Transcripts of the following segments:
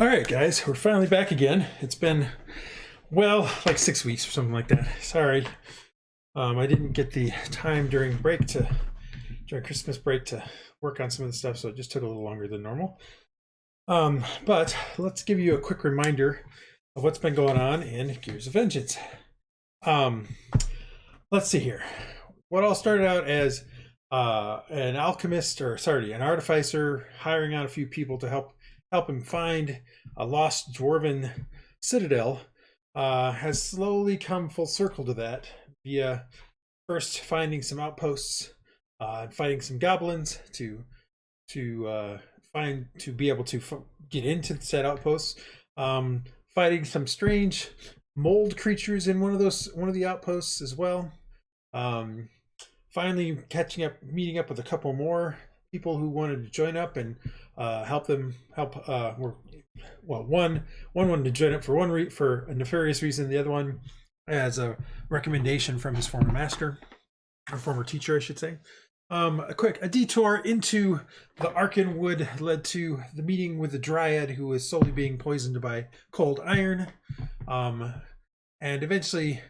All right, guys, we're finally back again. It's been, well, like 6 weeks or something like that. Sorry. I didn't get the time during Christmas break to work on some of the stuff, so it just took a little longer than normal. But let's give you a quick reminder of what's been going on in Gears of Vengeance. Let's see here. What all started out as an artificer hiring out a few people to help him find a lost dwarven citadel has slowly come full circle to that via first finding some outposts and fighting some goblins to be able to get into said outposts, fighting some strange mold creatures in one of the outposts as well. Finally meeting up with a couple more people who wanted to join up and one wanted to join up for a nefarious reason, the other one as a recommendation from his former master, or former teacher, I should say. A detour into the Arkenwood led to the meeting with the Dryad, who was slowly being poisoned by cold iron, and eventually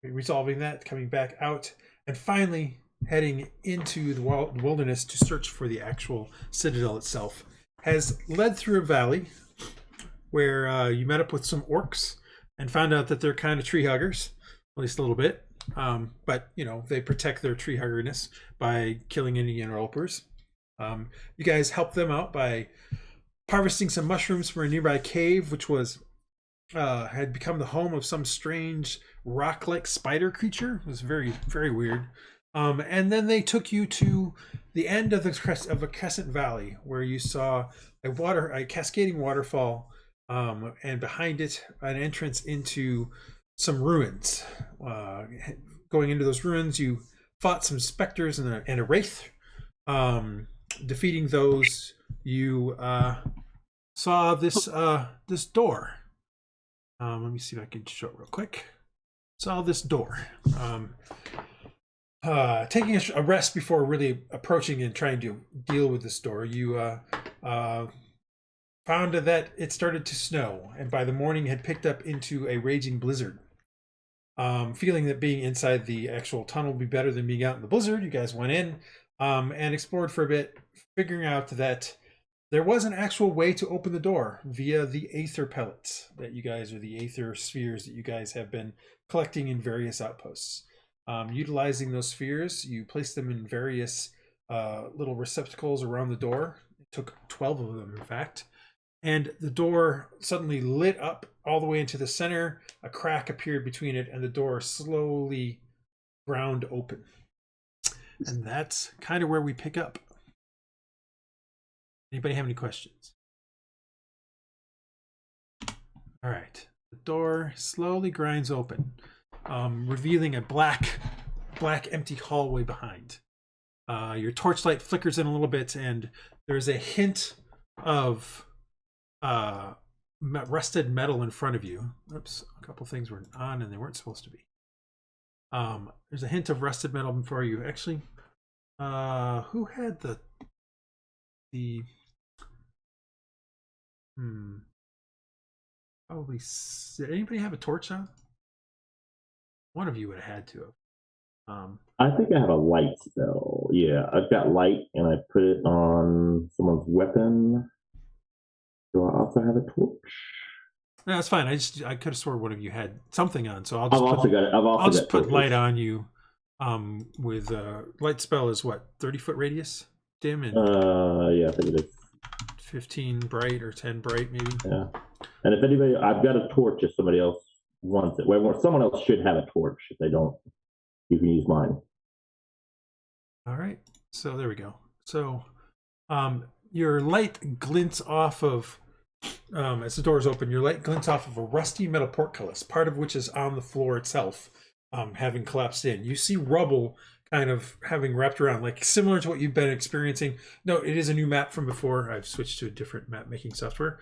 resolving that, coming back out, and finally heading into the wilderness to search for the actual citadel itself. Has led through a valley where you met up with some orcs and found out that they're kind of tree huggers, at least a little bit. But they protect their tree huggerness by killing any interlopers. You guys helped them out by harvesting some mushrooms from a nearby cave, which was had become the home of some strange rock-like spider creature. It was very, very weird. And then they took you to the end of a crescent valley where you saw a cascading waterfall, and behind it an entrance into some ruins. Going into those ruins, you fought some specters and a wraith. Defeating those, you saw this door. Let me see if I can show it real quick. Saw this door. Taking a rest before really approaching and trying to deal with this door, you found that it started to snow, and by the morning had picked up into a raging blizzard. Feeling that being inside the actual tunnel would be better than being out in the blizzard, you guys went in and explored for a bit, figuring out that there was an actual way to open the door via the aether pellets that you guys, or the aether spheres that you guys have been collecting in various outposts. Utilizing those spheres, you place them in various little receptacles around the door. It took 12 of them, in fact. And the door suddenly lit up all the way into the center. A crack appeared between it, and the door slowly ground open. And that's kind of where we pick up. Anybody have any questions? All right. The door slowly grinds open, revealing a black empty hallway behind. Your torchlight flickers in a little bit, and there's a hint of rusted metal in front of you. Oops, a couple things were on and they weren't supposed to be. There's a hint of rusted metal before you. Actually, who had the probably, did anybody have a torch on? One of you would have had to have. I think I have a light spell. Yeah, I've got light, and I put it on someone's weapon. Do I also have a torch? No, that's fine. I could have swore one of you had something on, so I'll just put light on you. With light spell is what, 30-foot radius, dim, and yeah, I think it is 15 bright or 10 bright maybe. Yeah, and if anybody, I've got a torch if somebody else wants it. Well, someone else should have a torch. If they don't, you can use mine. All right, so there we go. So your light glints off of, as the doors open, your light glints off of a rusty metal portcullis, part of which is on the floor itself, having collapsed in. You see rubble kind of having wrapped around, like similar to what you've been experiencing. No, it is a new map from before. I've switched to a different map making software.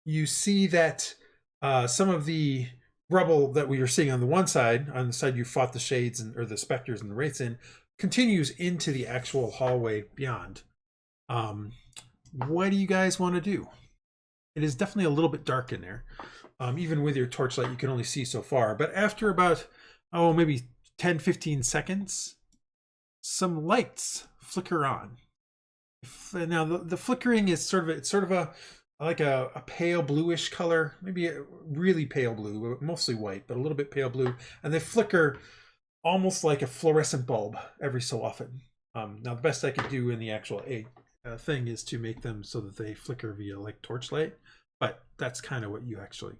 You see that some of the rubble that we were seeing on the side you fought the shades or the specters and the wraiths in, continues into the actual hallway beyond. what do you guys want to do? It is definitely a little bit dark in there. Even with your torchlight, you can only see so far. But after about, maybe 10, 15 seconds, some lights flicker on. Now, the flickering is sort of a pale bluish color, maybe a really pale blue, but mostly white, but a little bit pale blue. And they flicker almost like a fluorescent bulb every so often. Now, the best I could do in the actual thing is to make them so that they flicker via like torchlight. But that's kind of what you actually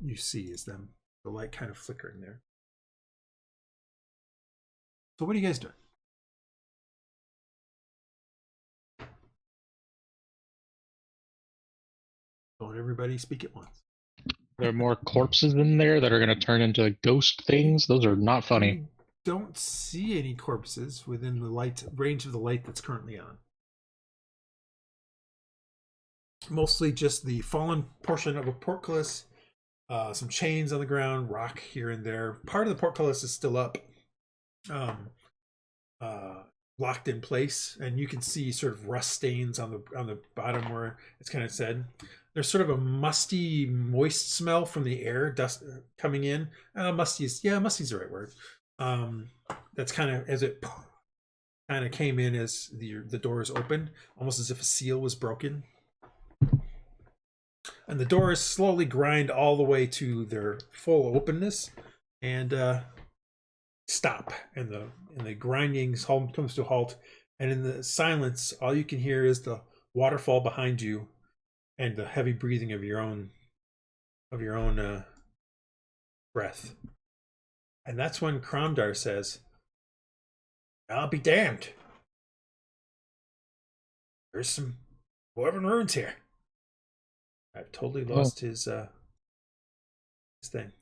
you see is the light kind of flickering there. So what are you guys doing? Don't everybody speak at once. There are more corpses in there that are going to turn into ghost things. Those are not funny. You don't see any corpses within the range of the light that's currently on. Mostly just the fallen portion of a portcullis, some chains on the ground, rock here and there. Part of the portcullis is still up, locked in place, and you can see sort of rust stains on the bottom where it's kind of said. There's sort of a musty, moist smell from the air, dust coming in. Musty's the right word. That's kind of as it kind of came in as the doors opened, almost as if a seal was broken. And the doors slowly grind all the way to their full openness and stop. And the grinding comes to a halt. And in the silence, all you can hear is the waterfall behind you and the heavy breathing of your own breath. And that's when Cromdar says, "I'll be damned. There's some dwarven ruins here." I've totally lost his thing.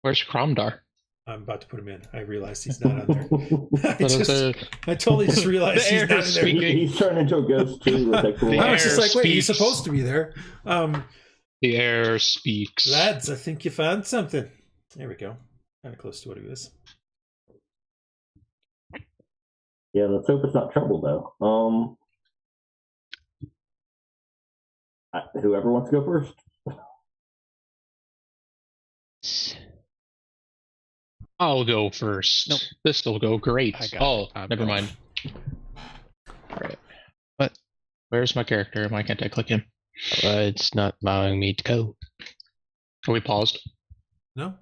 Where's Cromdar? I'm about to put him in. I realized he's not on there. I totally just realized he's not in there. He's turned into a ghost too. I was just like, wait, he's supposed to be there. The air speaks. Lads, I think you found something. There we go. Kind of close to what he was. Yeah, let's hope it's not trouble though. Whoever wants to go first. I'll go first. Nope. This will go great. Never mind. Alright. What? Where's my character? Why can't I click him? It's not allowing me to go. Are we paused? No.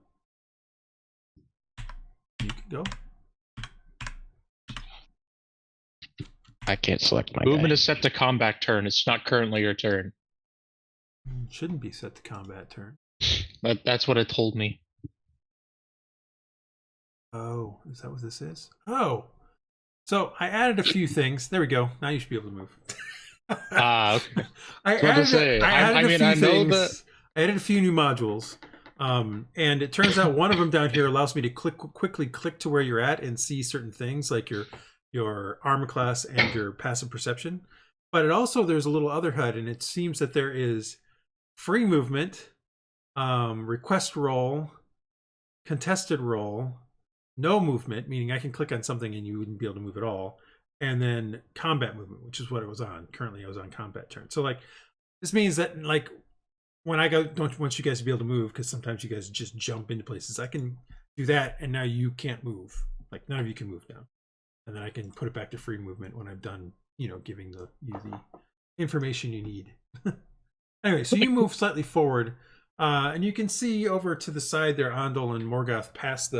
You can go. I can't select my Movement guy. is set to combat turn. It's not currently your turn. It shouldn't be set to combat turn. That's what it told me. Oh, is that what this is? Oh. So I added a few things. There we go. Now you should be able to move. Okay. I added a few new modules. And it turns out one of them down here allows me to quickly click to where you're at and see certain things like your armor class and your passive perception. But there's a little other HUD, and it seems that there is free movement, request roll, contested roll, no movement, meaning I can click on something and you wouldn't be able to move at all, and then combat movement, which is what it was on. Currently I was on combat turn. So like this means that like when I don't want you guys to be able to move, because sometimes you guys just jump into places, I can do that, and now you can't move. Like none of you can move now. And then I can put it back to free movement when I'm done, giving you the information you need. Anyway, so you move slightly forward, and you can see over to the side there, Andal and Morgoth, past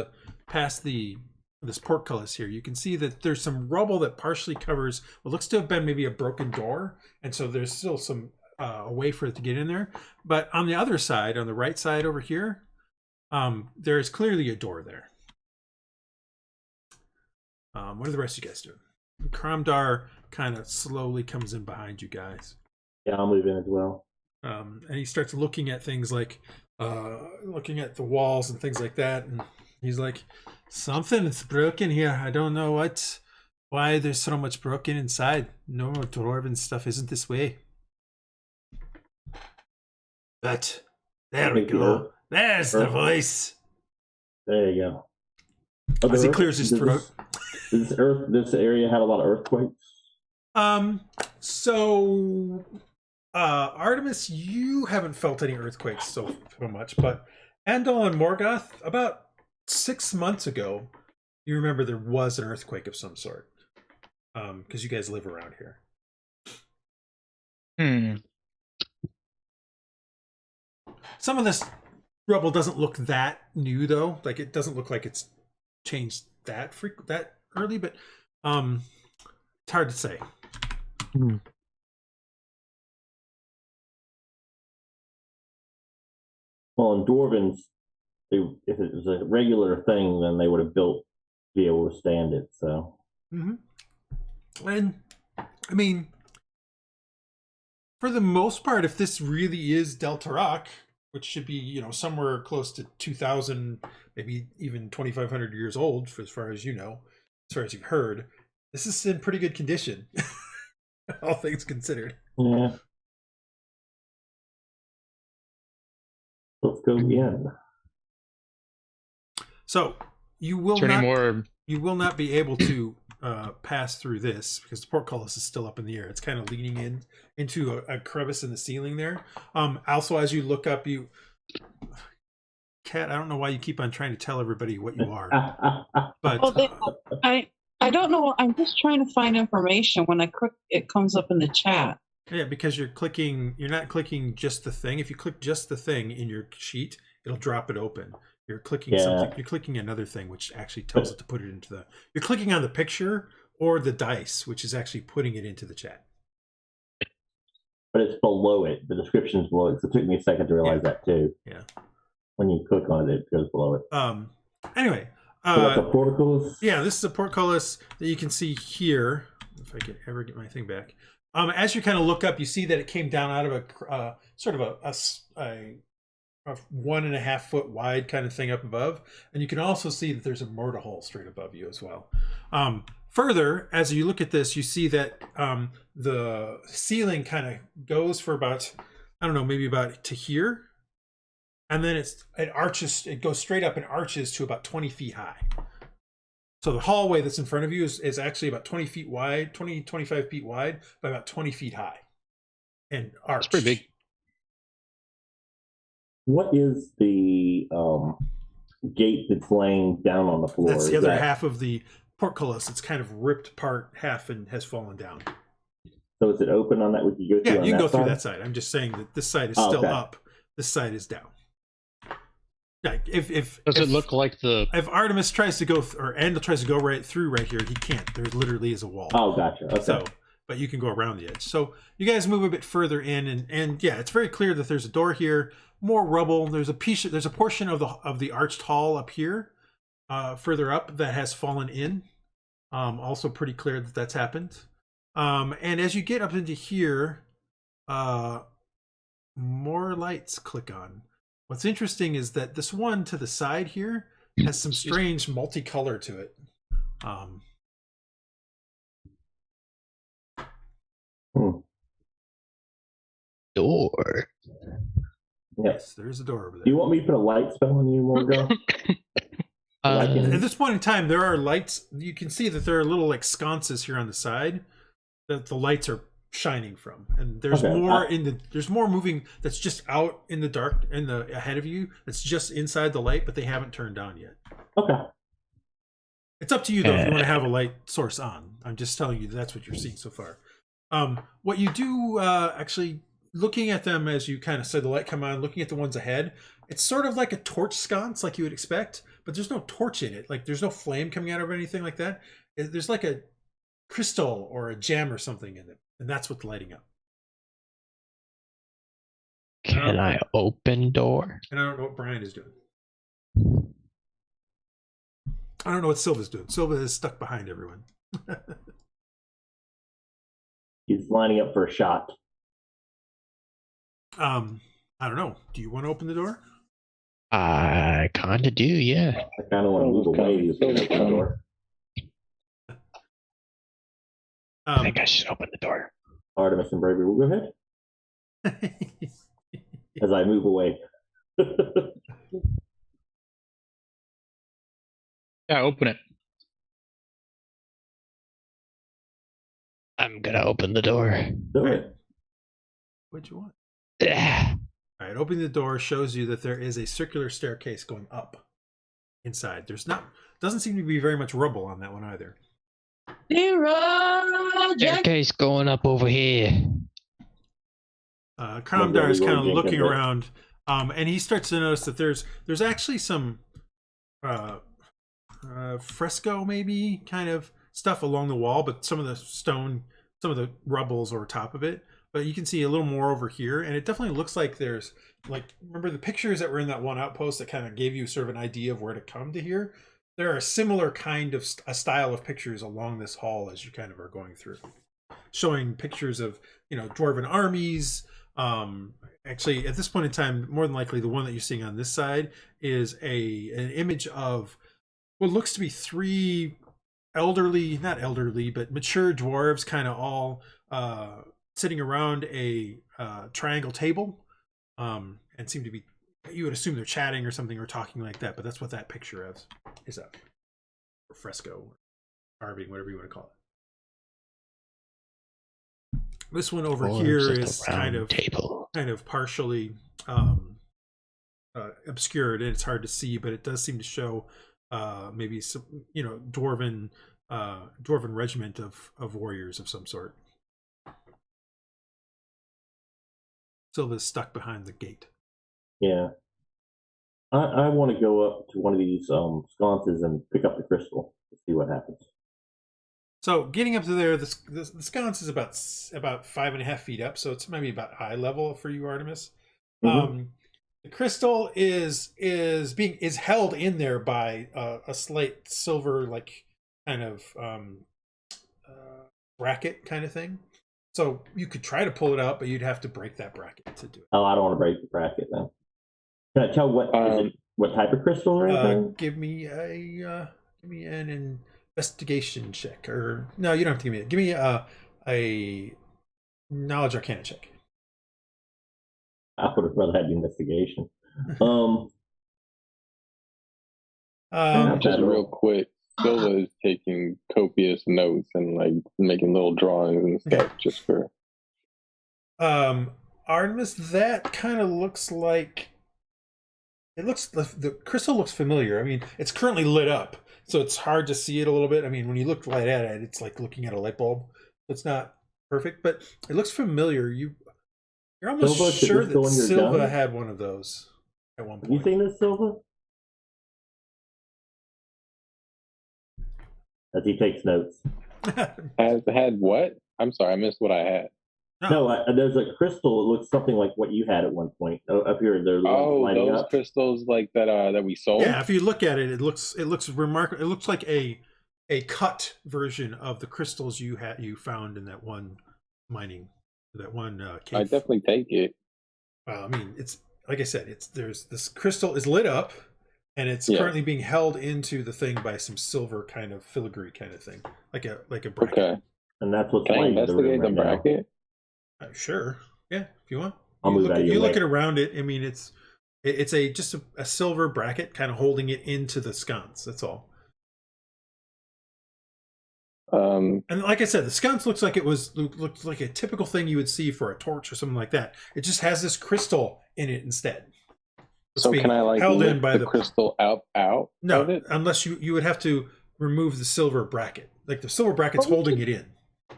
this portcullis here. You can see that there's some rubble that partially covers what looks to have been maybe a broken door, and so there's still some a way for it to get in there. But on the other side, on the right side over here, there is clearly a door there. What are the rest of you guys doing? Cromdar kind of slowly comes in behind you guys. Yeah, I'll move in as well. And he starts looking at things like looking at the walls and things like that, and he's like, something's broken here. I don't know why there's so much broken inside. Normal dwarven stuff isn't this way. But there we go. There's the voice. There you go. As he clears his throat. Does this area have a lot of earthquakes? So Artemis, you haven't felt any earthquakes so much, but Andal and Morgoth, about 6 months ago, you remember there was an earthquake of some sort. Because you guys live around here. Some of this rubble doesn't look that new though. Like it doesn't look like it's changed that early, but it's hard to say. Well, in Dwarvens, if it was a regular thing, then they would have built to be able to stand it. So, and I mean, for the most part, if this really is Delta Rock, which should be somewhere close to 2,000, maybe even 2,500 years old, for as far as you know, as far as you've heard, this is in pretty good condition, all things considered. Yeah. Let's go in. So you will not be able to pass through this because the portcullis is still up in the air. It's kind of leaning into a crevice in the ceiling there. Also, as you look up, Kat, I don't know why you keep on trying to tell everybody what you are, but I don't know. I'm just trying to find information. When I click, it comes up in the chat. Yeah, because you're not clicking just the thing. If you click just the thing in your sheet, it'll drop it open. You're clicking something. You're clicking another thing, which actually tells it to put it into the. You're clicking on the picture or the dice, which is actually putting it into the chat. But it's below it. The description's below it. So it took me a second to realize that too. Yeah. When you click on it, it goes below it. Anyway. So the portcullis? Yeah, this is a portcullis that you can see here. If I could ever get my thing back. As you kind of look up, you see that it came down out of a sort of a 1.5 foot wide kind of thing up above, and you can also see that there's a mortar hole straight above you as well. Further, as you look at this, you see that the ceiling kind of goes for about, I don't know, maybe about to here, and then it arches. It goes straight up and arches to about 20 feet high. So the hallway that's in front of you is actually about 20 feet wide, 25 feet wide, by about 20 feet high. And arched. It's pretty big. What is the gate that's laying down on the floor? That's the other half of the portcullis. It's kind of ripped apart half and has fallen down. So is it open on that? Would you go through? Yeah, you can go through side? that side. I'm just saying that this side is still up. This side is down. Yeah, if does it look like if Artemis tries to go or Andal tries to go right through right here, he can't. There literally is a wall. Oh, gotcha. Okay. So, but you can go around the edge. So you guys move a bit further in, and yeah, it's very clear that there's a door here. More rubble. There's a portion of the arched hall up here, further up that has fallen in. Also pretty clear that that's happened. And as you get up into here, more lights click on. What's interesting is that this one to the side here has some strange multicolor to it. Door. Yes, there is a door over there. Do you want me to put a light spell on you, Morgoth? At this point in time, there are lights. You can see that there are little like sconces here on the side that the lights are shining from, and there's more there's more moving that's just out in the dark ahead of you. That's just inside the light, but they haven't turned on yet. Okay. It's up to you though if you want to have a light source on. I'm just telling you that's what you're seeing so far. What you do actually looking at them as you kind of said the light come on, looking at the ones ahead, it's sort of like a torch sconce like you would expect, but there's no torch in it. Like there's no flame coming out of anything like that. There's like a crystal or a gem or something in it, and that's what's lighting up. Can I open door? And I don't know what Brian is doing. I don't know what Silva's doing. Silva is stuck behind everyone. He's lining up for a shot. I don't know. Do you want to open the door? I kind of do, yeah. I kind of want to move away to open the door. I think I should open the door. Artemis and Bravery will go ahead. As I move away. Yeah, open it. I'm gonna open the door. Do it. What'd you want? Ah, All right, opening the door shows you that there is a circular staircase going up inside. Doesn't seem to be very much rubble on that one either. Jack. staircase going up over here. Cromdar is kind of Jenkins, looking right? around, and he starts to notice that there's actually some fresco, maybe kind of stuff along the wall, but some of the rubble's over top of it. But you can see a little more over here, and it definitely looks like there's remember the pictures that were in that one outpost that kind of gave you sort of an idea of where to come to here. There are a similar kind of a style of pictures along this hall as you kind of are going through, showing pictures of dwarven armies. Actually, at this point in time, more than likely, the one that you're seeing on this side is an image of what looks to be three not elderly, but mature dwarves, kind of all sitting around a triangle table, and seem to be. You would assume they're chatting or something or talking like that, but that's what that picture is of. Or fresco, carving, whatever you want to call it. This one over Dwarves here at the is round table. kind of partially obscured, and it's hard to see, but it does seem to show maybe some dwarven regiment of warriors of some sort. Silva's stuck behind the gate. Yeah. I want to go up to one of these sconces and pick up the crystal to see what happens. So getting up to there, the sconce is about 5.5 feet up, so it's maybe about eye level for you, Artemis. Mm-hmm. The crystal is held in there by a slight silver kind of bracket kind of thing. So you could try to pull it out, but you'd have to break that bracket to do it. Oh, I don't want to break the bracket then. Can I tell what type of crystal or anything? Give me an investigation check, or no, you don't have to give me it. Give me a knowledge arcana check. I would have rather had the investigation. Just real quick, Silva is taking copious notes and making little drawings and stuff just for. Artemis, that kind of looks like the crystal looks familiar. I mean, it's currently lit up, so it's hard to see it a little bit. I mean, when you look right at it, it's like looking at a light bulb. It's not perfect, but it looks familiar. You're almost Silva, sure that Silva gun? had one of those at one Have you point. seen this, Silva? As he takes notes. Has had what? I'm sorry, I missed what I had. No, there's a crystal that looks something like what you had at one point. Up here, they're lighting those up. crystals that we sold. Yeah, if you look at it, it looks remarkable. It looks like a cut version of the crystals you found in that one cave. I definitely take it. I mean, it's like I said, there's this crystal is lit up, and it's currently being held into the thing by some silver kind of filigree kind of thing, like a bracket. Okay. And that's what's Can I lighting the room investigate the right now. bracket? Sure, yeah, if you want. I'll move out of your You way. look at around it. I mean, it's just a silver bracket, kind of holding it into the sconce. That's all. And like I said, the sconce looks like looks like a typical thing you would see for a torch or something like that. It just has this crystal in it instead. It's So being can I held lift in by the crystal out No, of it? unless you would have to remove the silver bracket. Like the silver bracket's holding it in.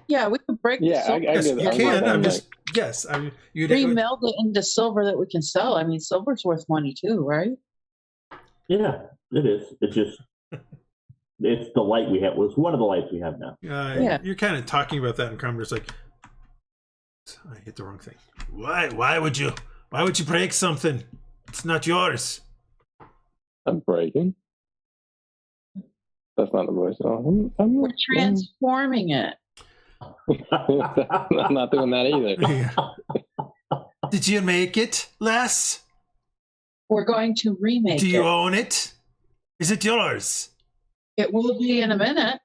Yeah, we could break Yeah, the silver. Yes, you I'm can. I'm just just yes. I mean, you'd remeld it into silver that we can sell. I mean, silver's worth money too, right? Yeah, it is. It's just it's the light we have. It's one of the lights we have now. Yeah. You're kind of talking about that, and Cromder's like, I hit the wrong thing. Why would you break something? It's not yours. I'm breaking. That's not the voice. We're transforming it. I'm not doing that either. Did you make it, lass? We're going to remake Do you it. own it? Is it yours? It will be in a minute.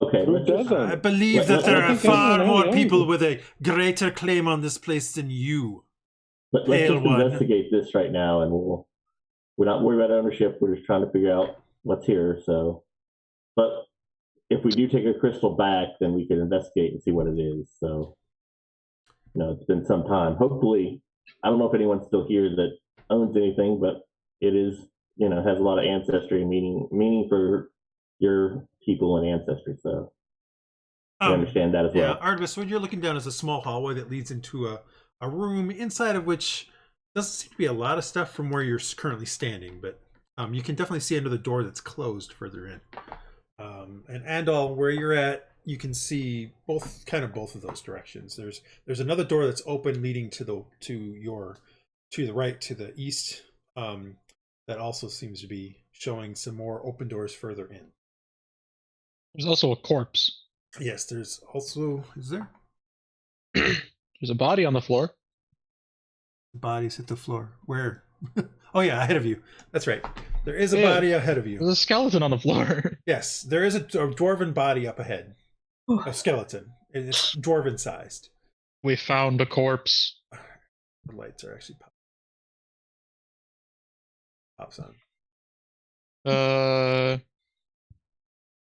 Okay, Who let's just, doesn't? I believe that Let- there let- are I think far everyone more owns people it. with a greater claim on this place than you. let's Pale just one. investigate this right now, and we're not worried about ownership. We're just trying to figure out what's here. So, but if we do take a crystal back, then we can investigate and see what it is. So, it's been some time. Hopefully, I don't know if anyone's still here that owns anything, but it is, has a lot of ancestry and meaning for your people and ancestry. So I understand that as well. Yeah, Artemis, when you're looking down, is a small hallway that leads into a room inside of which doesn't seem to be a lot of stuff from where you're currently standing, but you can definitely see under the door that's closed further in. And Andal, where you're at, you can see both of those directions. There's another door that's open leading to the right, to the east. That also seems to be showing some more open doors further in. There's also a corpse. Yes, there's also. Is there? There's a body on the floor. Bodies hit the floor. Where? Oh yeah, ahead of you. That's right. There is a body ahead of you. There's a skeleton on the floor. Yes, there is a dwarven body up ahead. A skeleton. It's dwarven sized. We found a corpse. The lights are actually pops on.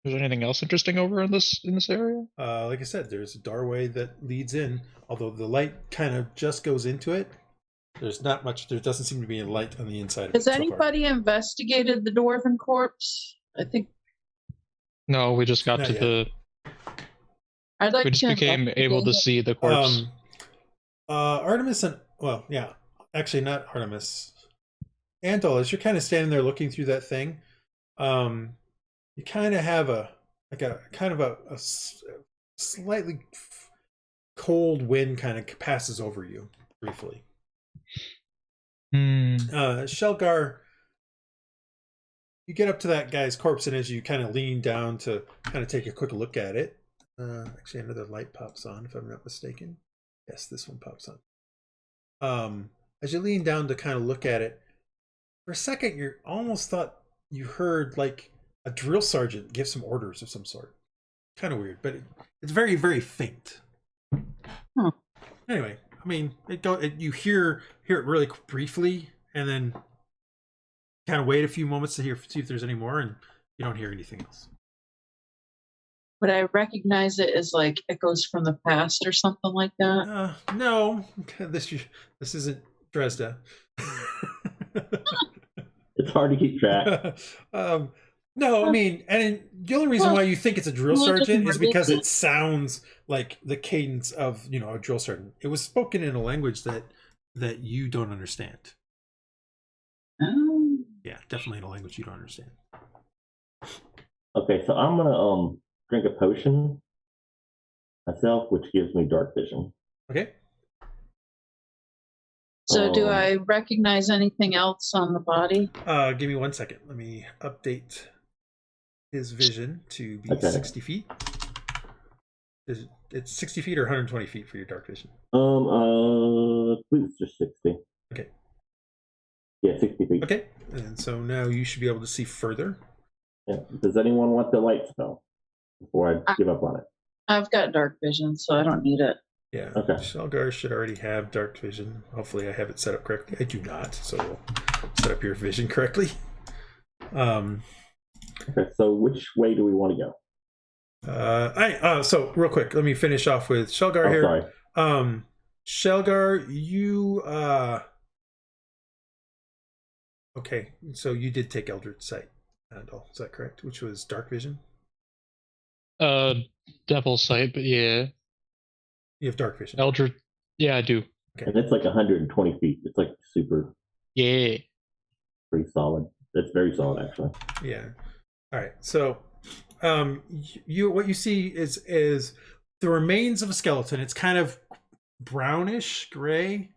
Is there anything else interesting over in this area? Like I said, there's a doorway that leads in. Although the light kind of just goes into it, there's not much. There doesn't seem to be a light on the inside of it. Has anybody investigated the dwarven corpse? I think. No, we just got Not to yet. the. I'd like We just to became able to see the corpse. Artemis and actually not Artemis. Andal, as you're kind of standing there looking through that thing, you kind of have a slightly cold wind kind of passes over you briefly. Sealgair, you get up to that guy's corpse, and as you kind of lean down to kind of take a quick look at it, actually another light pops on, if I'm not mistaken. Yes, this one pops on. As you lean down to kind of look at it, for a second you almost thought you heard like a drill sergeant give some orders of some sort. Kind of weird, but it's very, very faint. Anyway, I mean, you hear it really briefly, and then kind of wait a few moments to see if there's any more, and you don't hear anything else. Would I recognize it as like echoes from the past or something like that? No, this isn't Dresda. It's hard to keep track. No, I mean, and the only reason why you think it's a drill sergeant is because it sounds like the cadence of, a drill sergeant. It was spoken in a language that you don't understand. Oh. Yeah, definitely in a language you don't understand. Okay, so I'm gonna drink a potion myself, which gives me dark vision. Okay. So do I recognize anything else on the body? Give me 1 second. Let me update his vision to be 60 feet. It's 60 feet or 120 feet for your dark vision? I believe it's just 60. Okay. Yeah, 60 feet. Okay, and so now you should be able to see further. Yeah. Does anyone want the light spell before I give up on it? I've got dark vision, so I don't need it. Yeah, okay. Sealgair should already have dark vision. Hopefully I have it set up correctly. I do not, so we'll set up your vision correctly. Okay, so which way do we want to go? So real quick, let me finish off with Sealgair here. Sorry. Sealgair, you okay, so you did take Eldritch Sight, Andal, is that correct? Which was dark vision? Devil Sight, but yeah. You have dark vision. Eldritch, yeah, I do. Okay. And it's like 120 feet. It's like super. Yeah. Pretty solid. That's very solid, actually. Yeah. All right. So, what you see is the remains of a skeleton. It's kind of brownish gray,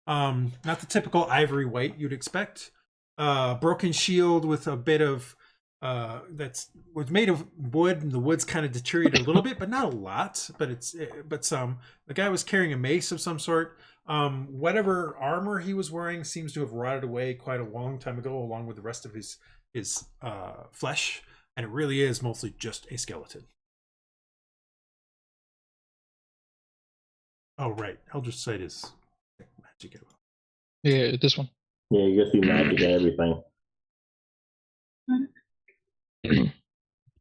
not the typical ivory white you'd expect. Broken shield with a bit of was made of wood, and the wood's kind of deteriorated a little bit, but not a lot. But some. The guy was carrying a mace of some sort. Whatever armor he was wearing seems to have rotted away quite a long time ago, along with the rest of his flesh, and it really is mostly just a skeleton. Oh right, Eldritch Sight is magic. Yeah, this one. Yeah, you guys see magic and everything.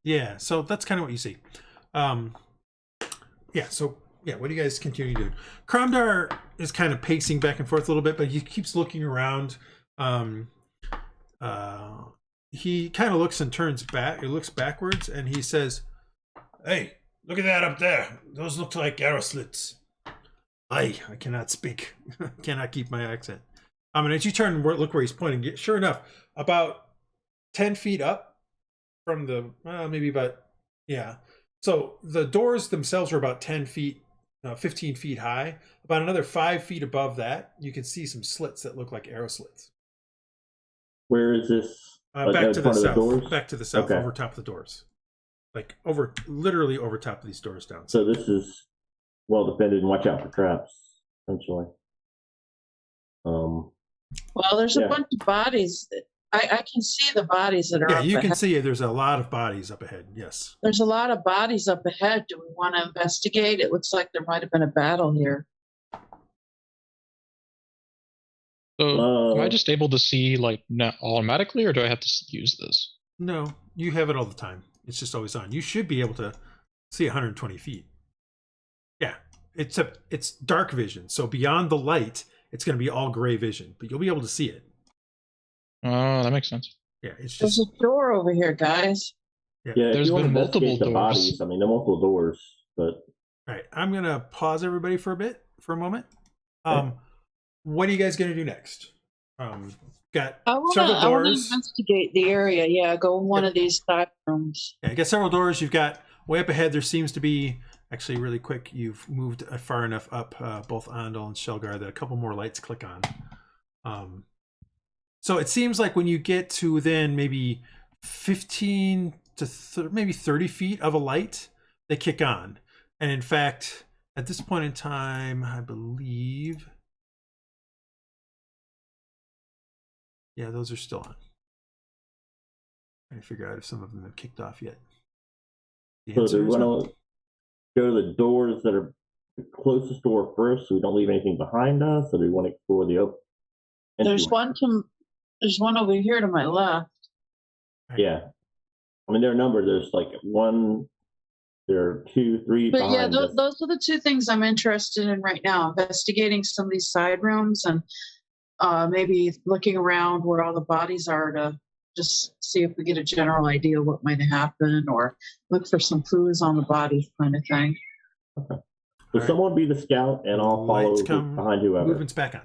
Yeah, so that's kind of what you see. Yeah, so yeah, what do you guys continue doing? Kromdar is kind of pacing back and forth a little bit, but he keeps looking around. He kind of looks and turns back. He looks backwards and he says, "Hey, look at that up there. Those look like arrow slits." I cannot speak. Cannot keep my accent. And as you turn and look where he's pointing, sure enough, about 10 feet up from the, maybe about, yeah. So the doors themselves are about 10 feet, 15 feet high. About another 5 feet above that, you can see some slits that look like arrow slits. Where is this? Back to the south. Doors? Back to the south, Okay. over top of the doors. Like literally over top of these doors down. So this is well defended and watch out for traps, essentially. Well, there's a bunch of bodies. I can see the bodies that are Yeah, up you ahead. can see there's a lot of bodies up ahead. Yes. There's a lot of bodies up ahead. Do we want to investigate? It looks like there might have been a battle here. So, am I just able to see like automatically, or do I have to use this? No, you have it all the time. It's just always on. You should be able to see 120 feet. Yeah, it's dark vision. So beyond the light, it's going to be all gray vision, but you'll be able to see it. Oh, that makes sense. Yeah, it's There's just. a door over here, guys. Yeah, if There's you want been to multiple investigate the doors. bodies, I mean, there are multiple doors, but All right, I'm going to pause everybody for a moment. Okay. What are you guys going to do next? Got I want several to doors. investigate the area. Yeah, go in one of these side rooms. Yeah, you got several doors. You've got way up ahead. There seems to be actually really quick. You've moved far enough up, both Andal and Sealgair, that a couple more lights click on. So it seems like when you get to within maybe 15 to maybe 30 feet of a light, they kick on. And in fact, at this point in time, I believe, yeah, those are still on. Trying to figure out if some of them have kicked off yet. The so do answer we is no. want to go to the doors that are the closest door first, so we don't leave anything behind us, or do we want to explore the open? There's one over here to my left. Yeah, I mean, there are a number. There's like one, there are 2, 3 But yeah, behind us. those are the two things I'm interested in right now: investigating some of these side rooms and maybe looking around where all the bodies are to just see if we get a general idea of what might have happened, or look for some clues on the bodies, kind of thing. So Alright. someone be the scout, and I'll follow Lights come, behind whoever. Movement's back on.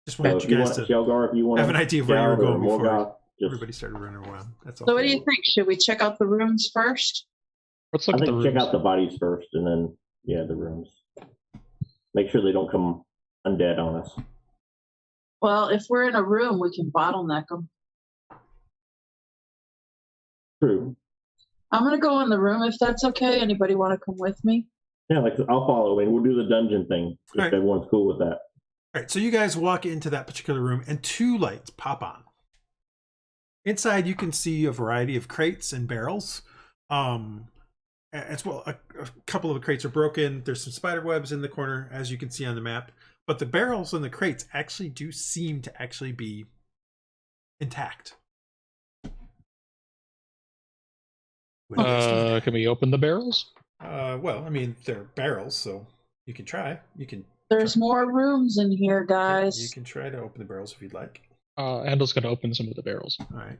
Just So wanted if you you guys want to Sealgair, if you want have an idea of where you were scout or going before Morgoth, just everybody started running around. That's all. So what do you think? Should we check out the rooms first? Let's I look at the think rooms. check out the bodies first, and then the rooms. Make sure they don't come undead on us. Well, if we're in a room, we can bottleneck them. True. I'm going to go in the room if that's okay. Anybody want to come with me? Yeah, like I'll follow. I mean, we'll do the dungeon thing if Alright. everyone's cool with that. All right, so you guys walk into that particular room, and 2 lights pop on. Inside, you can see a variety of crates and barrels. As well, a couple of the crates are broken. There's some spider webs in the corner, as you can see on the map. But the barrels and the crates actually do seem to actually be intact. What do you guys do? Can we open the barrels? Well, I mean, they're barrels, so you can try. You can. There's more rooms in here, You guys. can try to open the barrels if you'd like. Andal's gonna open some of the barrels. All right.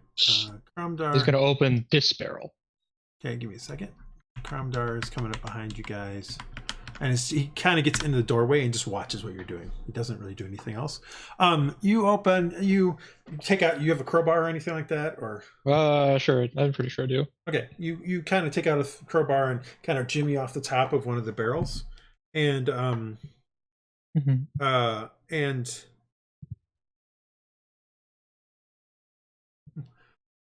Kromdar. He's gonna open this barrel. Okay, give me a second. Kromdar is coming up behind you guys. And he kind of gets into the doorway and just watches what you're doing. He doesn't really do anything else. You take out, you have a crowbar or anything like that? Or Sure. I'm pretty sure I do. okay, you kind of take out a crowbar and kind of jimmy off the top of one of the barrels. And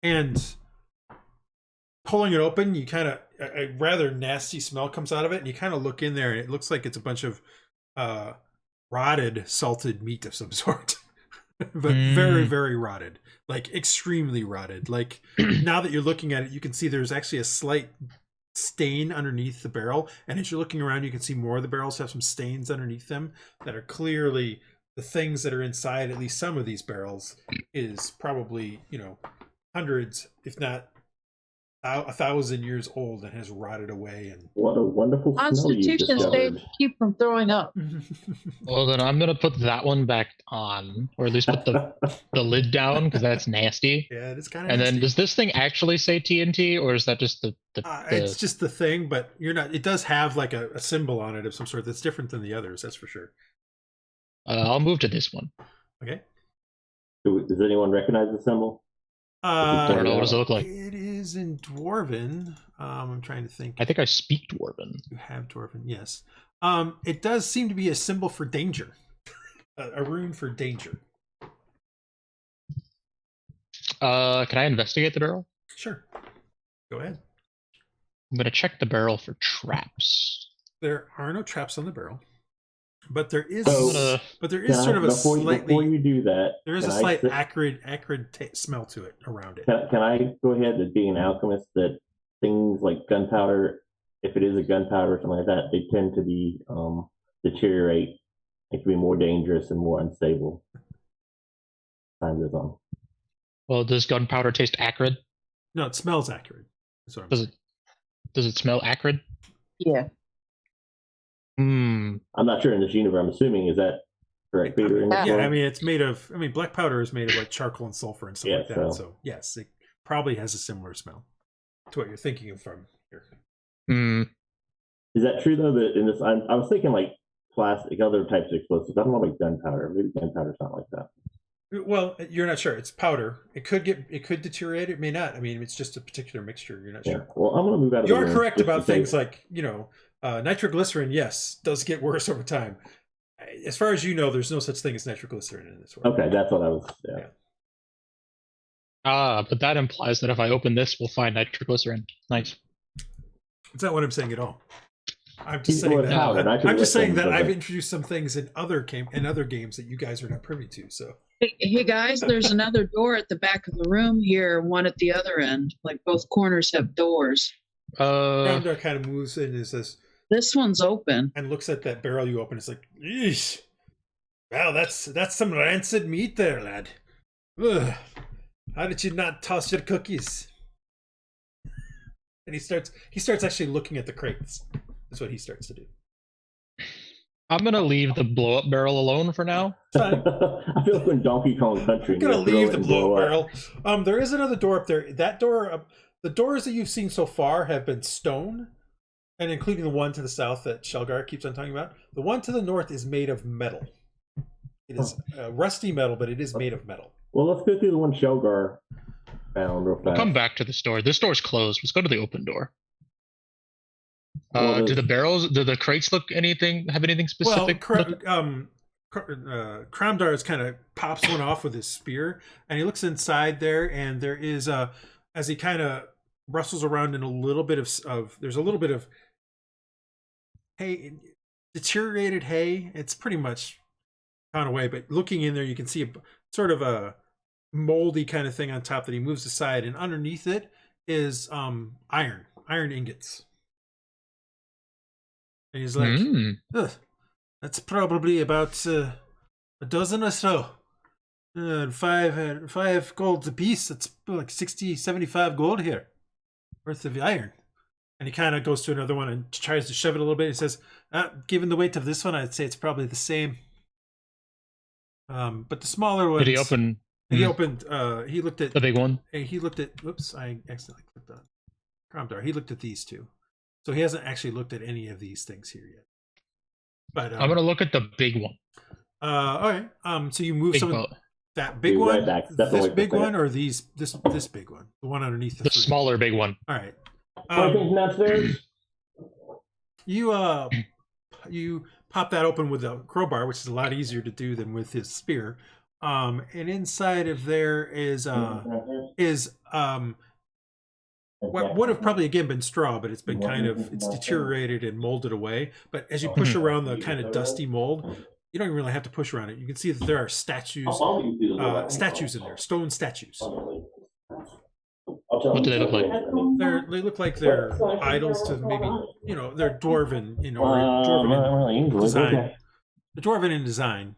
and pulling it open, you kind of a rather nasty smell comes out of it, and you kind of look in there, and it looks like it's a bunch of rotted salted meat of some sort. But very, very rotted, like extremely rotted. Like now that you're looking at it, you can see there's actually a slight stain underneath the barrel, and as you're looking around, you can see more of the barrels have some stains underneath them that are clearly the things that are inside. At least some of these barrels is probably, hundreds, if not 1,000 years old and has rotted away. And What a wonderful smell you Constitution save discovered. keep from throwing up. Well, then I'm gonna put that one back on, or at least put the lid down because that's nasty. Yeah, it's kind of. And then, does this thing actually say TNT, or is that just the It's just the thing, but you're not. It does have like a symbol on it of some sort that's different than the others. That's for sure. I'll move to this one. Okay. Does anyone recognize the symbol? I don't know. What does it look like? It is in Dwarven. I'm trying to think. I think I speak Dwarven. You have Dwarven, yes. It does seem to be a symbol for danger. A rune for danger. Can I investigate the barrel? Sure. Go ahead. I'm gonna check the barrel for traps. There are no traps on the barrel, but there is. So, but there is sort of a before you do that, there is a slight acrid smell to it around it. Can I go ahead and being an alchemist that things like gunpowder, if it is a gunpowder or something like that, they tend to be deteriorate. It can be more dangerous and more unstable. Time goes on. Well, does gunpowder taste acrid? No, it smells acrid. That's what I'm saying. Does it smell acrid? Yeah. I'm not sure in this universe. I'm assuming, is that correct, Peter? Yeah, I mean, it's made of. I mean, black powder is made of like charcoal and sulfur and stuff like that. So yes, it probably has a similar smell to what you're thinking of from here. Is that true though? That in this, I was thinking like plastic, other types of explosives. I don't know about gunpowder. Maybe gunpowder's not like that. Well, you're not sure. It's powder. It could deteriorate. It may not. I mean, it's just a particular mixture. You're not sure. Well, I'm gonna move out of. You are correct about things like nitroglycerin. Yes, does get worse over time. As far as you know, there's no such thing as nitroglycerin in this world. Okay, that's what I was. But that implies that if I open this, we'll find nitroglycerin. Nice. That's not what I'm saying at all. I'm just saying that. I'm just saying that I've introduced some things in other games that you guys are not privy to. So. Hey guys, there's another door at the back of the room here, one at the other end. Like both corners have doors. Grandar kind of moves in and says, "This one's open," and looks at that barrel you open. It's like, eesh. Well, that's some rancid meat there, lad. Ugh. How did you not toss your cookies? And he starts actually looking at the crates. That's what he starts to do. I'm gonna leave the blow up barrel alone for now. Fine. I feel like we're in Donkey Kong Country. I'm gonna leave the blow up barrel. There is another door up there. That door, the doors that you've seen so far have been stone, and including the one to the south that Sealgair keeps on talking about. The one to the north is made of metal. It is rusty metal, but it is made of metal. Well, let's go through the one Sealgair found real fast. We'll come back to this door. This door's closed. Let's go to the open door. Do the crates have anything specific? Well, Kramdar kind of pops one off with his spear, and he looks inside there, and there is as he kind of rustles around in a little bit of there's a little bit of hay, deteriorated hay. It's pretty much gone away, but looking in there, you can see a sort of a moldy kind of thing on top that he moves aside, and underneath it is iron ingots. And he's like, that's probably about a dozen or so. And five gold apiece. That's like 60, 75 gold here worth of iron. And he kind of goes to another one and tries to shove it a little bit. He says, given the weight of this one, I'd say it's probably the same. But the smaller ones. Did he open? He opened. He looked at the big one. He looked at. Whoops! I accidentally clicked on Kramdar. He looked at these two, so he hasn't actually looked at any of these things here yet. But I'm gonna look at the big one. All right. So you move that big one, this big one, or this big one, the one underneath the smaller big one. All right. You pop that open with a crowbar, which is a lot easier to do than with his spear. And inside of there is what would have probably again been straw, but it's been it's deteriorated and molded away. But as you push around the kind of dusty mold, you don't even really have to push around it. You can see that there are statues in there, stone statues. What do they look like? They look like they're idols to maybe, they're dwarven, dwarven design. The dwarven in design.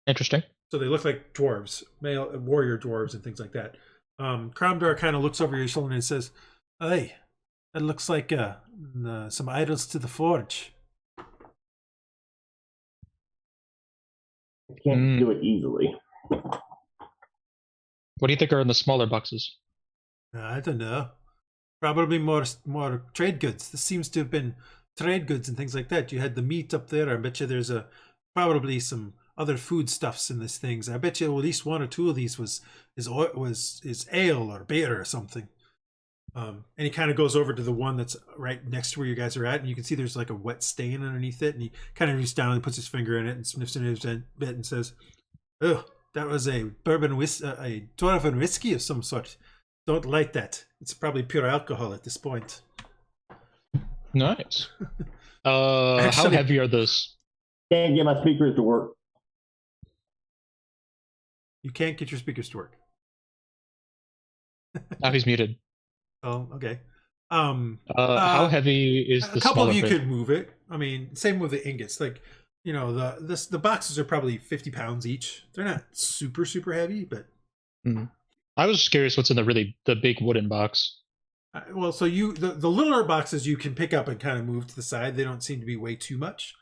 Interesting. So they look like dwarves, male warrior dwarves and things like that. Cromdor kind of looks over your shoulder and says, "Hey, that looks like some idols to the forge." Can't do it easily. What do you think are in the smaller boxes? I don't know. Probably more trade goods. This seems to have been trade goods and things like that. You had the meat up there. I bet you there's probably some other foodstuffs in these things. I bet you at least one or two of these is ale or beer or something. And he kind of goes over to the one that's right next to where you guys are at, and you can see there's like a wet stain underneath it. And he kind of reaches down and puts his finger in it and sniffs in his bit and says, "Oh, that was a a dwarven whiskey of some sort. Don't like that. It's probably pure alcohol at this point." Nice. How Actually- heavy are those? Can't get my speakers to work. You can't get your speakers to work. Now he's muted. Oh, okay. How heavy is the a couple smaller of you bit? could move it. I mean, same with the ingots. Like, the boxes are probably 50 pounds each. They're not super heavy, but I was just curious what's in the big wooden box. well, so the littler boxes you can pick up and kind of move to the side. They don't seem to be way too much.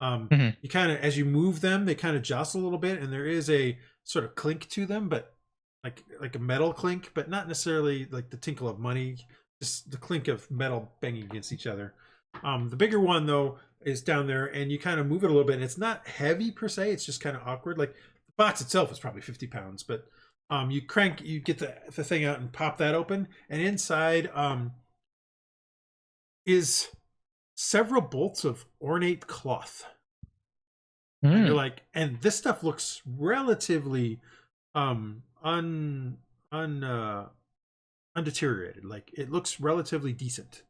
You kind of, as you move them, they kind of jostle a little bit, and there is a sort of clink to them, but like a metal clink, but not necessarily like the tinkle of money, just the clink of metal banging against each other. The bigger one though is down there, and you kind of move it a little bit, and it's not heavy per se, it's just kind of awkward. Like the box itself is probably 50 pounds, but you get the thing out and pop that open, and inside is several bolts of ornate cloth. And you're like, and this stuff looks relatively undeteriorated. Like, it looks relatively decent.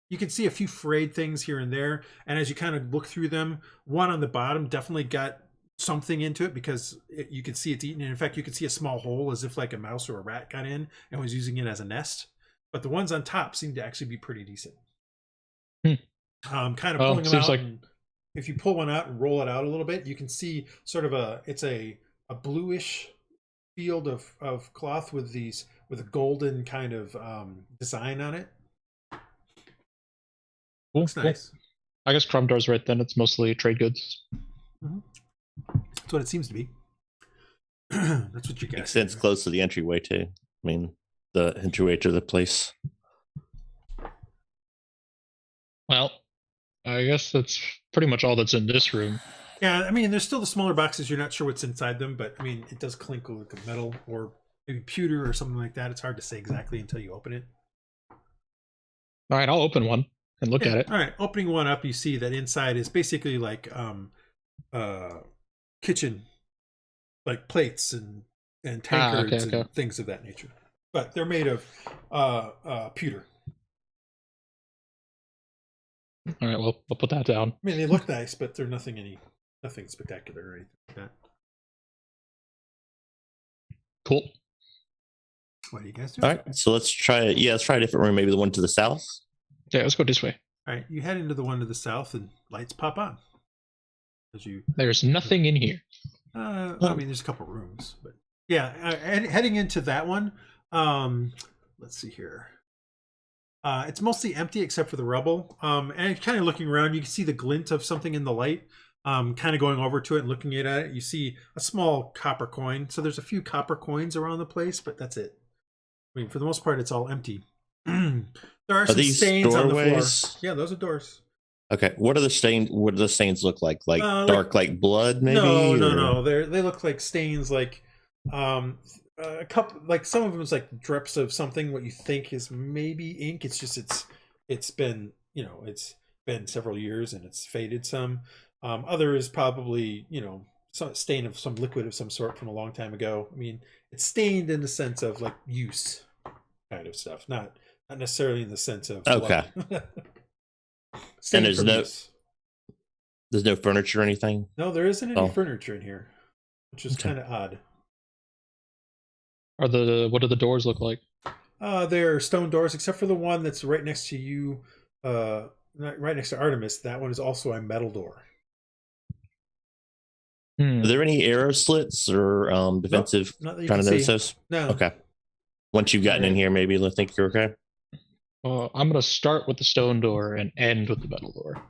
You can see a few frayed things here and there, and as you kind of look through them, one on the bottom definitely got something into it because you could see it's eaten. And in fact, you could see a small hole as if like a mouse or a rat got in and was using it as a nest. But the ones on top seem to actually be pretty decent. Kind of pulling them out. Like... And if you pull one out and roll it out a little bit, you can see sort of a bluish field of cloth with a golden kind of design on it. Looks nice. I guess Cromdor's right then. It's mostly trade goods. That's what it seems to be. That's what you guys Makes sense. Close to the entryway too. I mean, the entryway to the place. Well, I guess that's pretty much all that's in this room. Yeah, I mean, there's still the smaller boxes. You're not sure what's inside them, but I mean, it does clink like a metal or maybe pewter or something like that. It's hard to say exactly until you open it. All right, I'll open one and look at it. All right, opening one up, you see that inside is basically like kitchen, like plates and tankards and things of that nature. But they're made of pewter. All right, well, we'll put that down. I mean, they look nice, but they're nothing spectacular or anything like that. Cool. What do you guys do? All right, so let's try it. Yeah, let's try a different room. Maybe the one to the south. Yeah, let's go this way. All right, you head into the one to the south, and lights pop on. There's nothing in here. I mean, there's a couple rooms, but yeah, and heading into that one. Let's see here. It's mostly empty except for the rubble. And kind of looking around, you can see the glint of something in the light. Kind of going over to it and looking at it, you see a small copper coin. So there's a few copper coins around the place, but that's it. I mean, for the most part, it's all empty. There are some stains on the floor. Yeah, those are doors. Okay, what are the stains? What do the stains look like? Like dark, like blood, maybe? No. They look like stains, like a couple, like some of them is like drips of something. What you think is maybe ink. It's just it's been several years and it's faded some. Other is probably some stain of some liquid of some sort from a long time ago. I mean, it's stained in the sense of like use kind of stuff, not necessarily in the sense of okay. And there's no furniture or anything? No, there isn't any furniture in here, which is kind of odd. What do the doors look like? They're stone doors, except for the one that's right next to you, right next to Artemis. That one is also a metal door. Are there any arrow slits or defensive? Not that you trying can to notice see. those? No. Okay. Once you've gotten in here, maybe I think you're okay. I'm gonna start with the stone door and end with the metal door.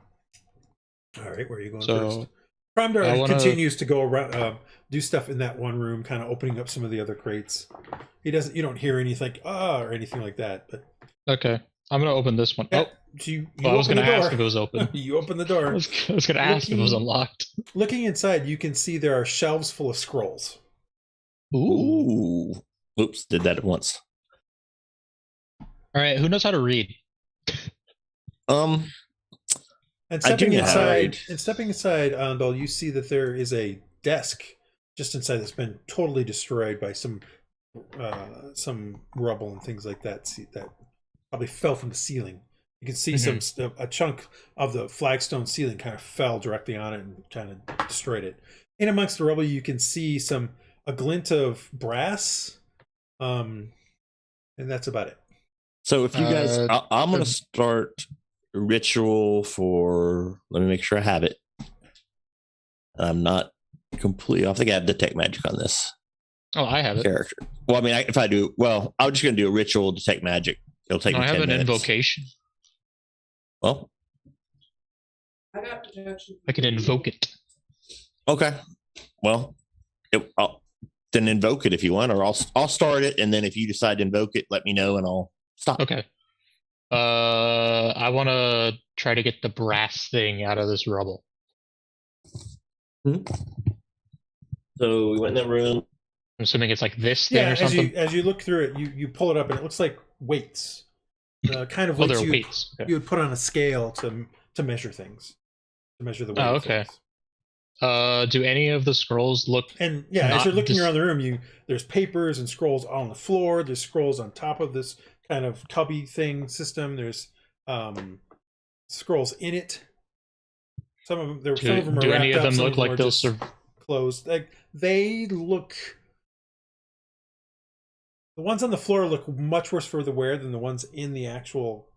All right, where are you going So, first? Promdar I wanna- continues to go around, do stuff in that one room, kind of opening up some of the other crates. He doesn't. You don't hear anything, or anything like that. But Okay, I'm gonna open this one. yeah, Oh, you well, I was open gonna the door. ask if it was open. You open the I door. was gonna ask if it was unlocked. Looking inside, you can see there are shelves full of scrolls. Ooh. Ooh. Oops, did that at once. All right, who knows how to read? And I stepping do know how to inside, read. Andal, you see that there is a desk just inside that's been totally destroyed by some rubble and things like that. See, that probably fell from the ceiling. You can see a chunk of the flagstone ceiling kind of fell directly on it and kind of destroyed it. In amongst the rubble, you can see a glint of brass, and that's about it. So if you guys, I'm going to start a ritual for, let me make sure I have it. I'm not completely, I think I have detect magic on this Oh, I have it. character. Well, I mean, if I do, well, I'm just going to do a ritual detect magic. It'll take me I have 10 an minutes. invocation. Well, I can invoke it. okay. Well, then invoke it if you want, or I'll start it, and then if you decide to invoke it, let me know, and I'll stop. Okay. I want to try to get the brass thing out of this rubble. So we went in that room. I'm assuming it's like this thing Yeah, or something. as you look through it, you pull it up and it looks like weights, kind of Oh, weights they're you weights. Okay. you would put on a scale to measure things, to measure the weight. Oh, of okay. things. Do any of the scrolls look? And yeah, as Not you're looking dis- around the room, there's papers and scrolls on the floor. There's scrolls on top of this kind of cubby thing system. There's scrolls in it. Some of them are Do any wrapped of up, them some look like are they'll just survive? closed. Like they look. The ones on the floor look much worse for the wear than the ones in the actual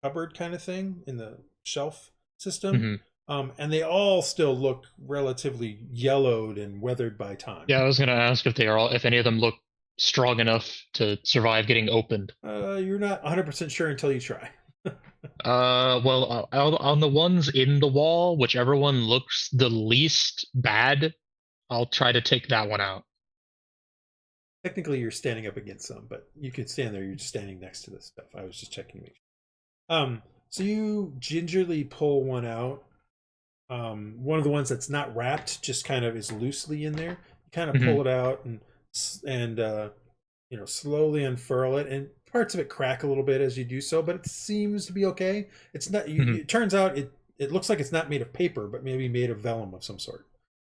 cupboard kind of thing in the shelf system. And they all still look relatively yellowed and weathered by time. Yeah, I was gonna ask if any of them look strong enough to survive getting opened. You're not 100% sure until you try. Well, on the ones in the wall, whichever one looks the least bad, I'll try to take that one out. Technically, you're standing up against some, but you can stand there. You're just standing next to this stuff. I was just checking. So you gingerly pull one out. One of the ones that's not wrapped, just kind of is loosely in there. You kind of pull it out and slowly unfurl it, and parts of it crack a little bit as you do so, but it seems to be okay. It's not. It turns out it looks like it's not made of paper, but maybe made of vellum of some sort.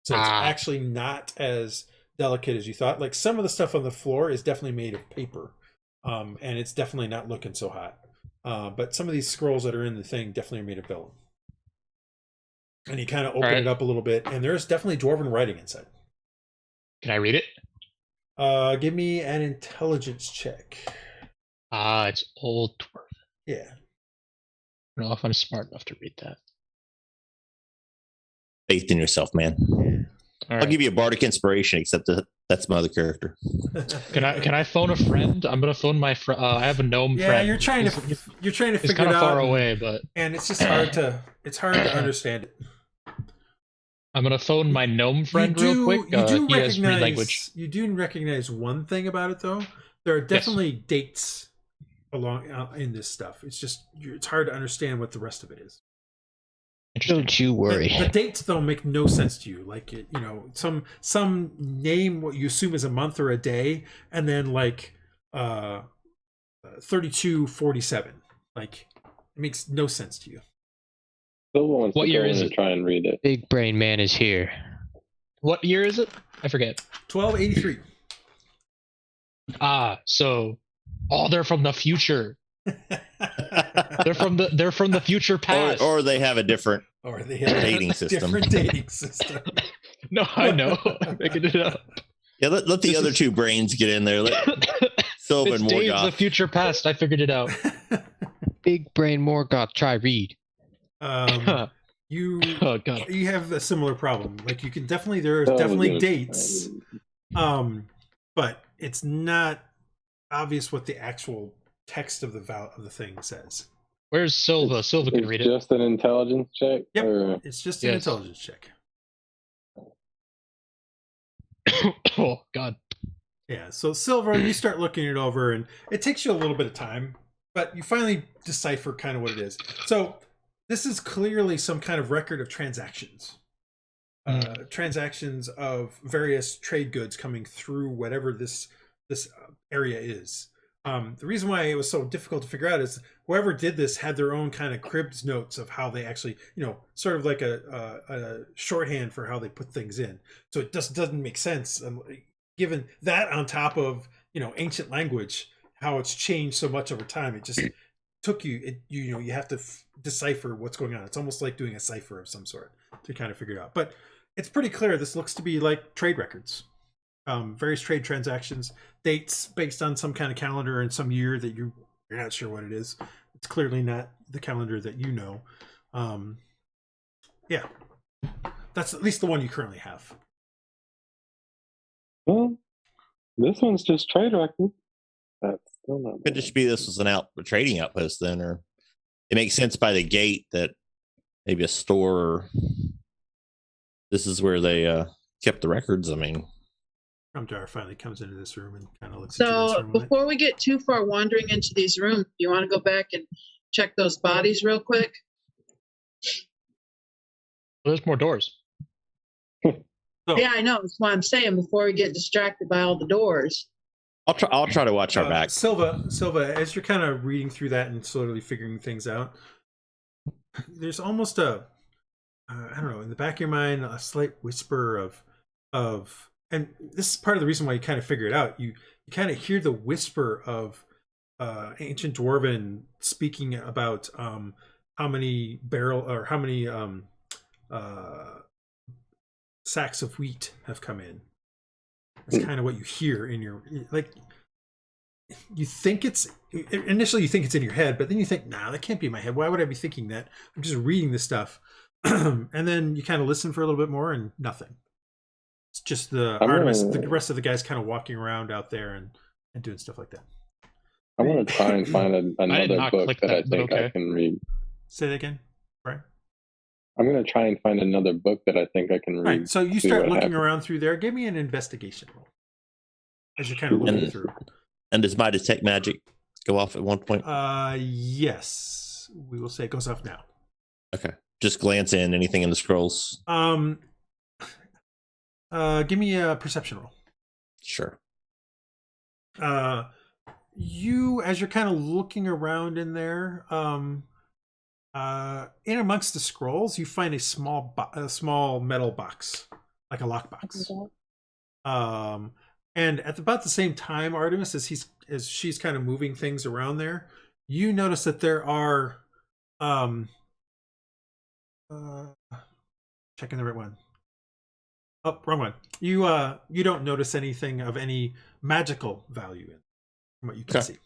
So it's actually not as delicate as you thought. Like some of the stuff on the floor is definitely made of paper, and it's definitely not looking so hot. But some of these scrolls that are in the thing definitely are made of vellum. And you kind of open it up a little bit, and there's definitely dwarven writing inside. Can I read it? Give me an intelligence check. It's old dwarf. Yeah. I don't know if I'm smart enough to read that. Faith in yourself, man. All I'll give you a bardic inspiration, except that's my other character. Can I phone a friend? I'm gonna phone my friend. I have a gnome friend. Yeah, you're trying to figure It's it kind out. of far away, but and it's just hard to understand it. I'm gonna phone my gnome friend real quick. He has read language. You do recognize one thing about it, though. There are definitely dates along in this stuff. It's just it's hard to understand what the rest of it is. Don't you worry. The dates though make no sense to you. Like some name what you assume is a month or a day, and then like 3247. Like it makes no sense to you. Silva wants What to year go is in and it? try and read it. Big brain man is here. What year is it? I forget. 1283. So they're from the future. They're from the future past. Or they have a different Or they have dating a system. different dating system. No, I know. I'm making it up. Yeah, let the other two brains get in there. Let Silva It's and days Morgoth. of future past. I figured it out. Big brain Morgoth, try read. You Oh god. you have a similar problem. Like you can definitely there are Oh, definitely good. dates, but it's not obvious what the actual text of the thing says. Where's Silva? Silva can It's read it. just an intelligence check? Yep, Or... it's just an Yes. intelligence check. Oh God. Yeah, so Silva, you start looking it over, and it takes you a little bit of time, but you finally decipher kind of what it is. So this is clearly some kind of record of transactions. Transactions of various trade goods coming through whatever this area is. The reason why it was so difficult to figure out is whoever did this had their own kind of cribbed notes of how they actually, sort of like a shorthand for how they put things in. So it just doesn't make sense, given that on top of ancient language, how it's changed so much over time. It just took you. You have to decipher what's going on. It's almost like doing a cipher of some sort to kind of figure it out. But it's pretty clear this looks to be like trade records. Various trade transactions, dates based on some kind of calendar and some year that you're not sure what it is. It's clearly not the calendar that you know. Yeah, that's at least the one you currently have. Well, this one's just trade record. That's still not Could bad. just be this was a trading outpost then, or it makes sense by the gate that maybe a store. Or this is where they kept the records. I mean. Jar finally comes into this room and kind of looks at you So for a moment. before we get too far wandering into these rooms, you want to go back and check those bodies real quick? There's more doors. So, Yeah, I know. That's why I'm saying before we get distracted by all the doors. I'll try to watch our back. Silva, as you're kind of reading through that and slowly figuring things out, there's almost I don't know, in the back of your mind, a slight whisper of, and this is part of the reason why you kind of figure it out. You kind of hear the whisper of ancient Dwarven speaking about how many sacks of wheat have come in. That's kind of what you hear in your, like, you think initially you think it's in your head, but then you think, nah, that can't be in my head. Why would I be thinking that? I'm just reading this stuff. And then you kind of listen for a little bit more and nothing. It's just the Artemis, the rest of the guys kind of walking around out there and doing stuff like that. I want to try and find another not book click that I that, but think okay. I can read. Say that again, right? I'm going to try and find another book that I think I can read. Right. So you see start what looking happens. around through there. Give me an investigation roll as you're kind of looking through. And does my detect magic go off at one point? Yes, we will say it goes off now. Okay. Just glance in anything in the scrolls. Give me a perception roll. Sure. You, as you're kind of looking around in there, in amongst the scrolls, you find a small metal box, like a lockbox. And at about the same time, Artemis, as she's kind of moving things around there, you notice that there are checking the right one. Oh, wrong one. You don't notice anything of any magical value in from what you can see.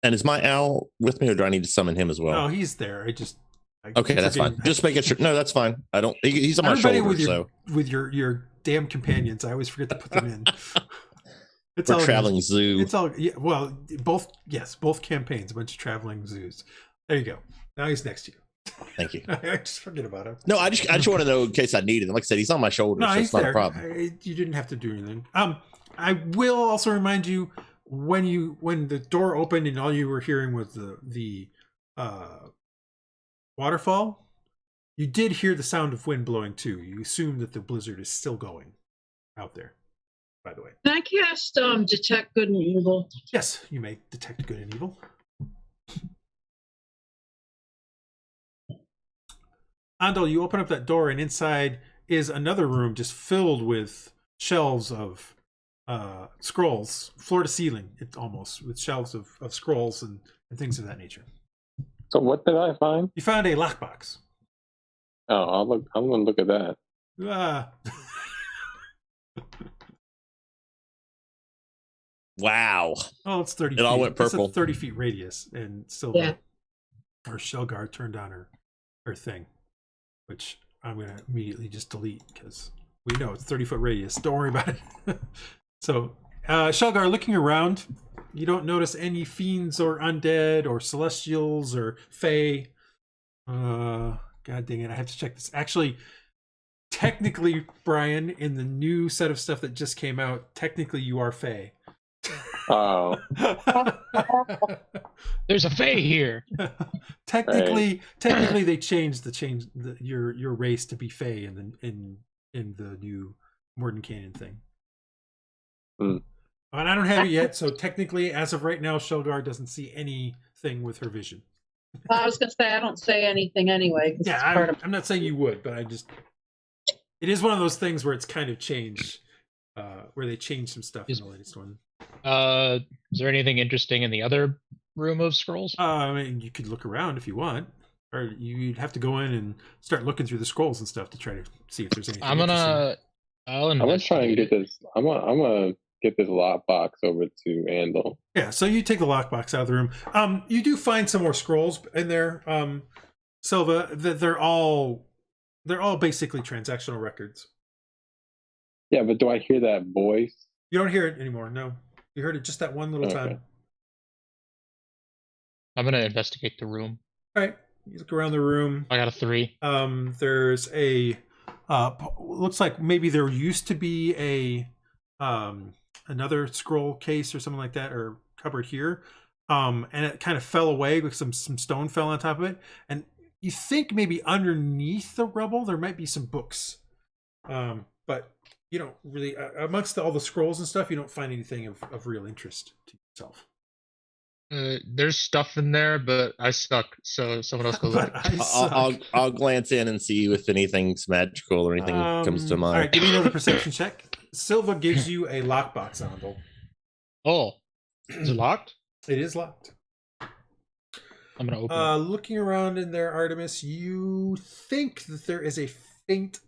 And is my owl with me, or do I need to summon him as well? Oh, he's there. Okay, that's fine. Just making sure. No, that's fine. I don't. He's on my Everybody shoulder. with your damn companions, I always forget to put them in. It's We're all traveling good. zoo. It's all well. Both campaigns, a bunch of traveling zoos. There you go. Now he's next to you. Thank you. I just forget about him. No, I just want to know in case I need him. Like I said, he's on my shoulder, No, so he's it's not there. a problem. You didn't have to do anything. I will also remind you when the door opened and all you were hearing was the waterfall. You did hear the sound of wind blowing too. You assume that the blizzard is still going out there. By the way, Can I cast detect good and evil? yes, you may detect good and evil. Andal, you open up that door, and inside is another room just filled with shelves of scrolls, floor to ceiling, almost, with shelves of scrolls and things of that nature. So what did I find? You found a lockbox. Oh, I'm going to look at that. Wow. Oh, it's 30 It feet. all went purple. It's a 30 feet radius, and Silva, Yeah. or Sealgair, turned on her thing, which I'm going to immediately just delete because we know it's 30-foot radius. Don't worry about it. So, Sealgair, looking around, You don't notice any fiends or undead or celestials or fae. God dang it! I have to check this. Actually, technically, Brian, in the new set of stuff that just came out, technically you are fae. Oh, There's a fae here. technically, they changed your race to be fae in the new Modern Canon thing. Hmm. And I don't have it yet, so technically, as of right now, Sealgair doesn't see anything with her vision. I was going to say, I don't say anything anyway. 'Cause Yeah, it's part of I'm not saying you would, but it is one of those things where it's kind of changed, where they changed some stuff in the latest one. Is there anything interesting in the other room of scrolls? I mean, you could look around if you want, or you'd have to go in and start looking through the scrolls and stuff to try to see if there's anything. I'm gonna try and get this. I'm gonna get this lockbox over to Andal. Yeah, so you take the lockbox out of the room. You do find some more scrolls in there, Silva. That they're all basically transactional records. Yeah, but do I hear that voice? You don't hear it anymore. No, you heard it just that one little time. I'm gonna investigate the room. All right, you look around the room. I got a 3. There's a looks like maybe there used to be a another scroll case or something like that, or cupboard here, and it kind of fell away because some stone fell on top of it, and you think maybe underneath the rubble there might be some books, but you don't really amongst all the scrolls and stuff, you don't find anything of real interest to yourself. There's stuff in there, but I suck. So someone else go look. I'll glance in and see if anything's magical or anything comes to mind. All right, give me another perception check. Silva gives you a lockbox, Andal. Oh, is it locked? It is locked. I'm gonna open it. Looking around in there, Artemis, you think that there is a faint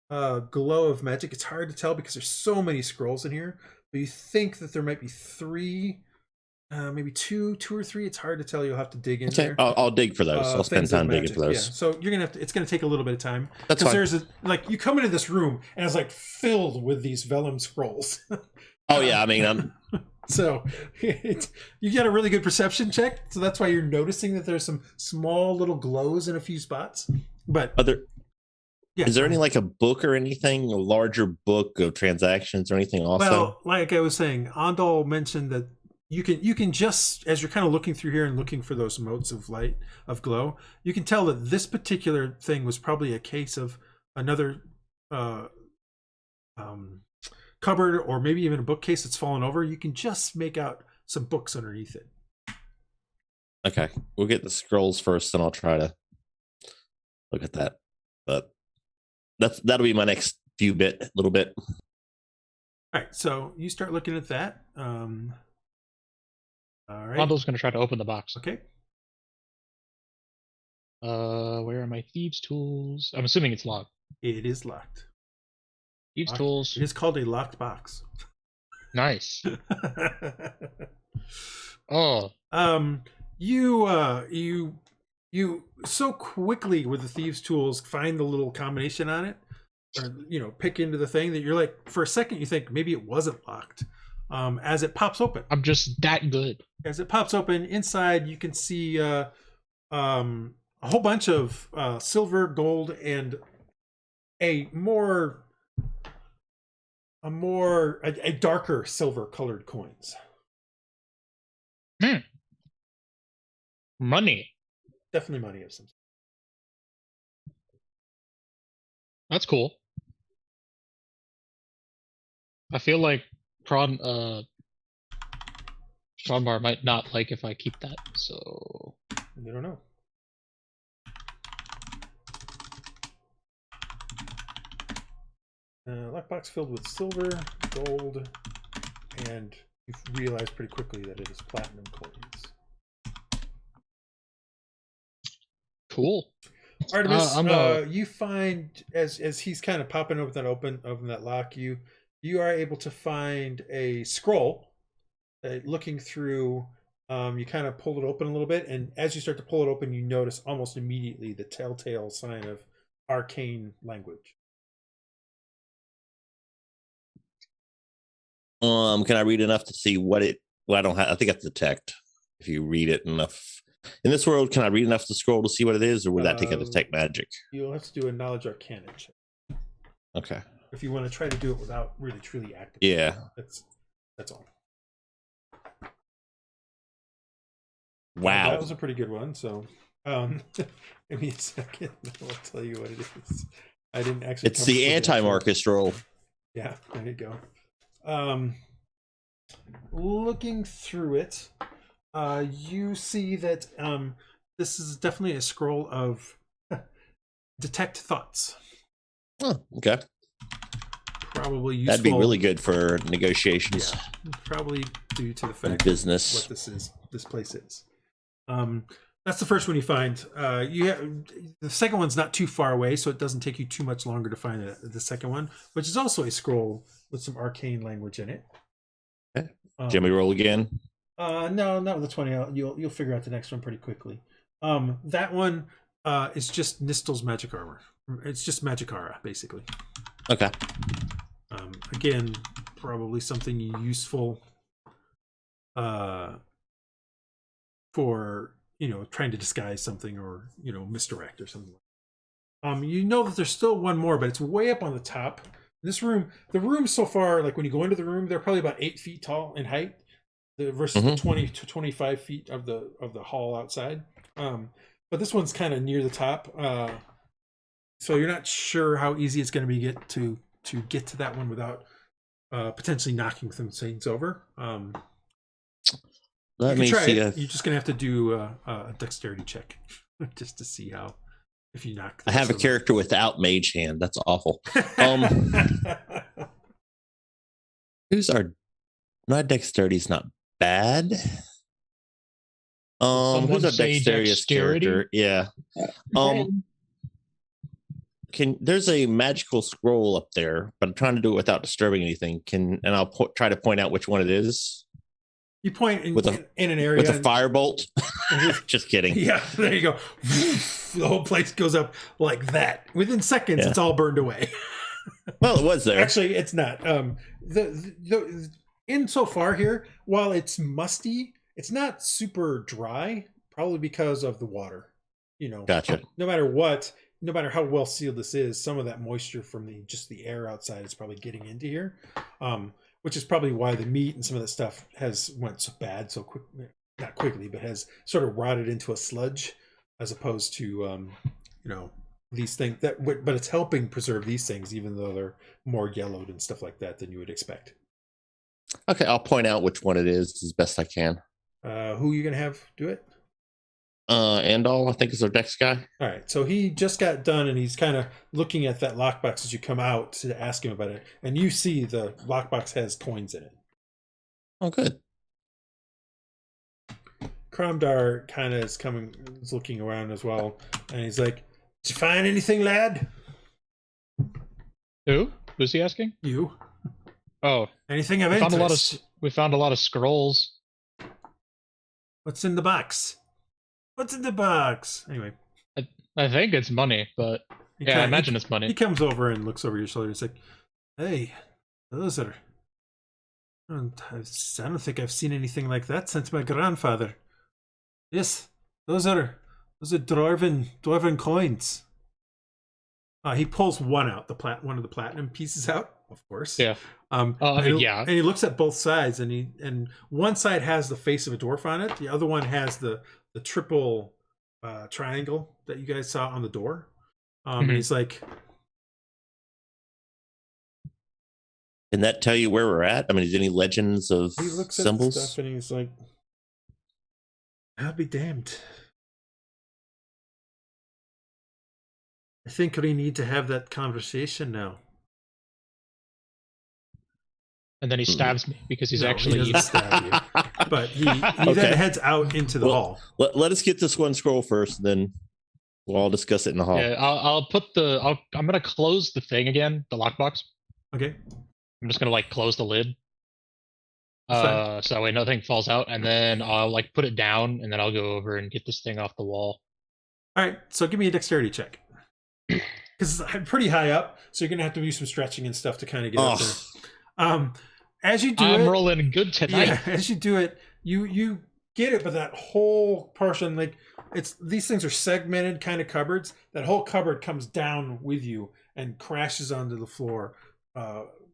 glow of magic. It's hard to tell because there's so many scrolls in here, but you think that there might be 3, maybe two or 3. It's hard to tell. You'll have to dig in there. I'll dig for those. I'll spend time digging for those. Yeah. So you're gonna have to. It's gonna take a little bit of time. That's fine. There's you come into this room and it's like filled with these vellum scrolls. Oh yeah, I mean I'm. So you get a really good perception check. So that's why you're noticing that there's some small little glows in a few spots. But is there any like a book or anything, a larger book of transactions or anything also? Well, like I was saying, Andal mentioned that you can just, as you're kind of looking through here and looking for those motes of light, of glow, you can tell that this particular thing was probably a case of another cupboard, or maybe even a bookcase that's fallen over. You can just make out some books underneath it. Okay, we'll get the scrolls first, and I'll try to look at that. But that'll be my next little bit. All right, so you start looking at that. All right. Rondell's gonna try to open the box. Okay. Where are my thieves' tools? I'm assuming it's locked. It is locked. Thieves' tools. It is called a locked box. Nice. Oh. You so quickly with the thieves' tools find the little combination on it, or pick into the thing, that you're like, for a second you think maybe it wasn't locked. As it pops open, I'm just that good. As it pops open, inside you can see a whole bunch of silver, gold, and a darker silver colored coins. Money. Definitely money of some sort. That's cool. I feel like Tronbar might not like if I keep that, so I don't know. Lockbox filled with silver, gold, and you realize pretty quickly that it is platinum coins. Cool. Artemis, you find as he's kind of popping open that lock, you are able to find a scroll. Looking through, you kind of pull it open a little bit, and as you start to pull it open, you notice almost immediately the telltale sign of arcane language. Can I read enough to see what it Well, I don't have. I think that's detect. If you read it enough. In this world, can I read enough to scroll to see what it is, or would that take a detect magic? You'll have to do a knowledge arcana check. Okay. If you want to try to do it without really truly acting. Yeah. That's all. Wow. That was a pretty good one. So, give me a second. I'll tell you what it is. I didn't actually. It's the anti-Marcus roll. Yeah, there you go. Looking through it, you see that this is definitely a scroll of detect thoughts. Oh, okay. Probably useful. That'd be really good for negotiations. Yeah, probably due to the fact business. What this place is. That's the first one you find. The second one's not too far away, so it doesn't take you too much longer to find the second one, which is also a scroll with some arcane language in it. Okay. Jimmy, roll again. No, not with the 20. You'll figure out the next one pretty quickly. That one is just Nistel's magic armor. It's just magic aura, basically. Okay. Again, probably something useful for trying to disguise something or misdirect or something. You know that there's still one more, but it's way up on the top. This room, the room so far, like when you go into the room, they're probably about 8 feet tall in height, versus the 20 to 25 feet of the hall outside. But this one's kind of near the top, so you're not sure how easy it's going to be to get to that one without potentially knocking some things over. Let me see. You're just going to have to do a dexterity check just to see how. If you knock, I have a character without mage hand. That's awful. Who's my dexterity's not bad. Who's our dexterity character? Yeah. There's a magical scroll up there, but I'm trying to do it without disturbing anything. And I'll try to point out which one it is. You point in an area with a firebolt. Just kidding. Yeah, there you go. The whole place goes up like that. Within seconds, It's all burned away. Well, it was there. Actually, it's not. Insofar here, while it's musty, it's not super dry. Probably because of the water. Gotcha. No matter how well sealed this is, some of that moisture from the air outside is probably getting into here. Which is probably why the meat and some of that stuff has went so bad so quick, not quickly, but has sort of rotted into a sludge, as opposed to these things but it's helping preserve these things, even though they're more yellowed and stuff like that than you would expect. Okay, I'll point out which one it is as best I can. Who are you gonna have do it? Andal, I think, is our dex guy. All right, so he just got done, and he's kind of looking at that lockbox as you come out to ask him about it, and you see the lockbox has coins in it. Oh, good. Cromdar kind of is looking around as well, and he's like, "Did you find anything, lad?" Who? Who's he asking? You. Oh, anything of interest? We found a lot of scrolls. What's in the box? What's in the box? Anyway, I think it's money, but I imagine it's money. He comes over and looks over your shoulder. He's like, "Hey, those are. I don't think I've seen anything like that since my grandfather. Yes, those are dwarven coins." He pulls one out, one of the platinum pieces out, of course. Yeah. And he looks at both sides, and one side has the face of a dwarf on it. The other one has the triple triangle that you guys saw on the door. And he's like, can that tell you where we're at? I mean, is any legends of he looks symbols? At the stuff and he's like, I'll be damned. I think we need to have that conversation now. And then he stabs me because he's he doesn't stab you. But he then heads out into the hall. Let us get this one scroll first, then we'll all discuss it in the hall. Yeah, I'm gonna close the thing again, the lockbox. Okay. I'm just gonna close the lid. So that way nothing falls out, and then I'll put it down, and then I'll go over and get this thing off the wall. All right, so give me a dexterity check. Because I'm pretty high up, so you're gonna have to do some stretching and stuff to kind of get up there. as you do I'm it, rolling good tonight. yeah, as you do it, you get it, but that whole portion, like these things are segmented kind of cupboards. That whole cupboard comes down with you and crashes onto the floor,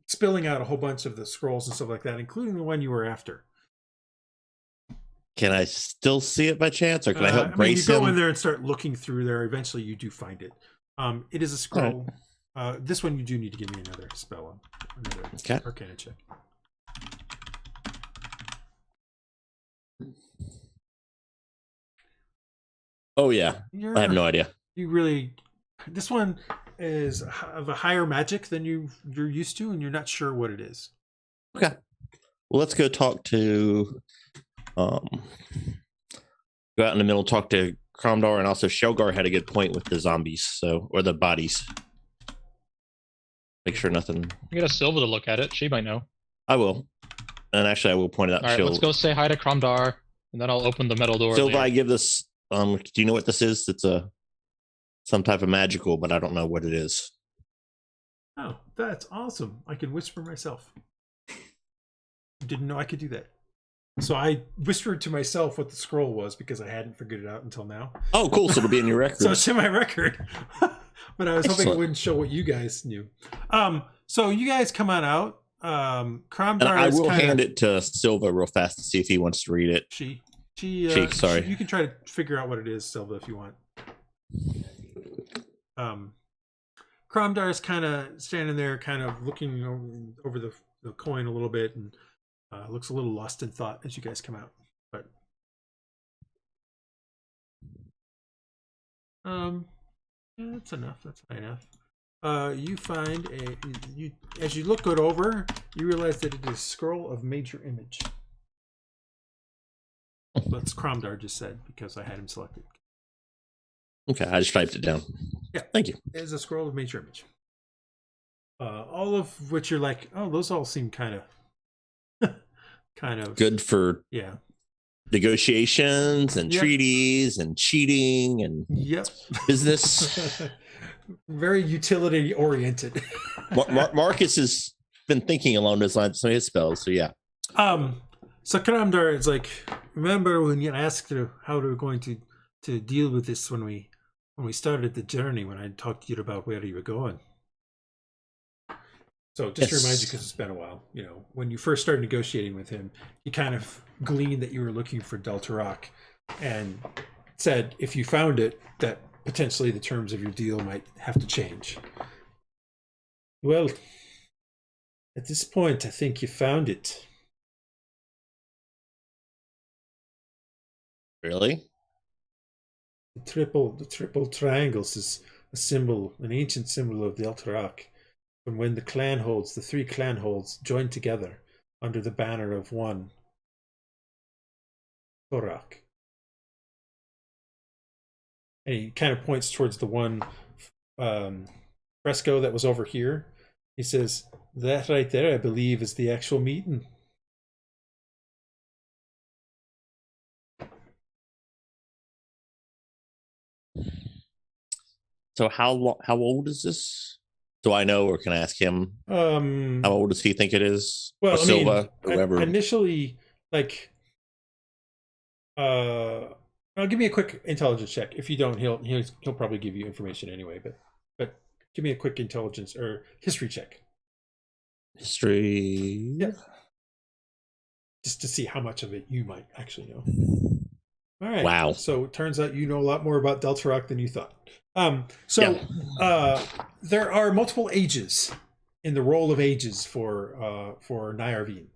spilling out a whole bunch of the scrolls and stuff like that, including the one you were after. Can I still see it by chance, or can I help you brace go him? in there and start looking through there. Eventually, you do find it. It is a scroll. This one you do need to give me another spell on. Another Arcana check. Oh yeah, I have no idea. You really, this one is of a higher magic than you're used to, and you're not sure what it is. Okay, well let's go talk to, go out in the middle, talk to Cromdar, and also Sealgair had a good point with the zombies, or the bodies. Make sure nothing. You get a Silva to look at it. She might know. I will, and actually I will point it out. All right, let's go say hi to Cromdar, and then I'll open the metal door. Silva, I give this. Do you know what this is? It's some type of magical, but I don't know what it is. Oh, that's awesome! I can whisper myself. Didn't know I could do that. So I whispered to myself what the scroll was because I hadn't figured it out until now. Oh, cool! So it'll be in your record. So it's in my record. But I was hoping it wouldn't show what you guys knew. So you guys come on out. Cromdar, and I will hand it to Silva real fast to see if he wants to read it. She, sorry. You can try to figure out what it is, Silva, if you want. Cromdar is kind of standing there, kind of looking over the coin a little bit, and looks a little lost in thought as you guys come out. But yeah, that's enough. That's high enough. You find as you look it over, you realize that it is a scroll of major image. That's Cromdar just said because I had him selected. Okay, I just typed it down. Yeah, thank you. It's a scroll of major image. All of which you're like, oh, those all seem kind of good for negotiations and treaties and cheating and business. Very utility oriented. Marcus has been thinking along those lines. Some of his spells, so yeah. So Karamdar is like, remember when you asked how we were going to deal with this when we started the journey, when I talked to you about where you were going. So just to remind you, because it's been a while, when you first started negotiating with him, he kind of gleaned that you were looking for Deltarok and said if you found it, that potentially the terms of your deal might have to change. Well, at this point, I think you found it. Really? The triple triangles is a symbol, an ancient symbol of the Deltarok. From when the three clan holds joined together under the banner of one Thorak. And he kind of points towards the one fresco that was over here. He says, that right there, I believe, is the actual meeting. So how old is this? Do I know, or can I ask him? How old does he think it is? Well, or Silva, whoever. Initially, I'll give me a quick intelligence check. If you don't, he'll probably give you information anyway. But give me a quick intelligence or history check. History. Yeah. Just to see how much of it you might actually know. All right. Wow. So it turns out you know a lot more about Deltarok than you thought. There are multiple ages in the roll of ages for Nyarvine.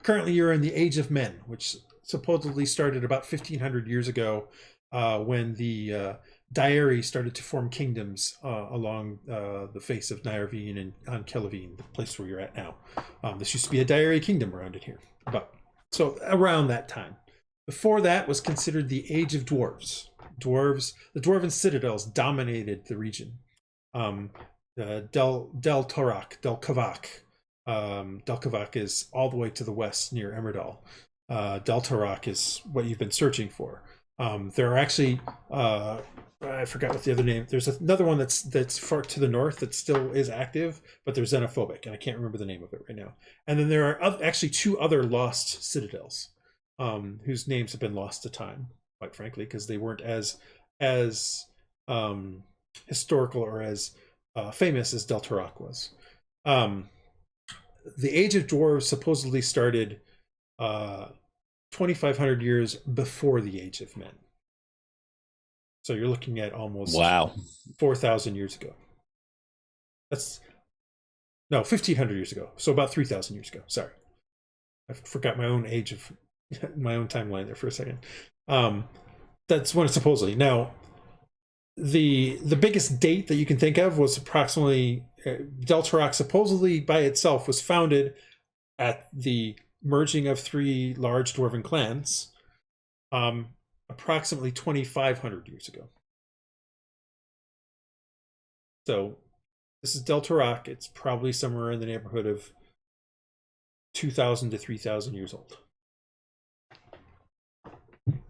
Currently, you're in the Age of Men, which supposedly started about 1,500 years ago when the Daeri started to form kingdoms along the face of Nyarvine and on Kelavine, the place where you're at now. This used to be a Daeri kingdom around it here. So around that time. Before that was considered the Age of Dwarves. The Dwarven citadels dominated the region. Del Kavak. Del Kavak is all the way to the west near Emerdal. Deltarok is what you've been searching for. There are actually I forgot what the other name. There's another one that's far to the north that still is active, but they're xenophobic, and I can't remember the name of it right now. And then there are actually 2 other lost citadels, whose names have been lost to time, quite frankly, because they weren't as historical or as famous as Deltarach was. The Age of Dwarves supposedly started 2,500 years before the Age of Men. So you're looking at almost 4,000 years ago. That's 1,500 years ago. So about 3,000 years ago. Sorry, I forgot my own age of my own timeline there for a second. That's when it's supposedly. Now, the biggest date that you can think of was approximately Deltarach supposedly by itself was founded at the merging of 3 large dwarven clans. Approximately 2,500 years ago. So this is Deltarach. It's probably somewhere in the neighborhood of 2,000 to 3,000 years old.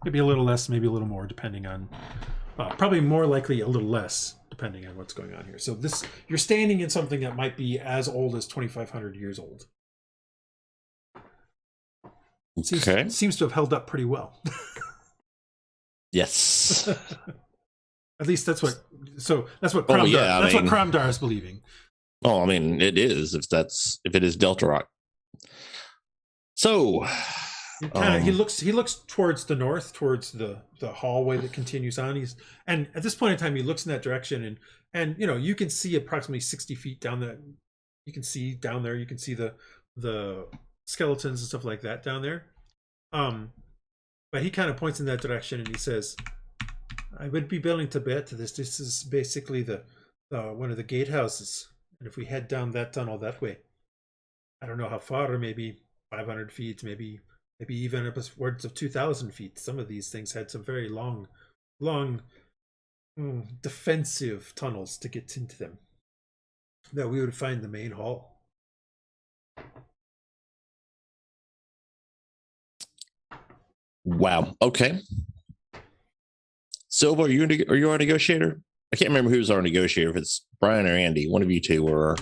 Maybe a little less, maybe a little more, depending on. Probably more likely a little less, depending on what's going on here. So this, you're standing in something that might be as old as 2,500 years old. Seems to have held up pretty well. Yes. At least that's what. So that's what. Kromdar, what Kromdar is believing. Oh, I mean, it is if it is Deltarach. So he looks towards the north, towards the hallway that continues on. And at this point in time, he looks in that direction, and you can see approximately 60 feet down that. You can see down there. You can see the skeletons and stuff like that down there. But he kind of points in that direction and he says, I would be willing to bet to this. This is basically the one of the gatehouses. And if we head down that tunnel that way, I don't know how far, maybe 500 feet, maybe even upwards of 2,000 feet. Some of these things had some very long defensive tunnels to get into them. That we would find the main hall. Wow. Okay. Silva, are you our negotiator? I can't remember who's our negotiator. If it's Brian or Andy, one of you two were.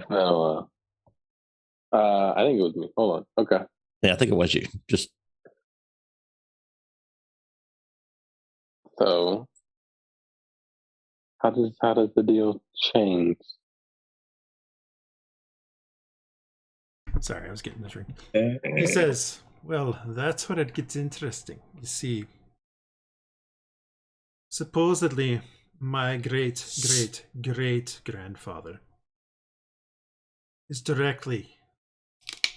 No, I think it was me. Hold on. Okay. Yeah, I think it was you. Just so. How does the deal change? Sorry, I was getting this ring. He says, well, that's where it gets interesting. You see, supposedly my great-great-great-grandfather is directly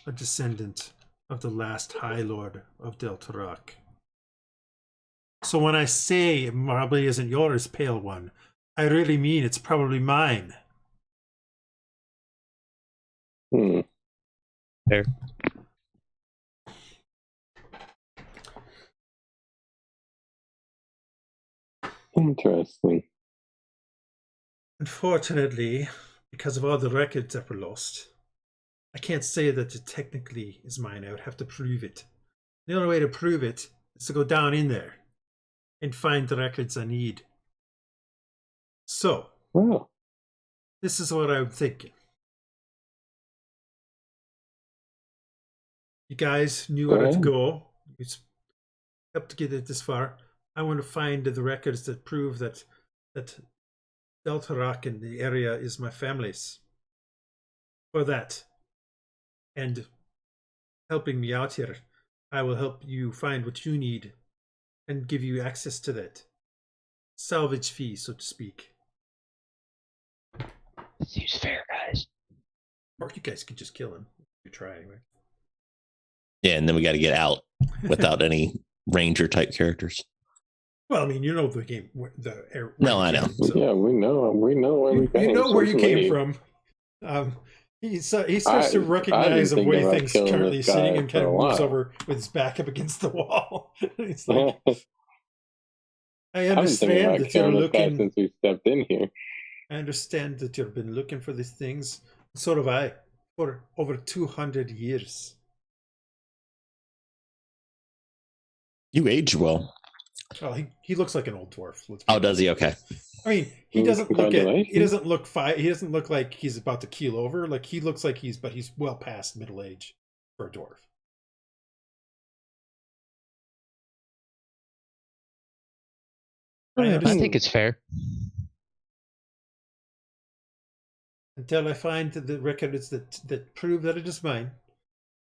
a descendant of the last High Lord of Deltarach. So when I say it probably isn't yours, Pale One, I really mean it's probably mine. There. Interesting. Unfortunately, because of all the records that were lost, I can't say that it technically is mine. I would have to prove it. The only way to prove it is to go down in there and find the records I need. So, this is what I'm thinking. You guys knew where to go. You helped to get it this far. I want to find the records that prove that Deltarach and the area is my family's. For that, and helping me out here, I will help you find what you need and give you access to that salvage fee, so to speak. Seems fair, guys. Or you guys could just kill him. You try anyway. yeah, and then we got to get out without any ranger type characters. Well, I mean, you know the game. No, I know. So. Yeah, we know where we came. You know where you came from. He starts to recognize the way things currently sitting and kind of moves over with his back up against the wall. He's like, I understand that you're looking. Since we stepped in here, I understand that you've been looking for these things. So have I, for over 200 years. You age well. Well, he looks like an old dwarf. Oh, does he? Okay. I mean, he doesn't look Congratulations. he doesn't look like he's about to keel over. Like he looks like he's well past middle age for a dwarf. I think it's fair. Until I find the records that prove that it is mine,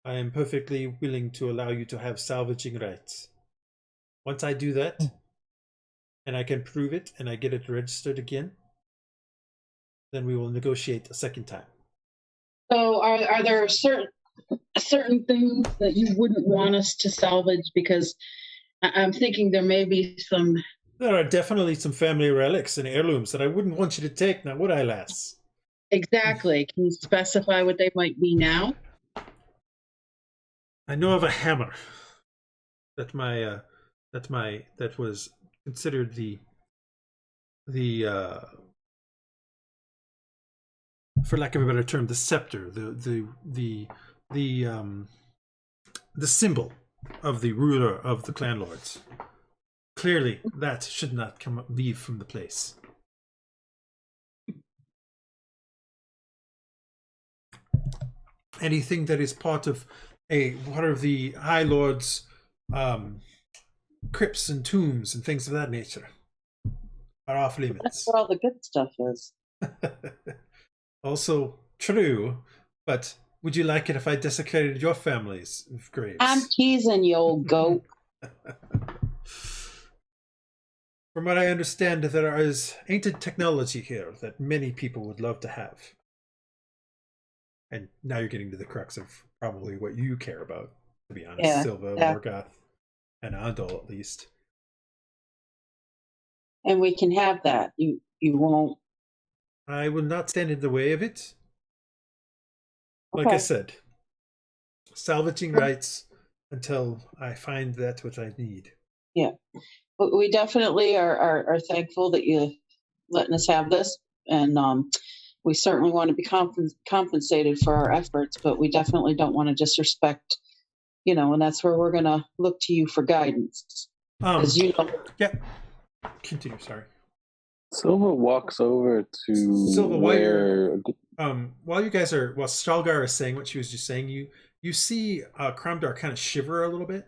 I am perfectly willing to allow you to have salvaging rights. Once I do that, and I can prove it, and I get it registered again, then we will negotiate a second time. So are there certain things that you wouldn't want us to salvage? Because I'm thinking there may be some... There are definitely some family relics and heirlooms that I wouldn't want you to take now, would I, lass? Exactly. Can you specify what they might be now? I know of a hammer that was considered the for lack of a better term, the scepter, the symbol of the ruler of the clan lords. Clearly, that should not leave from the place. Anything that is part of one of the High Lord's crypts and tombs and things of that nature are off limits. That's where all the good stuff is. Also true, but would you like it if I desecrated your family's graves? I'm teasing you, old goat. From what I understand, there is ancient technology here that many people would love to have. And now you're getting to the crux of probably what you care about, to be honest. Yeah, Silva, yeah. Morgoth, and Andal, at least. And we can have that. You won't. I will not stand in the way of it. Like I said, salvaging rights until I find that which I need. Yeah. But we definitely are thankful that you're letting us have this. And we certainly want to be compensated for our efforts, but we definitely don't want to disrespect, and that's where we're going to look to you for guidance. As you know. Yeah. Continue, sorry. Silva walks over to Silva, where... while Sealgair is saying what she was just saying, you see Cromdar kind of shiver a little bit.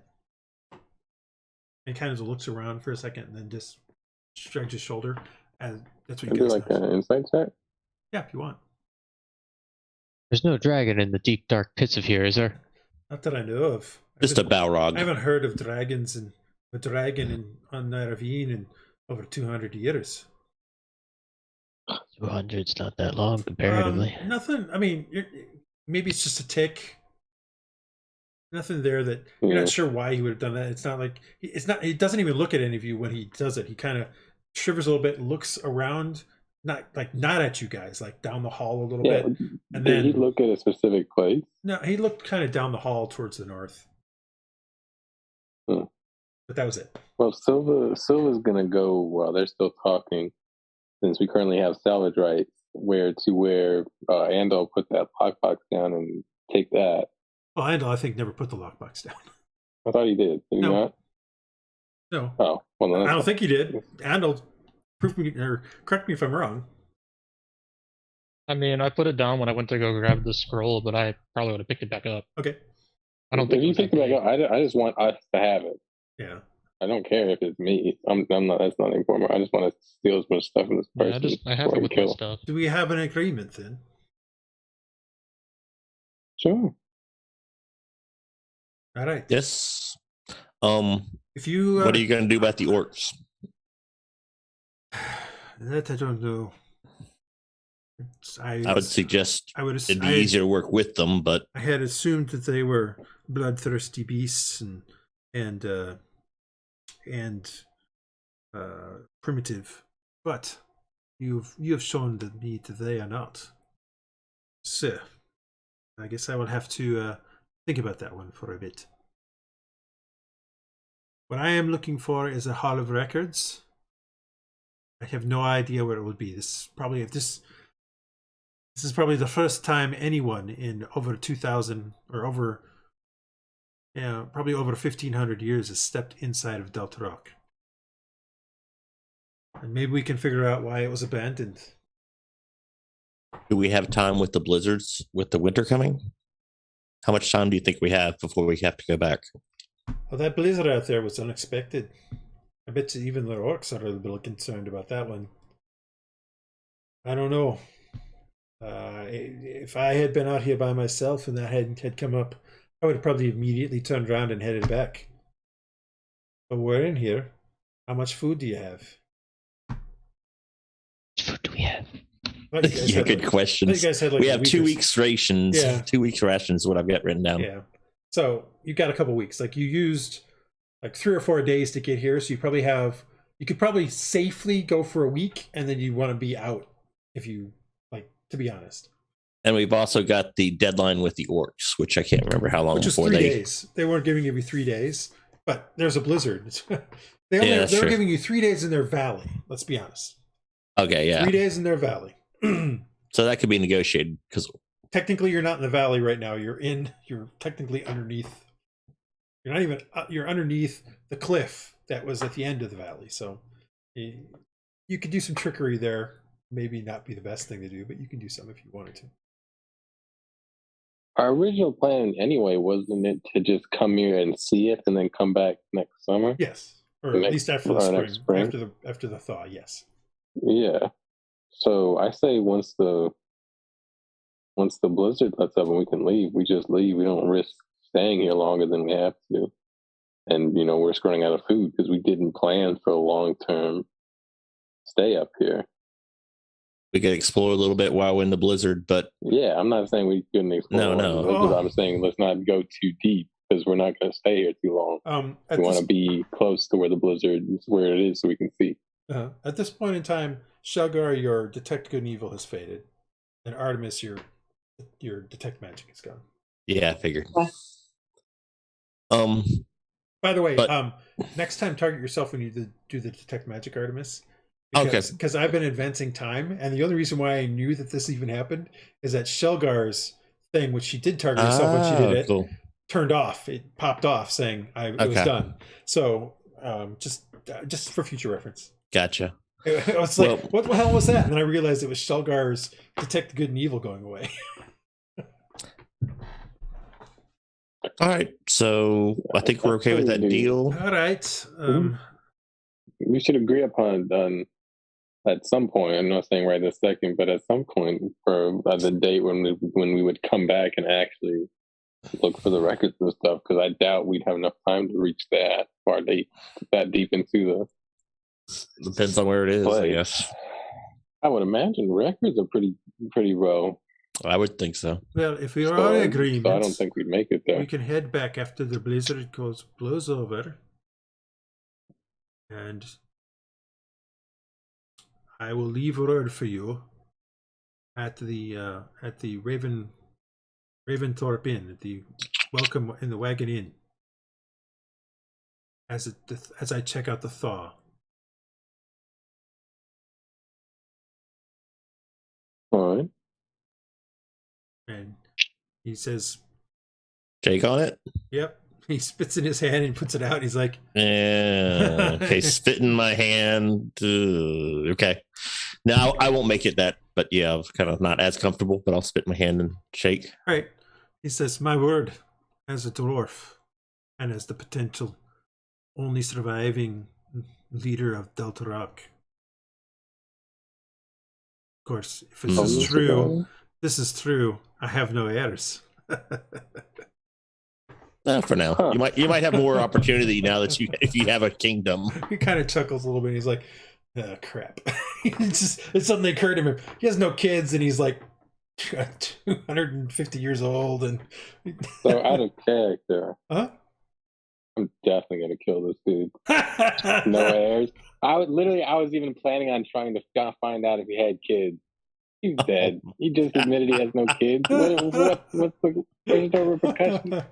And kind of looks around for a second and then just shrugs his shoulder. And that's what you do guys like know. an insight check? Yeah, if you want. There's no dragon in the deep dark pits of here, is there? Not that I know of. Just a Balrog. I haven't heard of dragons and a dragon on that ravine in over 200 years. 200's not that long comparatively. Nothing. I mean, maybe it's just a tick. Nothing there that you're not sure why he would have done that. It's not like he doesn't even look at any of you when he does it. He kind of shivers a little bit, looks around, not at you guys, like down the hall a little bit. And did then he look at a specific place? No, he looked kind of down the hall towards the north. But that was it. Well, Silva's gonna go while they're still talking, since we currently have salvage rights, where Andal put that lockbox down and take that. Well, Andal, I think, never put the lockbox down. I thought he did. Did he not? No. Oh, well, I don't think he did. Andal, prove me or correct me if I'm wrong. I mean, I put it down when I went to go grab the scroll, but I probably would have picked it back up. Okay. I don't think if you pick it back up, I just want us to have it. Yeah. I don't care if it's me. I'm not. That's not important. I just want to steal as much stuff from this person. I have it with my stuff. Do we have an agreement then? Sure. All right. Yes. If you what are you going to do about the orcs? That I don't know. I would suggest it'd be easier to work with them, but I had assumed that they were bloodthirsty beasts and primitive, but you have shown me that they are not. So, I guess I will have to think about that one for a bit. What I am looking for is a Hall of Records. I have no idea where it will be. This is probably the first time anyone in over 2,000 or over, probably over 1,500 years has stepped inside of Deltarok. and maybe we can figure out why it was abandoned. Do we have time with the blizzards, with the winter coming? How much time do you think we have before we have to go back? Well, that blizzard out there was unexpected. I bet you even the orcs are a little concerned about that one. I don't know. If I had been out here by myself and that had come up, I would have probably immediately turned around and headed back. But we're in here. How much food do you have? What food do we have? Yeah, good questions. We have 2 weeks rations. Yeah. 2 weeks rations is what I've got written down. Yeah. So you got a couple weeks. Like you used like 3 or 4 days to get here. So you could probably safely go for a week, and then you want to be out if you like, to be honest. And we've also got the deadline with the orcs, which I can't remember how long Which is before 3 days. They weren't giving you 3 days, but there's a blizzard. They're true. giving you 3 days in their valley. Let's be honest. Okay, yeah. 3 days in their valley. So that could be negotiated because technically you're not in the valley right now. You're technically underneath. You're not even. You're underneath the cliff that was at the end of the valley. So you could do some trickery there. Maybe not be the best thing to do, but you can do some if you wanted to. Our original plan, anyway, wasn't it to just come here and see it and then come back next summer? Yes, or at least after the spring. After the thaw. Yes. Yeah. So I say once the blizzard lets up and we can leave, we just leave. We don't risk staying here longer than we have to. And, we're running out of food because we didn't plan for a long-term stay up here. we could explore a little bit while we're in the blizzard, but yeah, I'm not saying we couldn't explore. No. I'm saying let's not go too deep because we're not going to stay here too long. We want to be close to where the blizzard is, where it is, so we can see. At this point in time, Sealgair, your detect good and evil has faded, and Artemis, your detect magic is gone. Yeah, I figured. By the way, next time target yourself when you do the detect magic, Artemis. Because I've been advancing time, and the only reason why I knew that this even happened is that Sealgair's thing, which she did target herself when she did it, turned off. It popped off saying it was done. So just for future reference. Gotcha. I was like, what the hell was that? And then I realized it was Sealgair's detect good and evil going away. All right, so I think we're okay with that deal. All right. We should agree upon at some point. I'm not saying right this second, but at some point for the date when we would come back and actually look for the records and stuff, because I doubt we'd have enough time to reach that deep into the. Depends on where it is, I guess. I would imagine records are pretty low. I would think so. Well, if we are in agreement, so I don't think we'd make it there. We can head back after the blizzard blows over, and I will leave word for you at the Raventhorpe Inn, at the Welcome in the Wagon Inn, as I check out the thaw. All right. And he says, "Shake on it." Yep. He spits in his hand and puts it out. He's like, "Yeah, okay, spit in my hand." Okay. Now I won't make it that, but yeah, I'm kind of not as comfortable. But I'll spit in my hand and shake. All right. He says, "My word, as a dwarf, and as the potential only surviving leader of Delta Rock. Of course, if this is true." This is true. I have no heirs. For now, you might have more opportunity now that if you have a kingdom. He kind of chuckles a little bit. He's like, "Oh, crap!" It's something that occurred to him. He has no kids, and he's like 250 years old. And so out of character, huh? I'm definitely gonna kill this dude. No heirs. I was even planning on trying to find out if he had kids. He's dead. He just admitted he has no kids. What's the repercussion?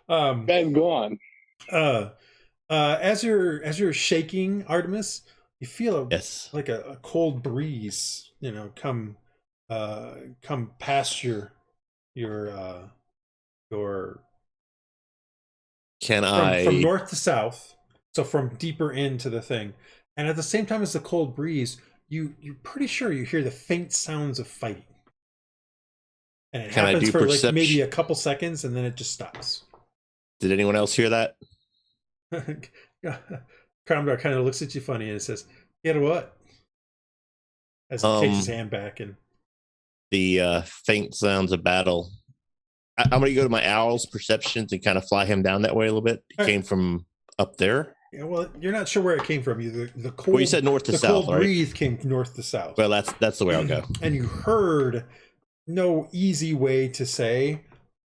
Guy's gone. As you're shaking, Artemis, you feel like a cold breeze, come past your from north to south. So from deeper into the thing. And at the same time as the cold breeze, you're pretty sure you hear the faint sounds of fighting. And it happens for like maybe a couple seconds, and then it just stops. Did anyone else hear that? Commodore kind of looks at you funny and it says, "Get what?" As he kicks his hand back and the faint sounds of battle. I'm going to go to my owl's perceptions and kind of fly him down that way a little bit. It came from up there. Yeah, well, you're not sure where it came from. The cold. Well, you said north to south, right? The cold breeze came north to south. Well, that's the way I'll go. And you heard no easy way to say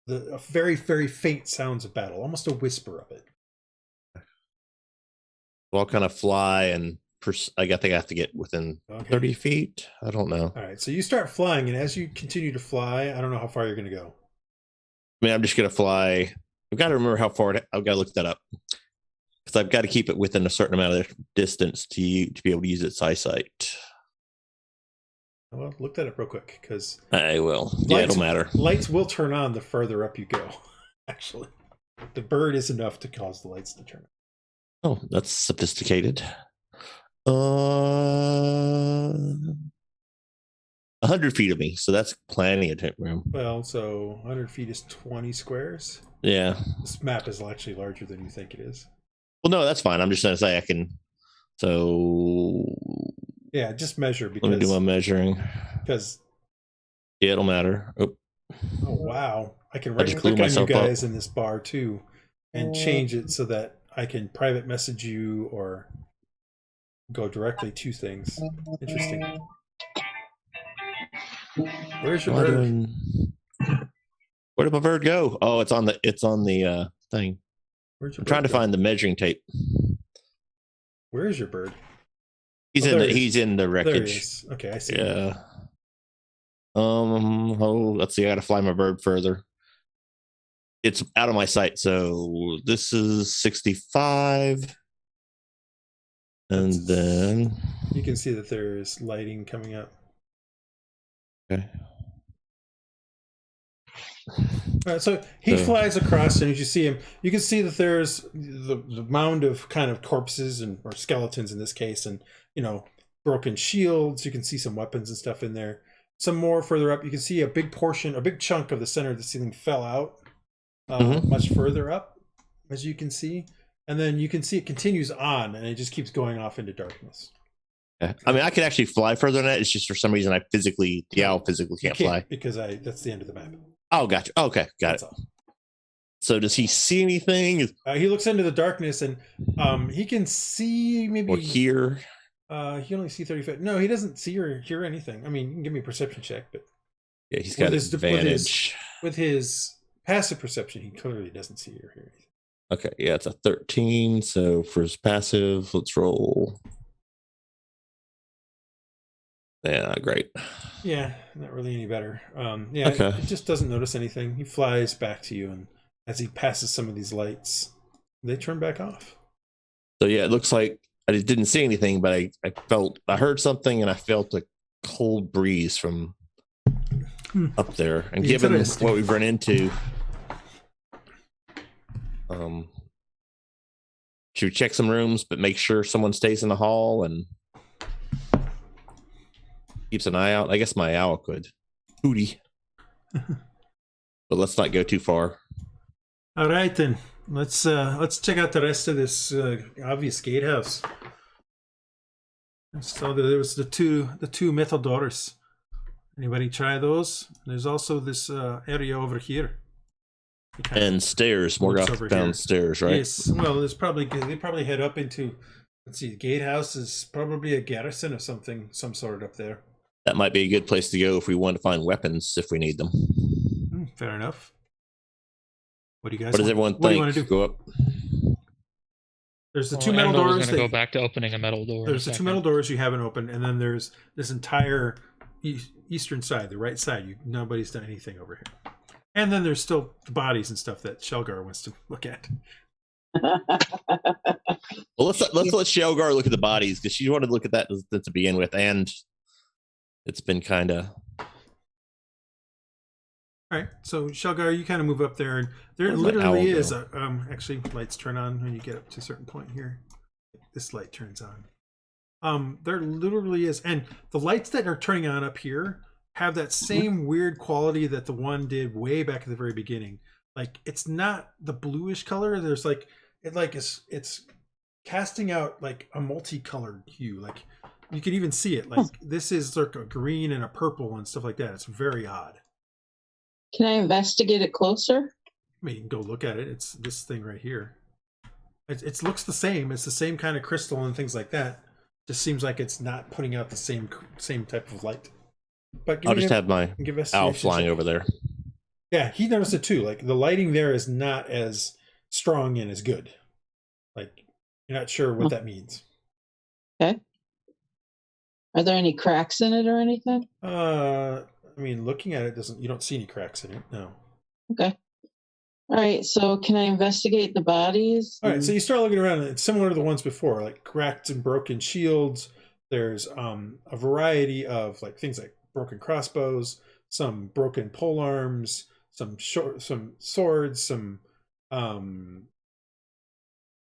a very, very faint sounds of battle, almost a whisper of it. Well, I'll kind of fly and I think I have to get within 30 feet. I don't know. All right, so you start flying, and as you continue to fly, I don't know how far you're going to go. I mean, I'm just going to fly. I've got to remember how far. I've got to look that up because I've got to keep it within a certain amount of distance to be able to use its eyesight. Well, look that up real quick because I will. Yeah, it'll matter. Lights will turn on the further up you go. Actually, the bird is enough to cause the lights to turn on. Oh, that's sophisticated. 100 feet of me, so that's plenty of room. Well, so 100 feet is 20 squares. Yeah. This map is actually larger than you think it is. Well, no, that's fine. I'm just going to say I can. So. Yeah, just measure because. Let me do my measuring. Because. Yeah, it'll matter. Oh wow! I can right click on you guys in this bar too, and change it so that I can private message you or go directly to things. Interesting. Where's your bird? Where did my bird go? Oh, it's on the thing. I'm trying to find the measuring tape. Where is your bird? He's in the wreckage. There he is. Okay, I see. Yeah. Let's see. I got to fly my bird further. It's out of my sight. So this is 65. And then you can see that there's lighting coming up. Okay. All right, so he flies across, and as you see him, you can see that there's the mound of kind of corpses or skeletons in this case, and broken shields. You can see some weapons and stuff in there. Some more further up, you can see a big chunk of the center of the ceiling fell out much further up, as you can see, and then you can see it continues on, and it just keeps going off into darkness. Yeah. I mean, I could actually fly further than that. It's just for some reason the owl physically can't fly. Because that's the end of the map. Oh, gotcha. Okay, got it. All. So does he see anything? He looks into the darkness, and he can see maybe... Or hear? He can only see 30 feet. No, he doesn't see or hear anything. I mean, you can give me a perception check, but... Yeah, he's got his advantage. With his passive perception, he clearly doesn't see or hear anything. Okay, yeah, it's a 13. So for his passive, let's roll... Yeah, great. Yeah, not really any better. It just doesn't notice anything. He flies back to you, and as he passes some of these lights, they turn back off. So yeah, it looks like I didn't see anything, but I heard something, and I felt a cold breeze from up there. And given what we've run into, should we check some rooms, but make sure someone stays in the hall and keeps an eye out? I guess my owl could. Hootie. But let's not go too far. All right, then. Let's check out the rest of this obvious gatehouse. So there was the two metal doors. Anybody try those? There's also this area over here. And stairs. Morgoth downstairs, right? Yes. Well, they probably head up into. Let's see. The gatehouse is probably a garrison of some sort up there. That might be a good place to go if we want to find weapons if we need them. Fair enough. What do you guys? What does everyone think? What do you want to do? Go up. There's the two metal doors. Going to go back to opening a metal door. There's the two metal doors you haven't opened, and then there's this entire eastern side, the right side. Nobody's done anything over here. And then there's still the bodies and stuff that Sealgair wants to look at. Well, let's let Sealgair look at the bodies because she wanted to look at that to begin with, and it's been kind of. All right, so Sealgair, you kind of move up there, and there literally is a actually lights turn on when you get up to a certain point here. this light turns on. There literally is, and the lights that are turning on up here have that same weird quality that the one did way back at the very beginning. Like, it's not the bluish color. There's like, it's casting out like a multicolored hue. Like, you can even see it. Like, this is like a green and a purple and stuff like that. It's very odd. Can I investigate it closer? I mean, you can go look at it. It's this thing right here. It looks the same. It's the same kind of crystal and things like that. Just seems like it's not putting out the same type of light. But I'll just have my owl flying over there. Yeah, he noticed it too. Like, the lighting there is not as strong and as good. Like, you're not sure what that means. Okay. Are there any cracks in it or anything? I mean, looking at it, you don't see any cracks in it. No. Okay. All right. So can I investigate the bodies? All right. So you start looking around, and it's similar to the ones before, like cracked and broken shields. There's a variety of like things like broken crossbows, some broken pole arms, some swords, some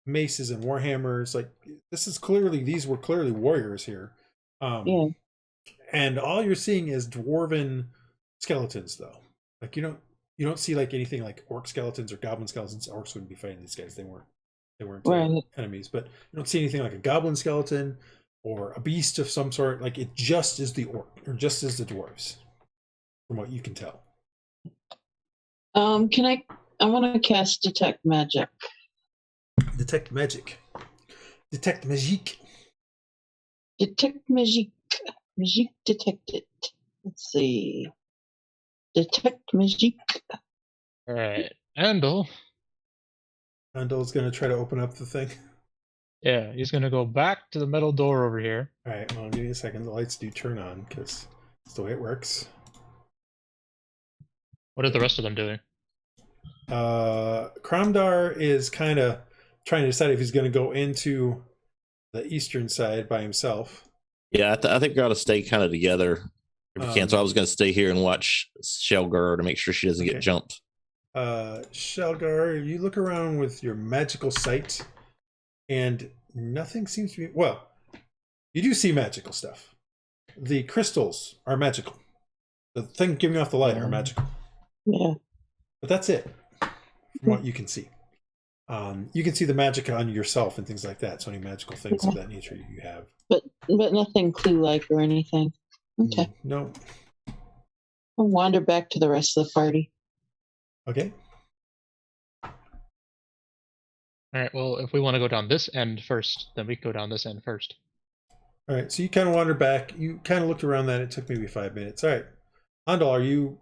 maces and warhammers. Like, these were clearly warriors here. Yeah. And all you're seeing is dwarven skeletons, though. Like, you don't see like anything like orc skeletons or goblin skeletons. Orcs wouldn't be fighting these guys. They weren't Right. enemies. But you don't see anything like a goblin skeleton or a beast of some sort. Like, it just is the orc, or just is the dwarves, from what you can tell. I want to cast detect magic. Detect magic. Detect magique. Detect magic. Magic detected. Let's see. Detect magic. All right, Andal. Andal's going to try to open up the thing. Yeah, he's gonna go back to the metal door over here. All right, well, give me a second. The lights do turn on because that's the way it works. What are the rest of them doing? Kromdar is kind of trying to decide if he's going to go into the eastern side by himself. Yeah, I think we got to stay kind of together if we can. So I was going to stay here and watch Sealgair to make sure she doesn't get jumped. Sealgair, you look around with your magical sight, and nothing seems to be... Well, you do see magical stuff. The crystals are magical. The thing giving off the light are magical. Yeah. But that's it, from what you can see. You can see the magic on yourself and things like that. So any magical things of that nature you have. But nothing clue-like or anything. Okay. No. I'll wander back to the rest of the party. Okay. All right. Well, if we want to go down this end first, then we go down this end first. All right. So you kind of wandered back. You kind of looked around that. It took maybe 5 minutes. All right. Andal,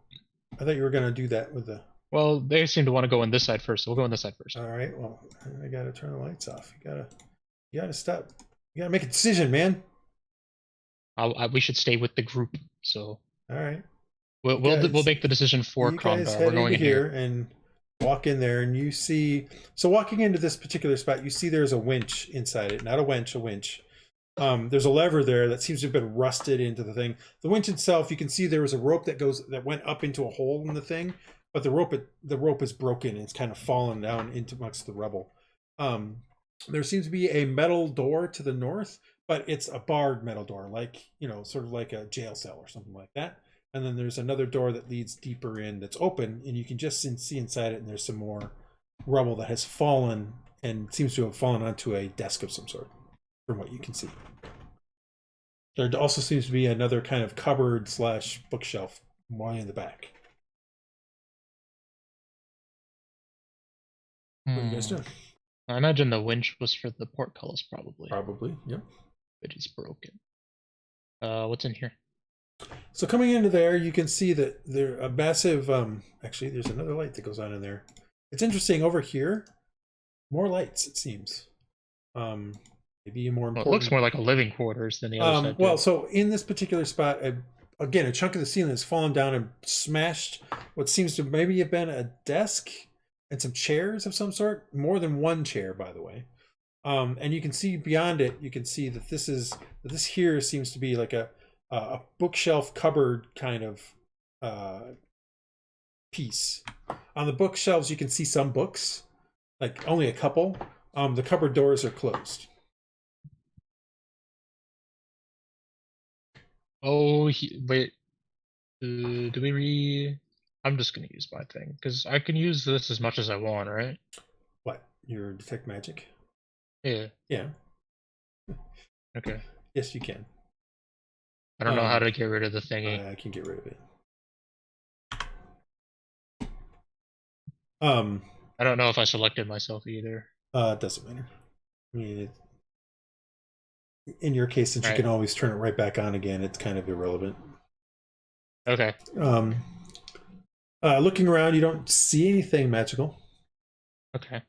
I thought you were going to do that with the... Well, they seem to want to go on this side first, so we'll go on this side first. All right. Well, I got to turn the lights off. You gotta stop. You got to make a decision, man. We should stay with the group. So. All right. We'll make the decision for Kromdar. We're going in here and walk in there, and you see. So walking into this particular spot, you see there's a winch inside it. Not a wench, a winch. There's a lever there that seems to have been rusted into the thing. The winch itself, you can see there was a rope that went up into a hole in the thing, but the rope is broken and it's kind of fallen down into amongst the rubble. There seems to be a metal door to the north, but it's a barred metal door, like, sort of like a jail cell or something like that. And then there's another door that leads deeper in that's open, and you can just see inside it, and there's some more rubble that has fallen and seems to have fallen onto a desk of some sort, from what you can see. There also seems to be another kind of cupboard / bookshelf way in the back. What are you guys doing? I imagine the winch was for the portcullis, probably. Probably, yep. Which is broken. What's in here? So coming into there, you can see that there a massive. Actually, there's another light that goes on in there. It's interesting over here. More lights, it seems. Maybe a more important. Well, it looks more like a living quarters than the other side. Well, so in this particular spot, again, a chunk of the ceiling has fallen down and smashed what seems to maybe have been a desk and some chairs of some sort. More than one chair, by the way. And you can see beyond it. You can see that this here seems to be like a bookshelf cupboard kind of piece. On the bookshelves, you can see some books, like only a couple. The cupboard doors are closed. Oh, wait. Do we I'm just gonna use my thing because I can use this as much as I want, right? What? Your detect magic? Yeah. Yeah. Okay. Yes, you can. I don't know how to get rid of the thingy. I can get rid of it. I don't know if I selected myself either. It doesn't matter. I mean, in your case, since you can always turn it right back on again, it's kind of irrelevant. Okay. Looking around, you don't see anything magical. Okay.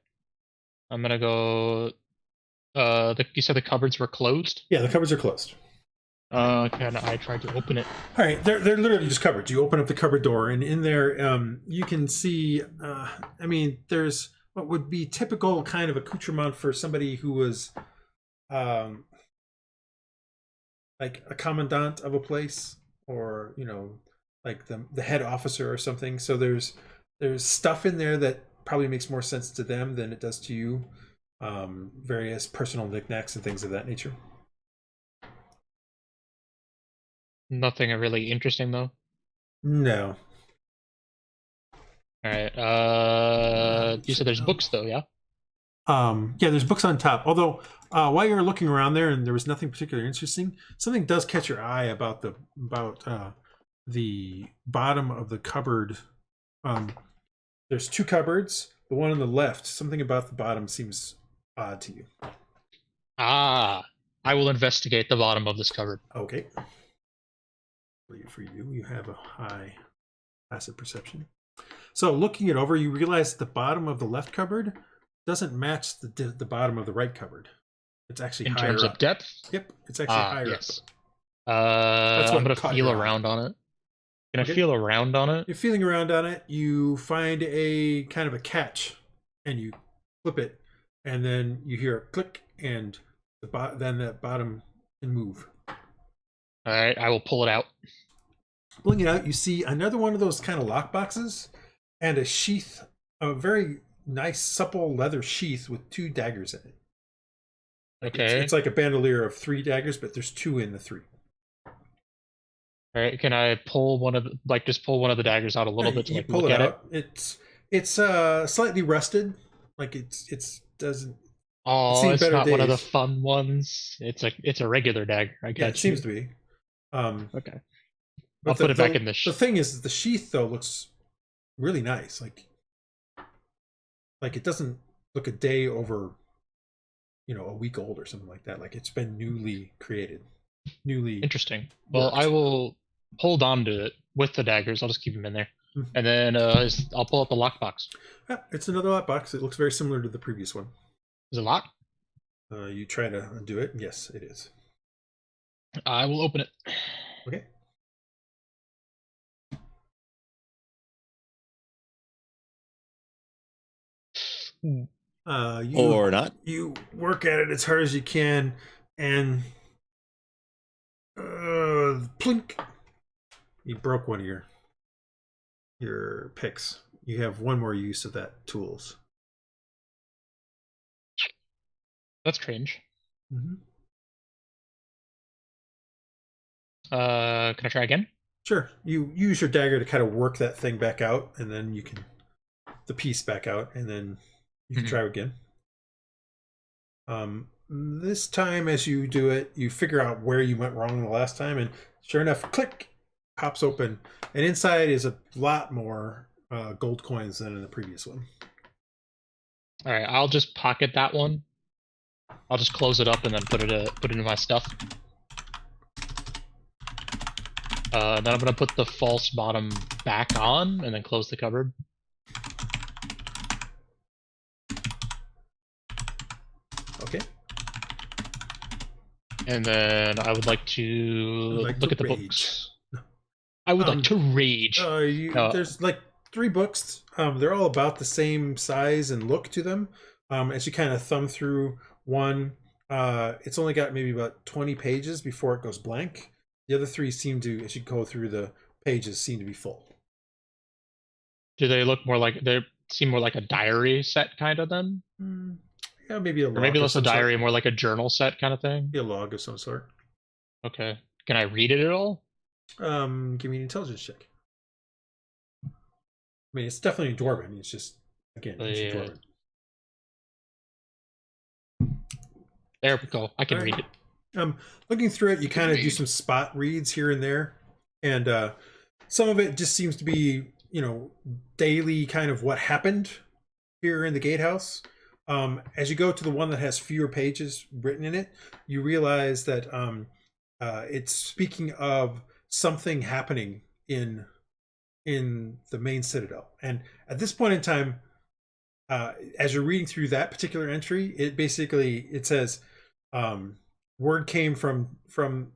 I'm gonna go. You said the cupboards were closed? Yeah, the cupboards are closed. Can I try to open it? All right, they're literally just cupboards. You open up the cupboard door, and in there, you can see. I mean, there's what would be typical kind of accoutrement for somebody who was, like a commandant of a place, or like the head officer or something. So there's stuff in there that probably makes more sense to them than it does to you. Various personal knickknacks and things of that nature. Nothing really interesting though. No. All right. You said there's books though, yeah? Yeah, there's books on top. Although, while you're looking around there and there was nothing particularly interesting, something does catch your eye about the bottom of the cupboard. There's two cupboards. The one on the left, something about the bottom seems odd to you. I will investigate the bottom of this cupboard. Okay. For you have a high passive perception. So looking it over, you realize the bottom of the left cupboard doesn't match the bottom of the right cupboard. It's actually in higher terms up. of depth. Yep, it's actually higher yes. up. I'm gonna feel around on it. Can I feel around on it? You're feeling around on it. You find a kind of a catch, and you flip it, and then you hear a click, and then that bottom can move. All right, I will pull it out. Pulling it out, you see another one of those kind of lock boxes, and a sheath, a very nice supple leather sheath with 2 daggers in it. Okay. It's like a bandolier of 3 daggers, but there's 2 in the 3. All right, can I pull one of just pull one of the daggers out a little bit to you pull look it at out. It's slightly rusted, like it doesn't. Oh, it's not one of the fun ones. It's a regular dagger. I guess it seems to be. Okay. I'll put it back in the. The thing is, the sheath though looks really nice. Like it doesn't look a day over, a week old or something like that. Like it's been newly created, newly. Interesting. Well, I will hold on to it with the daggers. I'll just keep them in there, and then I'll pull up the lockbox. Yeah, it's another lockbox. It looks very similar to the previous one. Is it locked? You try to undo it. Yes, it is. I will open it. Okay. Or not. You work at it as hard as you can, and plink! You broke one of your picks. You have one more use of that tools. That's strange. Mm-hmm. Can I try again? Sure. You use your dagger to kind of work that thing back out, and then you can the piece back out, and then you can try again. This time, as you do it, you figure out where you went wrong the last time, and sure enough, click, pops open, and inside is a lot more gold coins than in the previous one. All right, I'll just pocket that one. I'll just close it up and then put it into my stuff. Then I'm gonna put the false bottom back on and then close the cupboard. Okay. And then I would like to look at the books. I would like to rage. There's like 3 books. They're all about the same size and look to them. As you kind of thumb through one, it's only got maybe about 20 pages before it goes blank. The other 3 seem to, as you go through the pages, seem to be full. Do they look more like, they seem more like a diary set kind of then? Yeah, maybe a log. Or maybe less a diary, more like a journal set kind of thing? Be a log of some sort. Okay. Can I read it at all? Give me an intelligence check. I mean, it's definitely Dwarven. It's just, again, ancient Dwarven. There we go. I can read it. Looking through it, you kind of do some spot reads here and there, and some of it just seems to be, daily kind of what happened here in the gatehouse. As you go to the one that has fewer pages written in it, you realize that it's speaking of something happening in the main citadel. And at this point in time, as you're reading through that particular entry, it says, word came from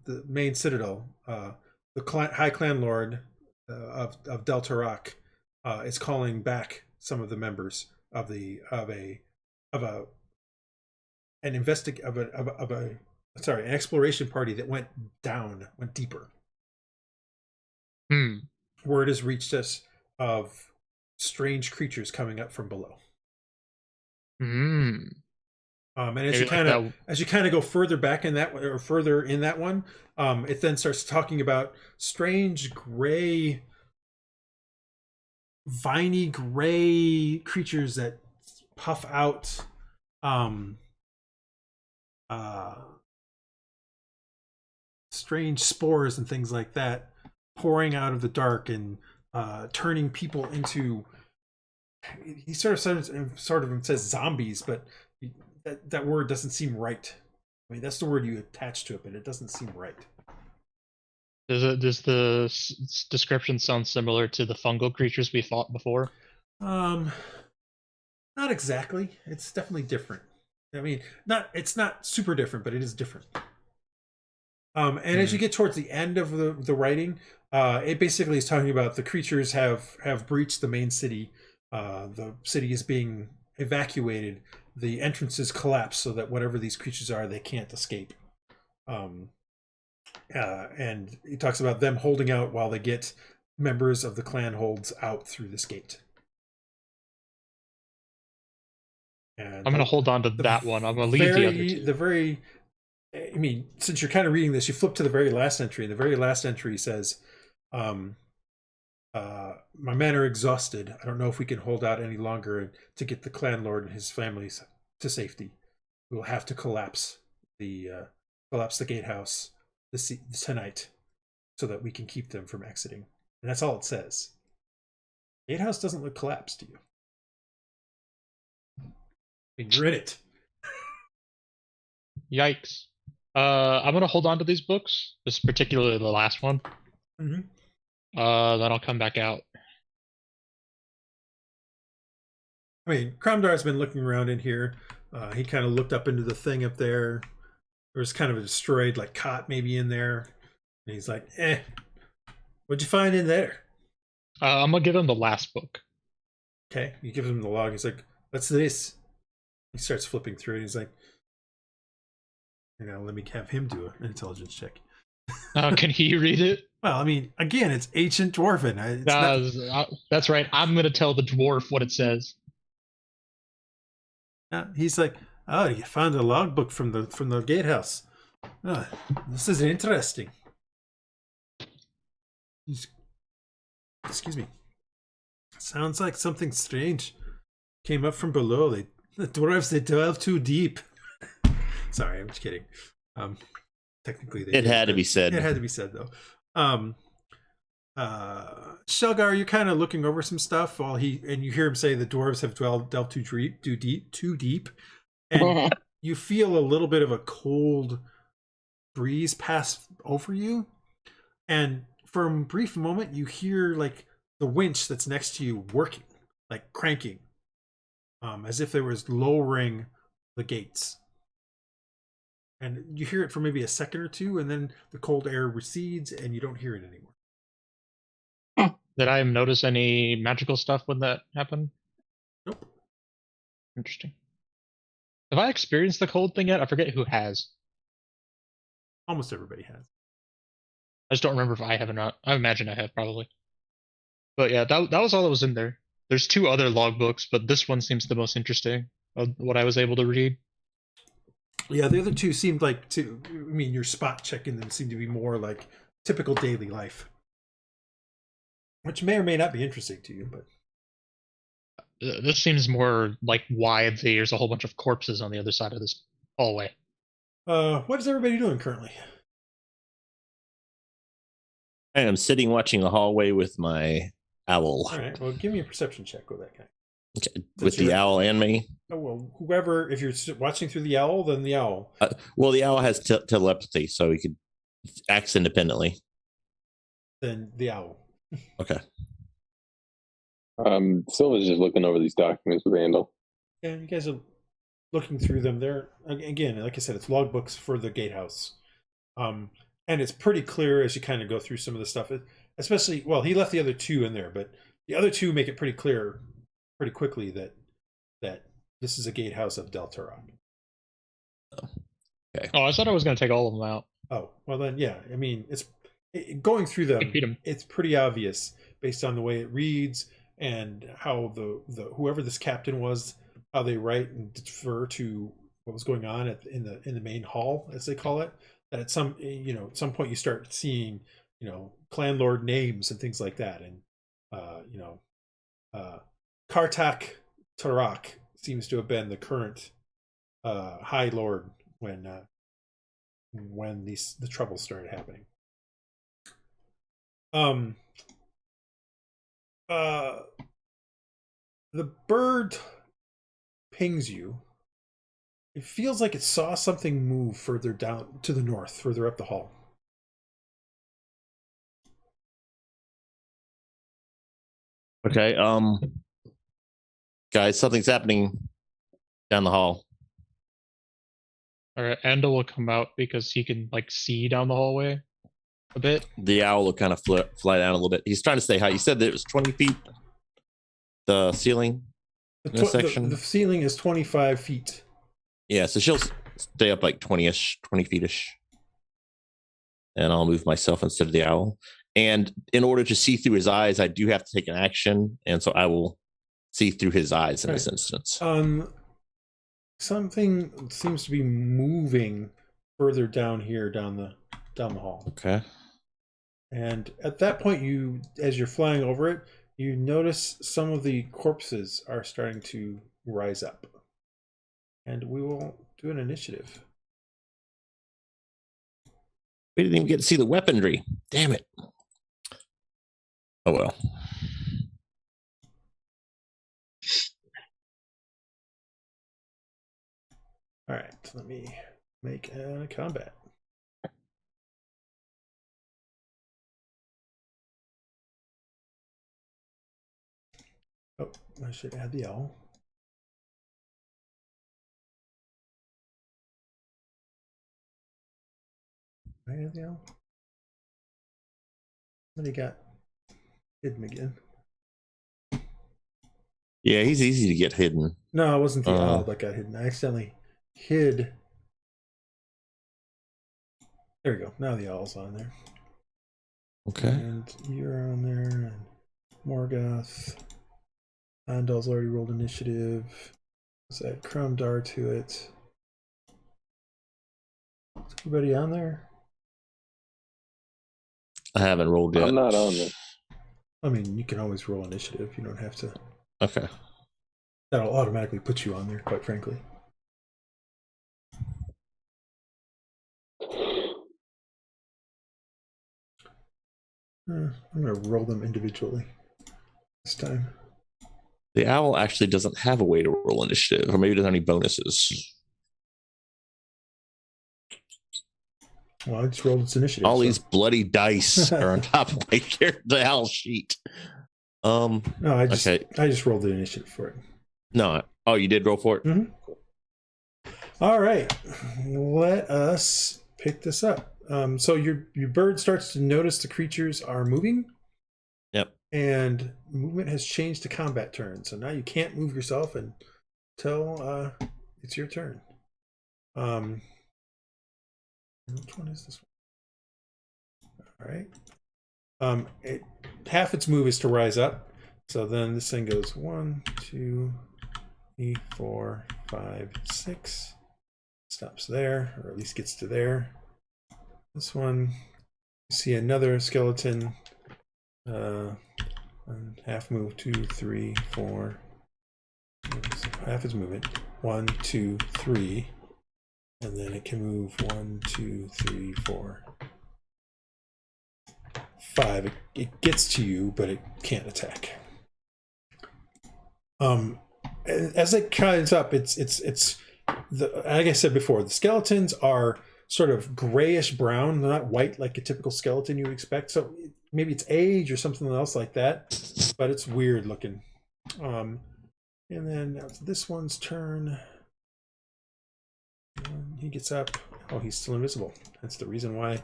the main citadel. The High Clan Lord of Deltarak is calling back some of the members of an exploration party that went deeper. Word has reached us of strange creatures coming up from below. And as you kind of go further back in that, or further in that one, it then starts talking about strange gray, viney gray creatures that puff out strange spores and things like that, pouring out of the dark and turning people into. He sort of says zombies, but that word doesn't seem right. I mean, that's the word you attach to it, but it doesn't seem right. Does the description sound similar to the fungal creatures we fought before? Not exactly. It's definitely different. I mean, it's not super different, but it is different. And as you get towards the end of the writing, it basically is talking about the creatures have breached the main city. The city is being evacuated. The entrances collapse so that whatever these creatures are, they can't escape. And he talks about them holding out while they get members of the clan holds out through this gate. And I'm going to hold on to that one. I'm going to leave the other two. I mean, since you're kind of reading this, you flip to the very last entry. And the very last entry says, my men are exhausted. I don't know if we can hold out any longer to get the clan lord and his families to safety. We will have to collapse the gatehouse tonight so that we can keep them from exiting. And that's all it says. Gatehouse doesn't look collapsed to you. You're in it. Yikes. I'm going to hold on to these books, this particularly the last one. Mm-hmm. Then I'll come back out. I mean, Cromdar's been looking around in here. He kind of looked up into the thing up there. There was kind of a destroyed cot maybe in there. And he's like, what'd you find in there? I'm going to give him the last book. Okay. You give him the log. He's like, what's this? He starts flipping through it. He's like, let me have him do an intelligence check. Can he read it? Well, I mean, again, it's ancient Dwarven. That's right. I'm going to tell the dwarf what it says. He's like, oh, you found a logbook from the gatehouse. Oh, this is interesting. Excuse me. Sounds like something strange came up from below. The dwarves, they delve too deep. Sorry, I'm just kidding. Technically, it had to be said. It had to be said, though. Sealgair, you're kind of looking over some stuff while you hear him say the dwarves have delved too deep, and you feel a little bit of a cold breeze pass over you, and for a brief moment you hear the winch that's next to you working, cranking, as if there was lowering the gates. And you hear it for maybe a second or two, and then the cold air recedes, and you don't hear it anymore. Did I notice any magical stuff when that happened? Nope. Interesting. Have I experienced the cold thing yet? I forget who has. Almost everybody has. I just don't remember if I have or not. I imagine I have, probably. But yeah, that was all that was in there. There's 2 other logbooks, but this one seems the most interesting of what I was able to read. Yeah, the other two seemed like your spot checking them seemed to be more like typical daily life, which may or may not be interesting to you, but This seems more like why there's a whole bunch of corpses on the other side of this hallway. what is everybody doing currently? I am sitting watching a hallway with my owl. All right, well, give me a perception check with that guy. Okay. With the owl and me? Oh, well, whoever, if you're watching through the owl, then the owl. Well, the owl has telepathy, so he could act independently. Then the owl. Okay. Silva's just looking over these documents with Andal. Yeah, you guys are looking through them. They're, again, like I said, it's logbooks for the gatehouse. And it's pretty clear as you kind of go through some of the stuff, especially, well, he left the other two in there, but the other two make it pretty clear pretty quickly that this is a gatehouse of Del Turok. Okay. Oh, I thought I was going to take all of them out. Oh, well then, yeah. I mean, going through them, it's pretty obvious based on the way it reads and how the whoever this captain was, how they write and defer to what was going on in the main hall, as they call it. That at some point you start seeing clan lord names and things like that, and Kartak Tarak seems to have been the current High Lord when the troubles started happening. The bird pings you. It feels like it saw something move further down to the north, further up the hall. Okay, guys, something's happening down the hall. All right, Andal will come out because he can see down the hallway a bit. The owl will kind of fly down a little bit. He's trying to say how you said that it was 20 feet. The ceiling in this section. The ceiling is 25 feet. Yeah, so she'll stay up like 20 feet-ish. And I'll move myself instead of the owl. And in order to see through his eyes, I do have to take an action. And so I will see through his eyes in this instance. Something seems to be moving further down here, down the hall. Okay. And at that point, as you're flying over it, you notice some of the corpses are starting to rise up. And we will do an initiative. We didn't even get to see the weaponry. Damn it. Oh well. All right, let me make a combat. Oh, I should add the owl. I add the owl. What do you got? Hidden again. Yeah, he's easy to get hidden. No, it wasn't the owl that got hidden. I accidentally hid. There we go. Now the owl's on there. Okay. And you're on there. And Morgoth. Andal's already rolled initiative. Let's add Crumb Dar to it. Is everybody on there? I haven't rolled yet. I'm not on this. I mean, you can always roll initiative. You don't have to. Okay. That'll automatically put you on there, quite frankly. I'm going to roll them individually this time. The owl actually doesn't have a way to roll initiative, or maybe it doesn't have any bonuses. Well, I just rolled its initiative. All these bloody dice are on top of my the owl sheet. No, I just rolled the initiative for it. No. Oh, you did roll for it? Mm-hmm. All right. Let us pick this up. So your bird starts to notice the creatures are moving. Yep. And movement has changed to combat turn. So now you can't move yourself until it's your turn. Which one is this one? All right. Half its move is to rise up. So then this thing goes 1, 2, 3, 4, 5, 6, stops there, or at least gets to there. This one, you see another skeleton. Half move, 2, 3, 4. Half is movement. 1, 2, 3. And then it can move 1, 2, 3, 4, 5. It gets to you, but it can't attack. As it climbs up, it's like I said before, the skeletons are sort of grayish brown. They're not white like a typical skeleton you would expect. So maybe it's age or something else like that, but it's weird looking. And then now it's this one's turn. And he gets up. Oh, he's still invisible. That's the reason why.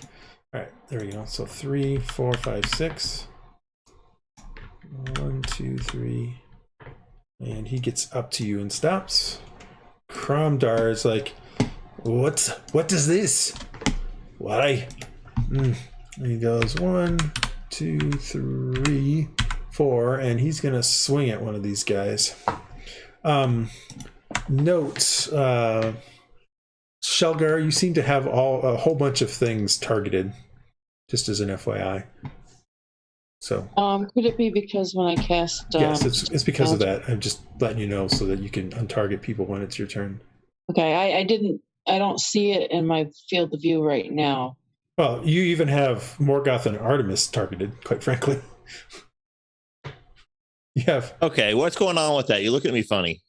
All right, there we go. So 3, 4, 5, 6. 1, 2, 3. And he gets up to you and stops. Cromdar is like, what is this? Why? And he goes 1, 2, 3, 4, and he's gonna swing at one of these guys. Notes, Sealgair, you seem to have a whole bunch of things targeted, just as an FYI. So could it be because when I cast yes, it's because of that. I'm just letting you know so that you can untarget people when it's your turn. Okay, I don't see it in my field of view right now. Well, you even have Morgoth and Artemis targeted, quite frankly. You have. Okay, what's going on with that? You look at me funny.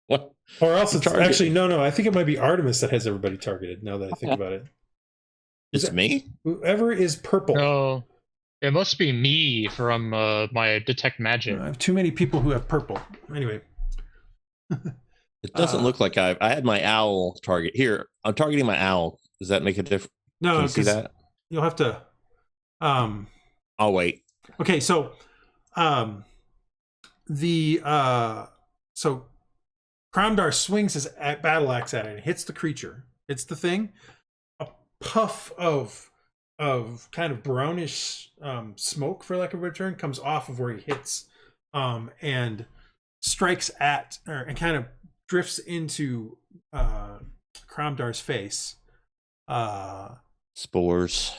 What? Or else it's actually no. I think it might be Artemis that has everybody targeted. Now that I think about it, It's me. Whoever is purple. No, it must be me from my detect magic. I have too many people who have purple. Anyway. It doesn't look like I had my owl target. Here, I'm targeting my owl. Does that make a difference? No, can you see that? You'll have to. I'll wait. Okay, so so Cromdar swings his battle axe at it and hits the creature. It's the thing. A puff of kind of brownish smoke, for lack of a better term, comes off of where he hits, and strikes at and kind of drifts into Cromdar's face. Spores.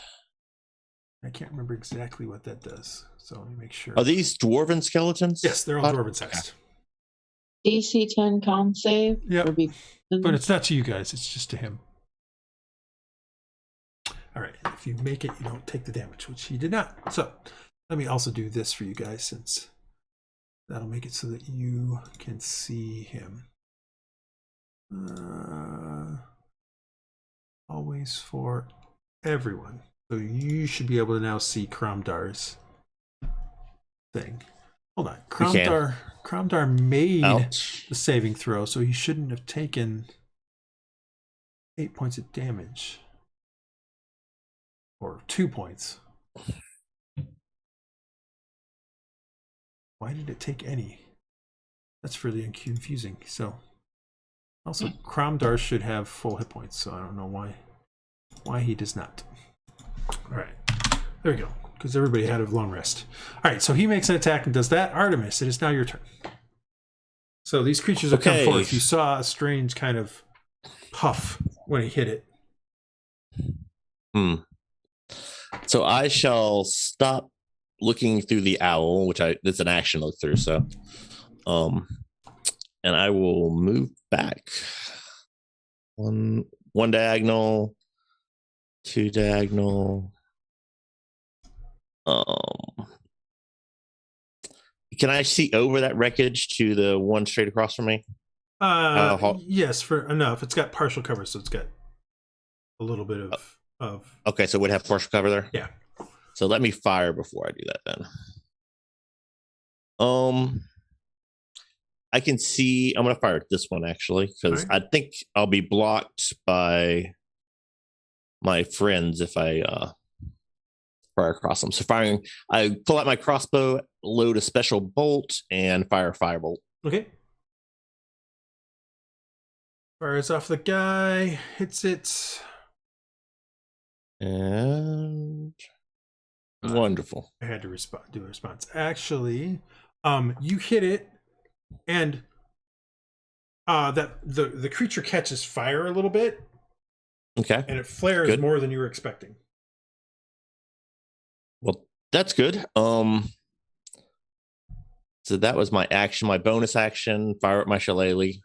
I can't remember exactly what that does, so let me make sure. Are these dwarven skeletons? Yes, they're all dwarven sized. DC 10 con save. Yeah, be... but it's not to you guys; it's just to him. All right, if you make it, you don't take the damage, which he did not. So let me also do this for you guys, since that'll make it so that you can see him. Always for everyone. So you should be able to now see Cromdar's thing. Hold on. Cromdar made the saving throw, so he shouldn't have taken 8 points of damage. Or 2 points. Why did it take any? That's really confusing. So also Cromdar should have full hit points, so I don't know why he does not. All right, there we go, because everybody had a long rest. All right, so he makes an attack and does that. Artemis, it is now your turn. So these creatures have come forth. You saw a strange kind of puff when he hit it. So I shall stop looking through the owl, which it's an action look through. So, and I will move back one diagonal, 2 diagonal. Can I see over that wreckage to the one straight across from me? Yes, for enough. It's got partial cover, so it's got a little bit of. Okay, so it would have partial cover there. Yeah. So let me fire before I do that then. I can see. I'm going to fire at this one actually, because I think I'll be blocked by my friends if I fire across them. So I pull out my crossbow, load a special bolt, and fire a firebolt. Okay. Fires off the guy, hits it. And wonderful. I had to do a response. Actually, you hit it, and that the creature catches fire a little bit, Okay. and it flares Good. more than you were expecting. Well, that's good. So that was my action. My bonus action, fire up my shillelagh.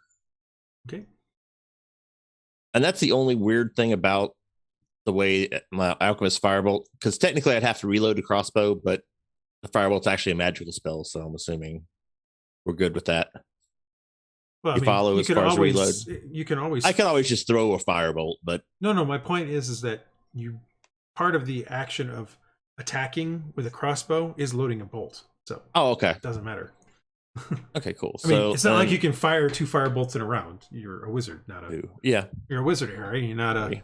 Okay. And that's the only weird thing about the way my alchemist firebolt, because technically I'd have to reload the crossbow, but the firebolt's actually a magical spell, so I'm assuming we're good with that. Well, You follow as far as reload? You can always. I can always just throw a firebolt, but No. My point is that you part of the action of attacking with a crossbow is loading a bolt. So okay. it doesn't matter. Okay, cool. I mean, it's not like you can fire 2 firebolts in a round. You're a wizard, not a. Yeah. You're a wizard, Aerra. You're not a.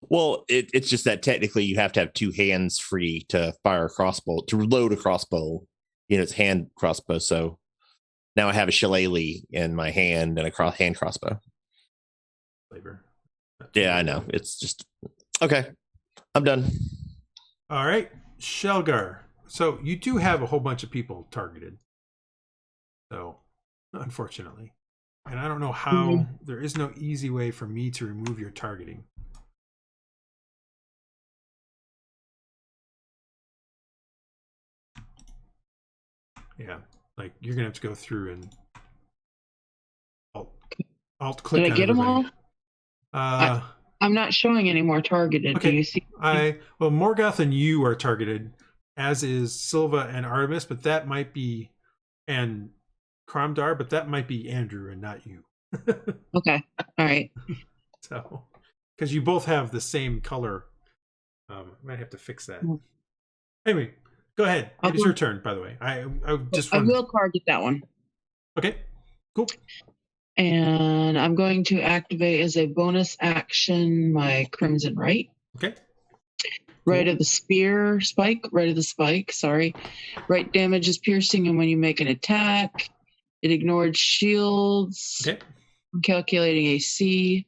Well, it's just that technically you have to have 2 hands free to fire a crossbow, to load a crossbow. It's hand crossbow. So now I have a shillelagh in my hand and a hand crossbow. Flavor. Yeah, I know. It's just okay. I'm done. All right, Sealgair. So you do have a whole bunch of people targeted. So, unfortunately, and I don't know how. There is no easy way for me to remove your targeting. Yeah, like you're gonna have to go through and alt click. Did I get everybody. them all? I'm not showing any more targeted. Okay. Do you see? Well, Morgoth and you are targeted, as is Silva and Artemis, but that might be, and Kromdar, but that might be Andrew and not you. Okay. All right. So, because you both have the same color, might have to fix that. Anyway, go ahead. It is your turn, by the way. I will target that one. Okay. Cool. And I'm going to activate as a bonus action my Crimson Right. Okay. Right of the spear spike. Right of the spike. Sorry. Right damage is piercing, and when you make an attack, it ignores shields. Okay. I'm calculating AC.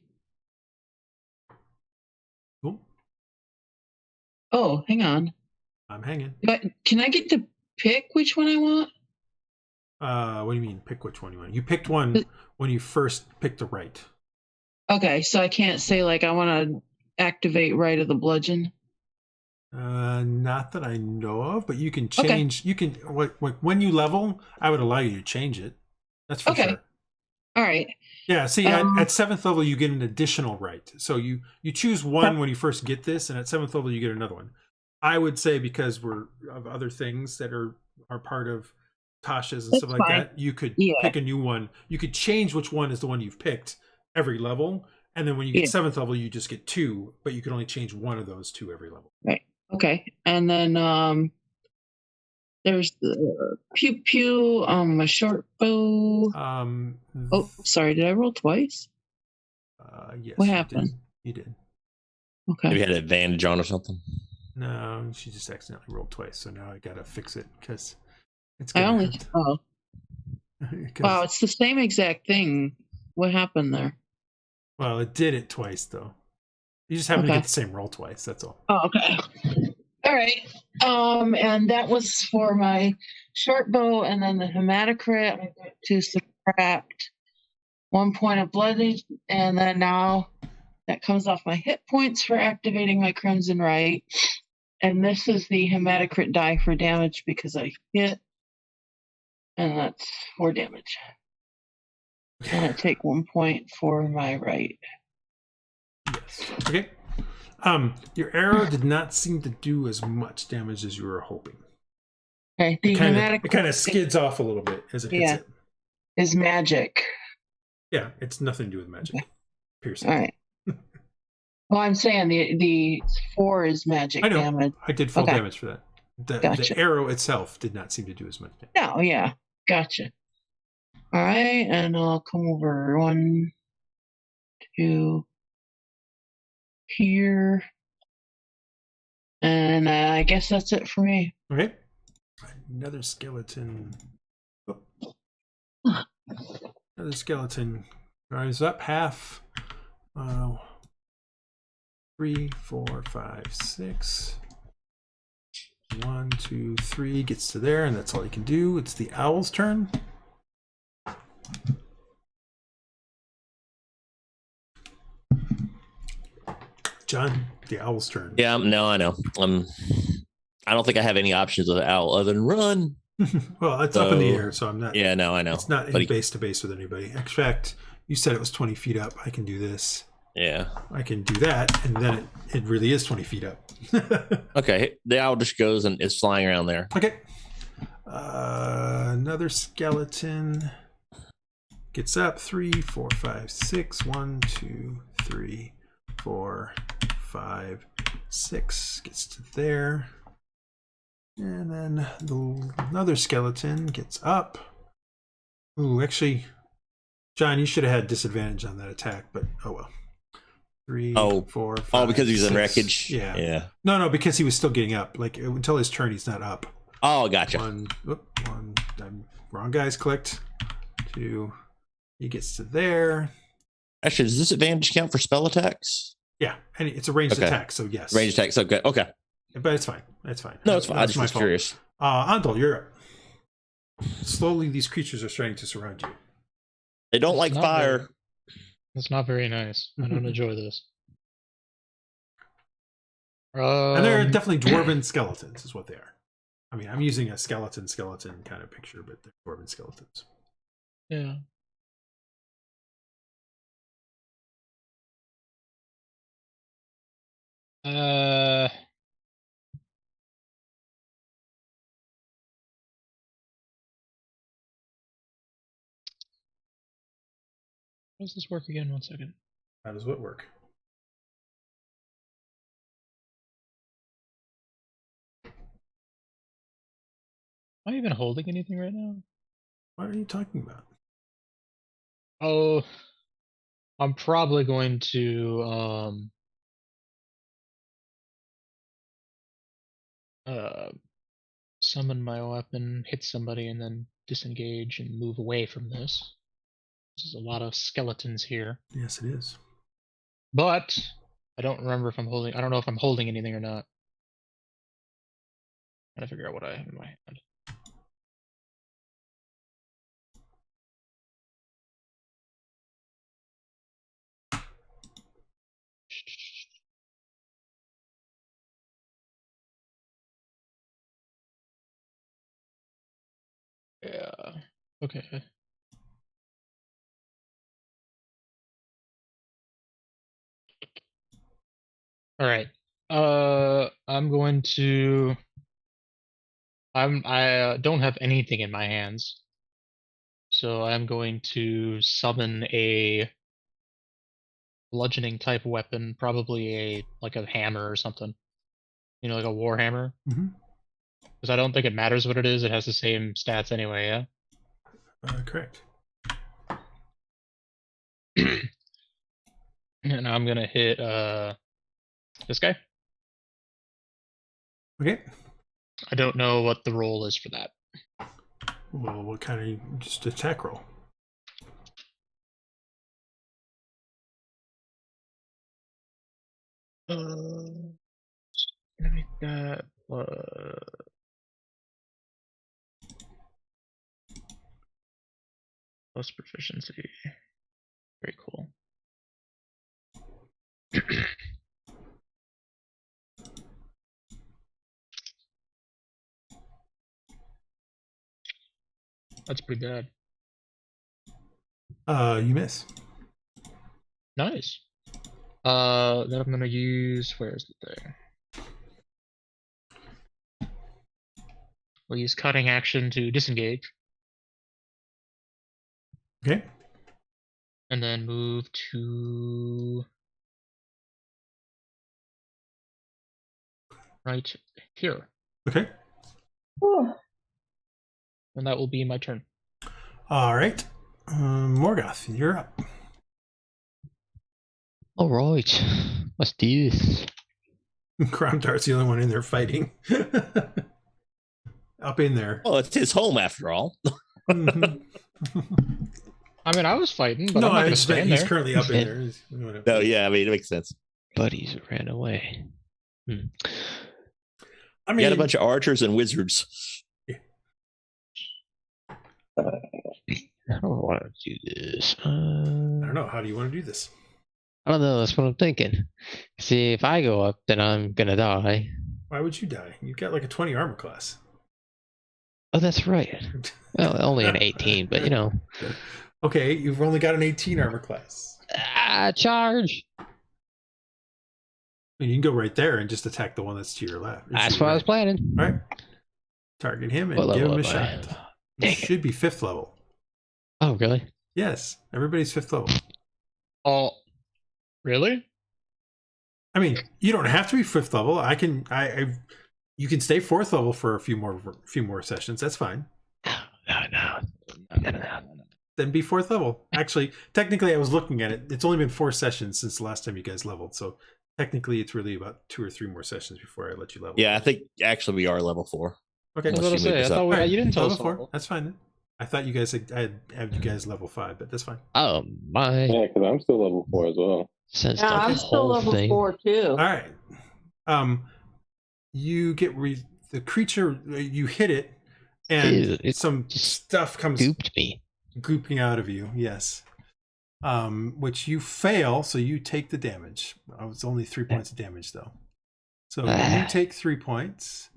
Cool. Oh, hang on. I'm hanging. But can I get to pick which one I want? What do you mean? Pick which one you want? You picked one when you first picked the right. Okay, so I can't say like I want to activate Right of the Bludgeon. Not that I know of, but you can change. Okay. You can when you level, I would allow you to change it. That's for sure. All right. Yeah. See, at 7th level, you get an additional right. So you choose one when you first get this, and at 7th level, you get another one. I would say because we're of other things that are part of Tasha's and stuff like that, you could pick a new one. You could change which one is the one you've picked every level, and then when you get 7th level, you just get 2, but you can only change one of those 2 every level. Right. Okay. And then there's the pew pew, a short bow. Oh, sorry. Did I roll twice? Yes. What happened? You did. Okay. Maybe you had an advantage on or something. No, she just accidentally rolled twice, so now I gotta fix it because it's. Wow, it's the same exact thing. What happened there? Well, it did it twice though. You just happen to get the same roll twice. That's all. Oh, okay. All right. And that was for my short bow, and then the hematocrit. I got to subtract 1 point of blood, and then now that comes off my hit points for activating my Crimson Right. And this is the hematocrit die for damage because I hit, and that's 4 damage. And I take 1 point for my right. Yes. Okay. Your arrow did not seem to do as much damage as you were hoping. Okay. It kind of skids off a little bit as it hits it. Is magic. Yeah, it's nothing to do with magic. Okay. Piercing. All right. Well, I'm saying the 4 is magic damage. I did full damage for that. The arrow itself did not seem to do as much damage. Oh, yeah. Gotcha. All right, and I'll come over 1, 2, here. And I guess that's it for me. Okay. Another skeleton. Another skeleton. Rise up half. 3, 4, 5, 6. 1, 2, 3 gets to there, and that's all you can do. It's the owl's turn. John, the owl's turn. Yeah, no, I know. I don't think I have any options with the owl other than run. Well, it's up in the air, so I'm not. Yeah, no, I know. It's not in base to base with anybody. In fact, you said it was 20 feet up. I can do this. Yeah. I can do that, and then it really is 20 feet up. Okay, the owl just goes and is flying around there. Okay. Another skeleton gets up. 3, 4, 5, 6. 1, 2, 3, 4, 5, 6. Gets to there. And then another skeleton gets up. Ooh, actually, John, you should have had disadvantage on that attack, but oh well. 3, 4, 5. Oh, because he's 6. in wreckage. Yeah. No, because he was still getting up. Like until his turn, he's not up. Oh, gotcha. One. Wrong guys clicked. 2. He gets to there. Actually, does this advantage count for spell attacks? Yeah, and it's a ranged attack, so yes. Ranged attack, so good. Okay. But it's fine. It's fine. No, it's fine. I just was curious. Andal, you're up. Slowly, these creatures are starting to surround you. They don't like fire. That's not very nice. I don't enjoy this. And they're definitely dwarven skeletons, is what they are. I mean, I'm using a skeleton kind of picture, but they're dwarven skeletons. Yeah. How does this work again? 1 second. How does what work? Am I even holding anything right now? What are you talking about? Oh, I'm probably going to summon my weapon, hit somebody, and then disengage and move away from this. There's a lot of skeletons here. Yes, it is. But I don't remember if I'm holding. I don't know if I'm holding anything or not. Trying to figure out what I have in my hand. Yeah. Okay. All right. I'm going to. I don't have anything in my hands, so I'm going to summon a bludgeoning type weapon, probably like a hammer or something. You know, like a war hammer. Because I don't think it matters what it is. It has the same stats anyway. Yeah. Correct. And I'm gonna hit this guy. Okay. I don't know what the roll is for that. Well, what kind of just attack roll? Let me that plus proficiency. Very cool. That's pretty bad. You miss. Nice. Then I'm gonna use. Where is it there? We'll use cutting action to disengage. Okay. And then move to right here. Okay. And that will be my turn. All right. Morgoth, you're up. All right, let's do this. Cromdart's the only one in there fighting. Up in there. Oh, it's his home after all. Mhm. I mean, I was fighting, but No, I'm not I gonna expect stand he's there. currently up in there. No, yeah, I mean, it makes sense. Buddies ran away. I You mean, had a bunch of archers and wizards. I don't want to do this. I don't know. How do you want to do this? I don't know. That's what I'm thinking. See, if I go up, then I'm gonna die. Why would you die? You've got like a 20 armor class. Oh, that's right. Well, only an 18, but you know. Okay, you've only got an 18 armor class. Charge! I mean, you can go right there and just attack the one that's to your left. That's what I was planning. All right. Target him and What give level him a am I? shot. Dang You it. should be 5th level. Oh, really? Yes, everybody's 5th level. Oh, really? I mean, you don't have to be 5th level. You can stay 4th level for a few more sessions. That's fine. No. Then be 4th level. Actually, technically, I was looking at it. It's only been 4 sessions since the last time you guys leveled. So technically, it's really about 2 or 3 more sessions before I let you level. Yeah, I think actually we are level 4. Okay. I was Unless about to you say, move I us thought up. we, Alright, you didn't tell us level 4. level. That's fine then. I thought you guys had you guys level 5, but that's fine. Oh, my. Yeah, because I'm still level 4 as well. Since Yeah, the I'm still whole level thing. 4 too. All right. You get the creature. You hit it, and Ew, it some just stuff comes Gooped me. gooping out of you. Yes. Which you fail, so you take the damage. It's only 3 points of damage though. So you take 3 points.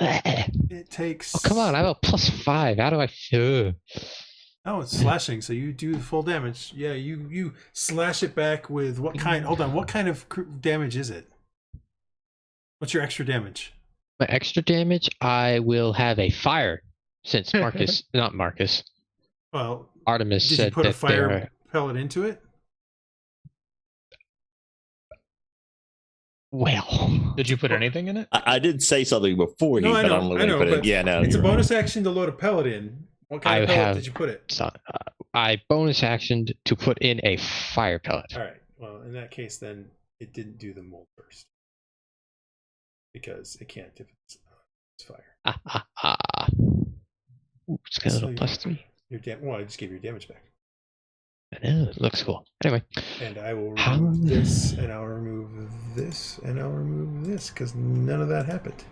It takes. Oh, come on. I have a +5. How do I feel? Oh, it's slashing, so you do the full damage. Yeah, you slash it back with what kind? Hold on, what kind of damage is it? What's your extra damage? My extra damage, I will have a fire. Since not Marcus, Well, Artemis did you said put a that fire pellet into it? well. Did you put anything in it? I did say something before No, you, I but know, I don't know I when you know, put it. but Yeah, no. It's a you're right. bonus action to load a pellet in. What kind of I pellet have- did you put it? So, I bonus actioned to put in a fire pellet. All right. Well, in that case, then it didn't do the mold burst because it can't if it's fire. Ooh, it's got a So little +3. Well, I just gave your damage back, I know, it looks cool. Anyway, and I will How- remove this, and I'll remove this, and I'll remove this because none of that happened.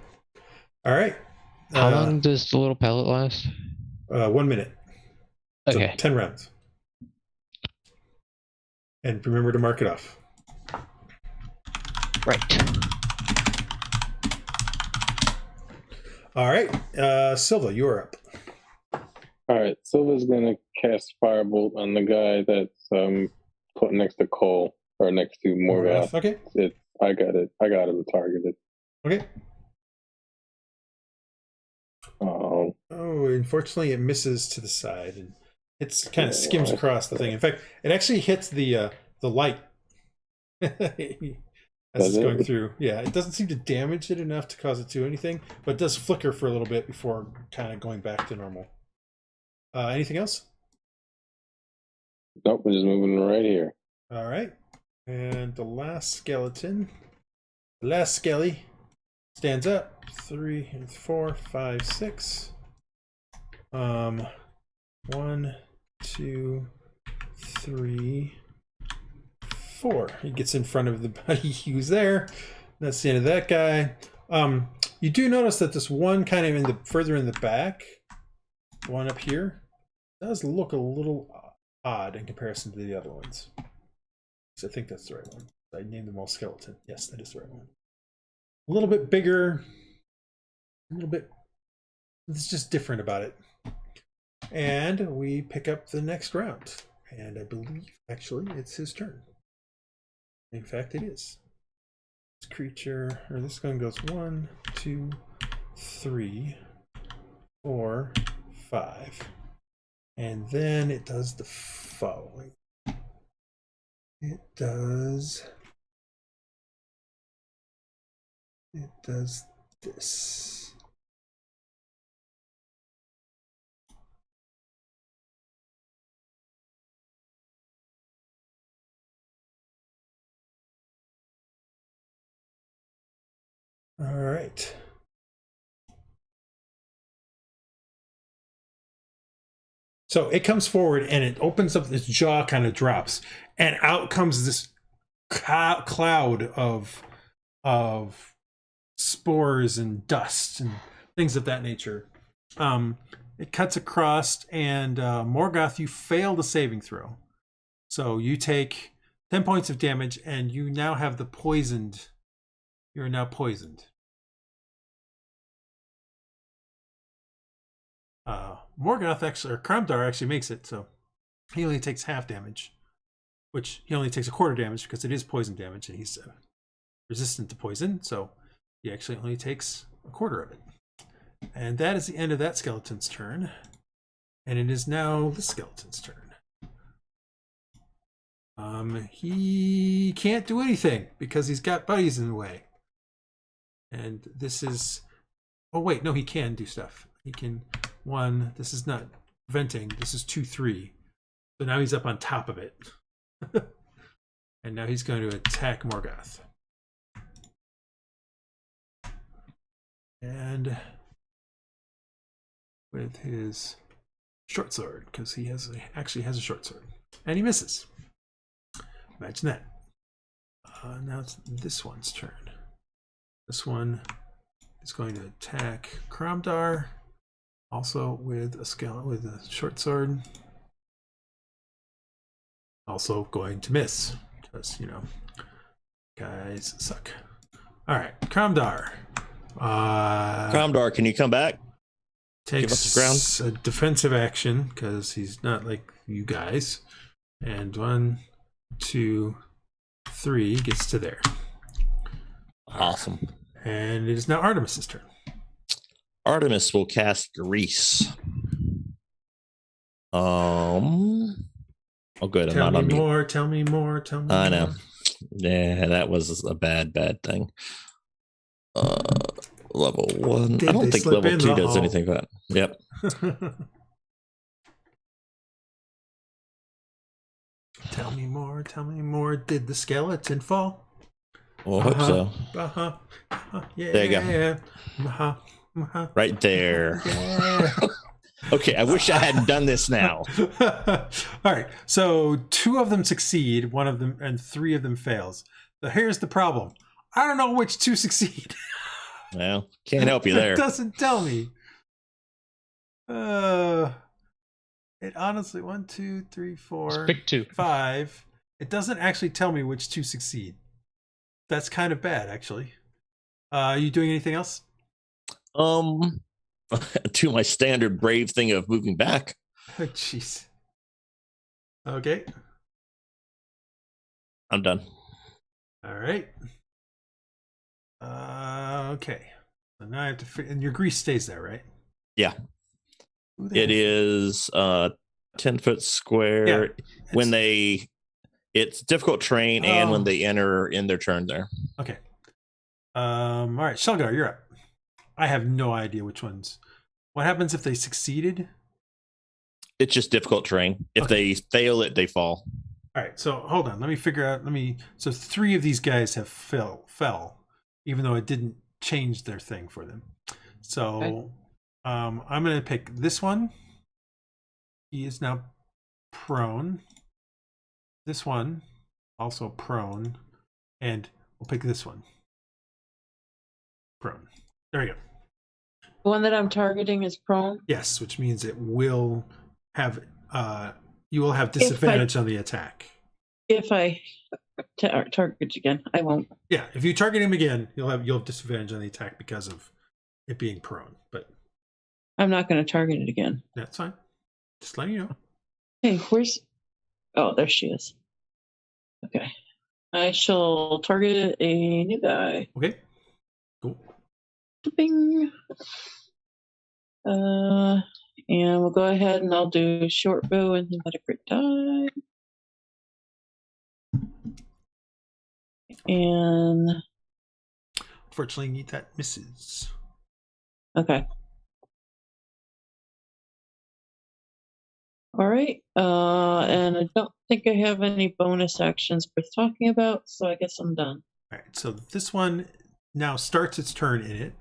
All right. how long does the little pellet last? 1 minute. So Okay. 10 rounds. And remember to mark it off. Right. All right. Silva, you are up. All right, Silva's gonna cast Firebolt on the guy that's put next to Cole or next to Morgoth. Okay. I got it. I got him targeted. Okay. Oh, Oh, unfortunately, it misses to the side, and it's kind of skims across the thing. In fact, it actually hits the light as Does it's it? going through. Yeah, it doesn't seem to damage it enough to cause it to do anything, but it does flicker for a little bit before kind of going back to normal. Anything else? nope, we're just moving right here. All right. And the last skeleton, the last skelly, stands up. 3, 4, 5, 6. 1, 2, 3, 4. He gets in front of the buddy he was there. That's the end of that guy. You do notice that this one kind of further in the back, one up here, does look a little odd in comparison to the other ones. So I think that's the right one. I named them all skeleton. Yes, that is the right one. A little bit bigger. A little bit. It's just different about it. And we pick up the next round. And I believe, actually, it's his turn. In fact, it is. This creature, or this one goes 1, 2, 3, 4, 5. And then it does the following. It does this. All right. So it comes forward and it opens up, its jaw kind of drops, and out comes this cloud of spores and dust and things of that nature. It cuts across, and Morgoth, you fail the saving throw. So you take 10 points of damage, and you now have the poisoned. You're now poisoned. Morgoth actually, or Kramdar actually makes it, so he only takes half damage, which he only takes a quarter damage because it is poison damage, and he's resistant to poison, so he actually only takes a quarter of it. And that is the end of that skeleton's turn, and it is now the skeleton's turn. He can't do anything because he's got buddies in the way. And this is, oh wait, no, he can do stuff. He can, one, this is not venting, this is 2-3. So now he's up on top of it. And now he's going to attack Morgoth. And with his short sword, because he actually has a short sword. And he misses. Imagine that. Now it's this one's turn. This one is going to attack Kramdar, also with a short sword. Also going to miss, because, you know, guys suck. All right, Kramdar. Kramdar, can you come back? Takes Give us the ground. a defensive action because he's not like you guys. And 1, 2, 3 gets to there. Awesome. And it is now Artemis's turn. Artemis will cast Grease. Oh, good. I'm Tell not me on mute. more, tell me more, tell me I know. more. Yeah, that was a bad thing. Level 1. Did I don't they think slip level in 2 the does hole? anything for that. Yep. Tell me more, tell me more. Did the skeleton fall? Well, I hope so. Yeah. There you go. Right there. Yeah. Okay, I wish I hadn't done this now. All right, so 2 of them succeed, 1 of them, and 3 of them fails. So here's the problem. I don't know which 2 succeed. Well, can't help you there. It doesn't tell me. It honestly, 1, 2, 3, 4, Pick 2. 5. It doesn't actually tell me which 2 succeed. That's kind of bad, actually. Are you doing anything else? To my standard brave thing of moving back. Oh, jeez. Okay. I'm done. All right. Okay. So now I have to and your grease stays there, right? Yeah. It is 10-foot square. Yeah, when it's difficult terrain and when Oh. they enter in their turn there. Okay. All right, Sealgair, you're up. I have no idea which ones. What happens if they succeeded? It's just difficult terrain. If Okay. they fail it, they fall. All right, so hold on. Let me figure out. So 3 of these guys have fell, even though it didn't change their thing for them. So Okay. I'm going to pick this one. He is now prone. This one, also prone. And we'll pick this one. Prone. There we go. The one that I'm targeting is prone. Yes, which means it will have you will have disadvantage on the attack. If I target again, I won't. Yeah, if you target him again, you'll have disadvantage on the attack because of it being prone. But I'm not going to target it again. that's fine. Just letting you know. Hey, where's... Oh, there she is. Okay. I shall target a new guy. Okay. Cool. Bing. And we'll go ahead and I'll do short bow and let a crit die. And Unfortunately, that misses. okay. All right. And I don't think I have any bonus actions worth talking about, so I guess I'm done. All right. So this one now starts its turn in it,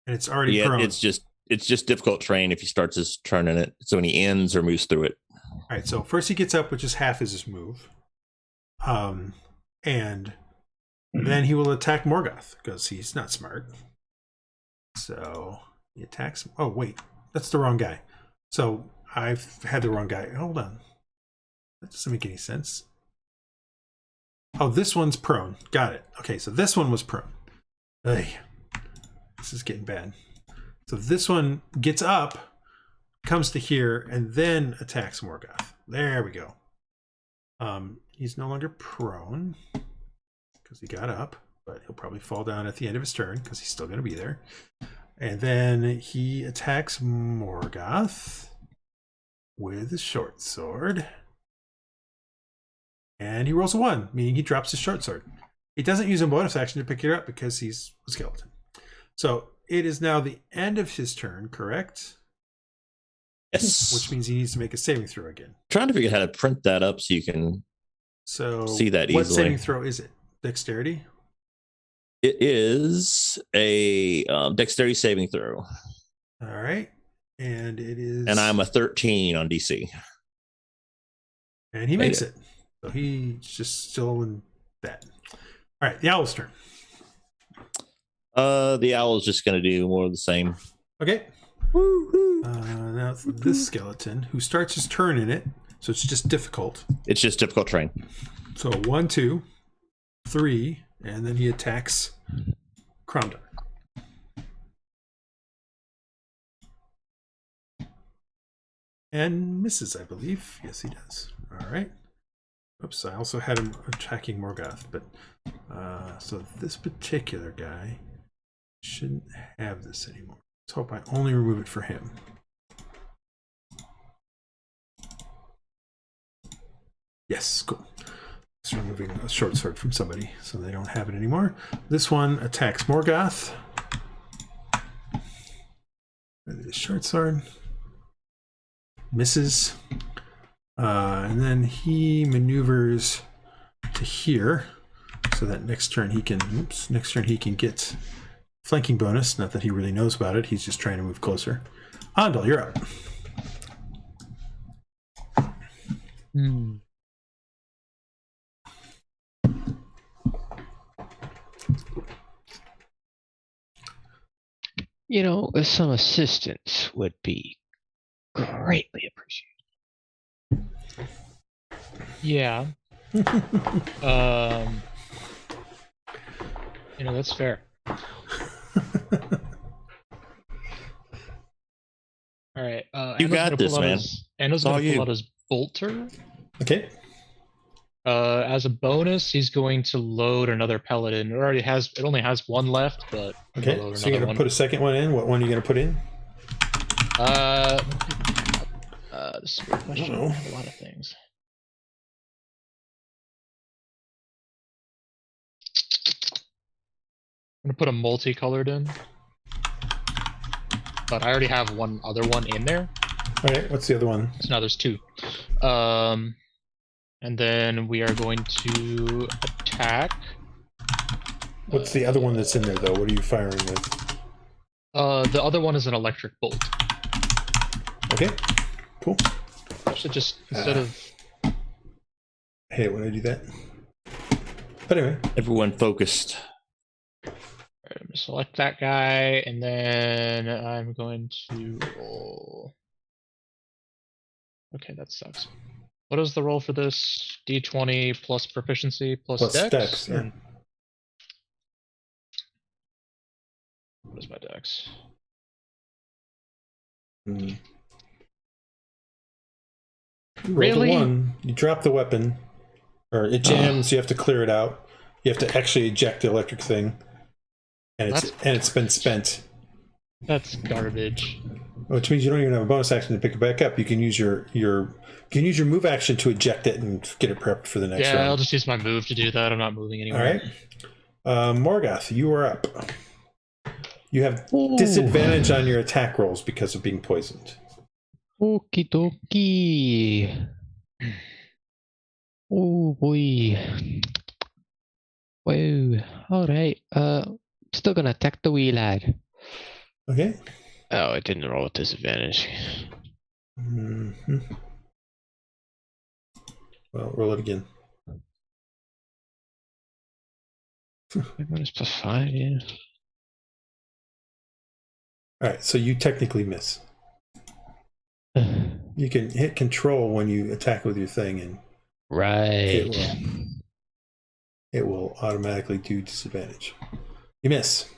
and it's already Yeah, prone. it's just difficult terrain if he starts his turn in it. So when he ends or moves through it. All right. So first he gets up, which is half his move, and then he will attack Morgoth because he's not smart. So he attacks. Oh wait, that's the wrong guy. So I've had the wrong guy. Hold on. That doesn't make any sense. Oh, this one's prone. Got it. Okay, so this one was prone. Ay, this is getting bad. So this one gets up, comes to here, and then attacks Morgoth. There we go. He's no longer prone because he got up, but he'll probably fall down at the end of his turn because he's still going to be there. And then he attacks Morgoth with his short sword. And he rolls a 1, meaning he drops his short sword. He doesn't use a bonus action to pick it up because he's a skeleton. So it is now the end of his turn, correct? Yes. Which means he needs to make a saving throw again. Trying to figure out how to print that up so you can see that what easily. saving throw is it? Dexterity? It is a dexterity saving throw. All right. And it is... And I'm a 13 on DC. And he makes it. So he's just still in that. All right, the owl's turn. The owl is just going to do more of the same. Okay. Now it's this skeleton who starts his turn in it. So it's just difficult. It's just difficult terrain. So 1, 2, 3, and then he attacks Cromdar. And misses, I believe. Yes, he does. All right. Oops, I also had him attacking Morgoth, but so this particular guy shouldn't have this anymore. Let's hope I only remove it for him. Yes, cool. Just removing a short sword from somebody so they don't have it anymore. This one attacks Morgoth. With his short sword. Misses. And then he maneuvers to here so that next turn he can get flanking bonus. Not that he really knows about it. He's just trying to move closer. Andal, you're up. You know, some assistance would be greatly appreciated. Yeah. That's fair. All right. You got this, man. Ando's all going to you. pull out his bolter. Okay. As a bonus, he's going to load another pellet in. It only has one left, but Okay. So you're going to put a second one in. What one are you going to put in? This is a good question. I have a lot of things. I'm gonna put a multicolored in, but I already have one other one in there. All right. What's the other one? So now there's 2. And then we are going to attack. What's the other one that's in there, though? What are you firing with? The other one is an electric bolt. Okay. Cool. So just instead of... I hate it when I do that. But anyway. Everyone focused. I'm going to select that guy, and then I'm going to roll... Okay, that sucks. What is the roll for this? D20 plus proficiency plus dex? Yeah. What is my dex? You Really? rolled a 1. You drop the weapon, or it jams. You have to clear it out. You have to actually eject the electric thing, and it's been spent. That's garbage. Which means you don't even have a bonus action to pick it back up. You can use your move action to eject it and get it prepped for the next round. Yeah, I'll just use my move to do that. I'm not moving anywhere. All right. Morgoth, you are up. You have disadvantage on your attack rolls because of being poisoned. Okie dokie. Oh boy. Wow. Alright. Still gonna attack the wee lad. Okay. Oh, it didn't roll with disadvantage. Mm-hmm. Well, roll it again. Bonus +5, yeah. Alright, so you technically miss. You can hit control when you attack with your thing and Right. it will automatically do disadvantage. You miss.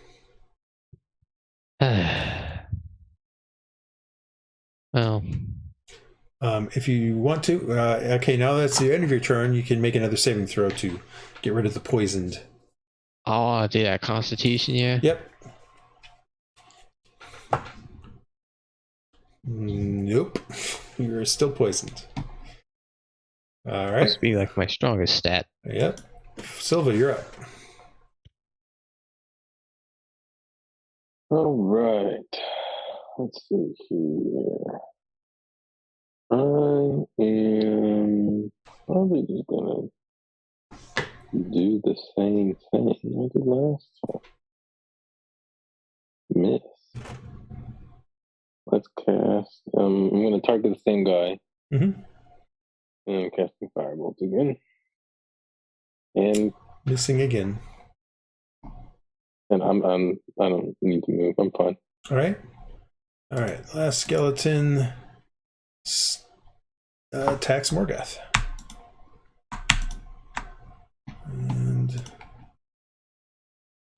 Well, If you want to, okay, now that's the end of your turn. You can make another saving throw to get rid of the poisoned. I'll do that Constitution, yeah? Yep. Nope. You're still poisoned. All right. Must be like my strongest stat. Yep. Silva, you're up. All right. Let's see here. I am probably just gonna do the same thing as the last one. Miss. Let's cast. I'm gonna target the same guy. Mm-hmm. And I'm casting Firebolt again. And Missing again. I don't need to move. I'm fine. All right. All right. Last skeleton attacks Morgoth. And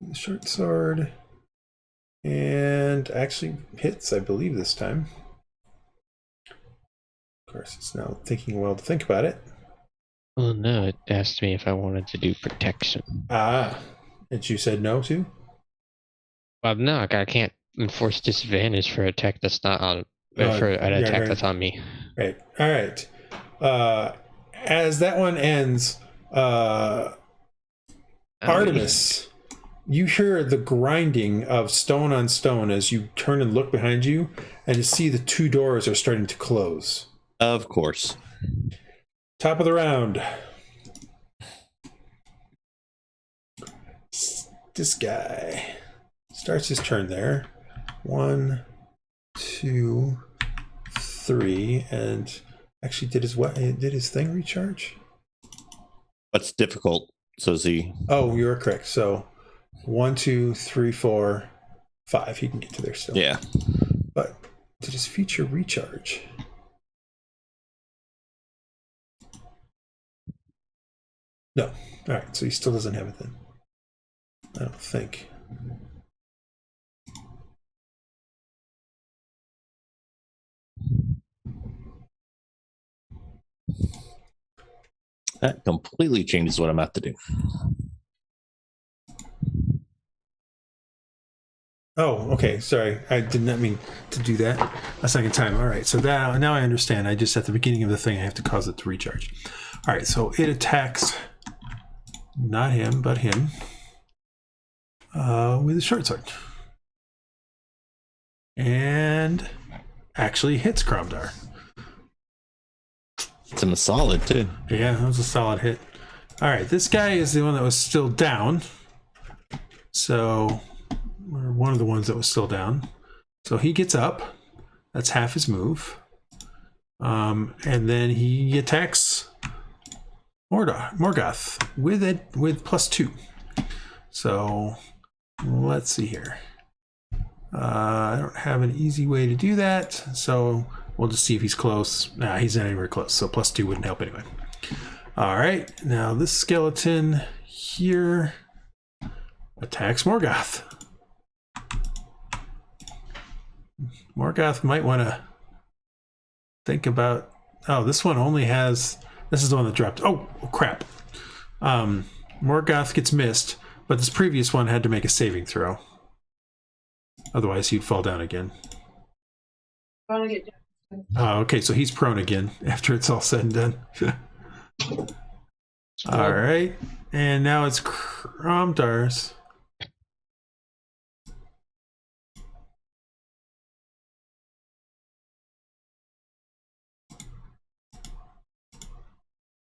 the short sword. And actually hits, I believe, this time. Of course, it's now taking a while to think about it. Oh no, it asked me if I wanted to do protection. Ah. And you said no to? Well, no, I can't enforce disadvantage for an attack that's not on for an attack that's on me. Right. All right. As that one ends, Artemis, you hear the grinding of stone on stone as you turn and look behind you, and you see the two doors are starting to close. Of course. Top of the round. This guy starts his turn there. 1, 2, 3, and actually did his thing recharge? What's difficult? Says he. Oh, you're correct. So 1, 2, 3, 4, 5. He can get to there still. Yeah. But did his feature recharge? No. All right. So he still doesn't have it then. I don't think. That completely changes what I'm about to do. Oh, okay. Sorry. I did not mean to do that a second time. All right. So that now I understand. I just, at the beginning of the thing, I have to cause it to recharge. All right. So it attacks not him, but him with a short sword. And actually hits Cromdar. It's in the solid, too. Yeah, that was a solid hit. All right. This guy is the one that was still down. So... or one of the ones that was still down. So he gets up. That's half his move. And then he attacks Morgoth with +2. So let's see here. I don't have an easy way to do that. So we'll just see if he's close. Nah, he's not anywhere close. So +2 wouldn't help anyway. All right. Now this skeleton here attacks Morgoth. Morgoth might want to think about... oh, this one only has... this is the one that dropped. Oh, crap. Morgoth gets missed, but this previous one had to make a saving throw. Otherwise, he'd fall down again. Okay, so he's prone again after it's all said and done. All right. And now it's Cromdar's.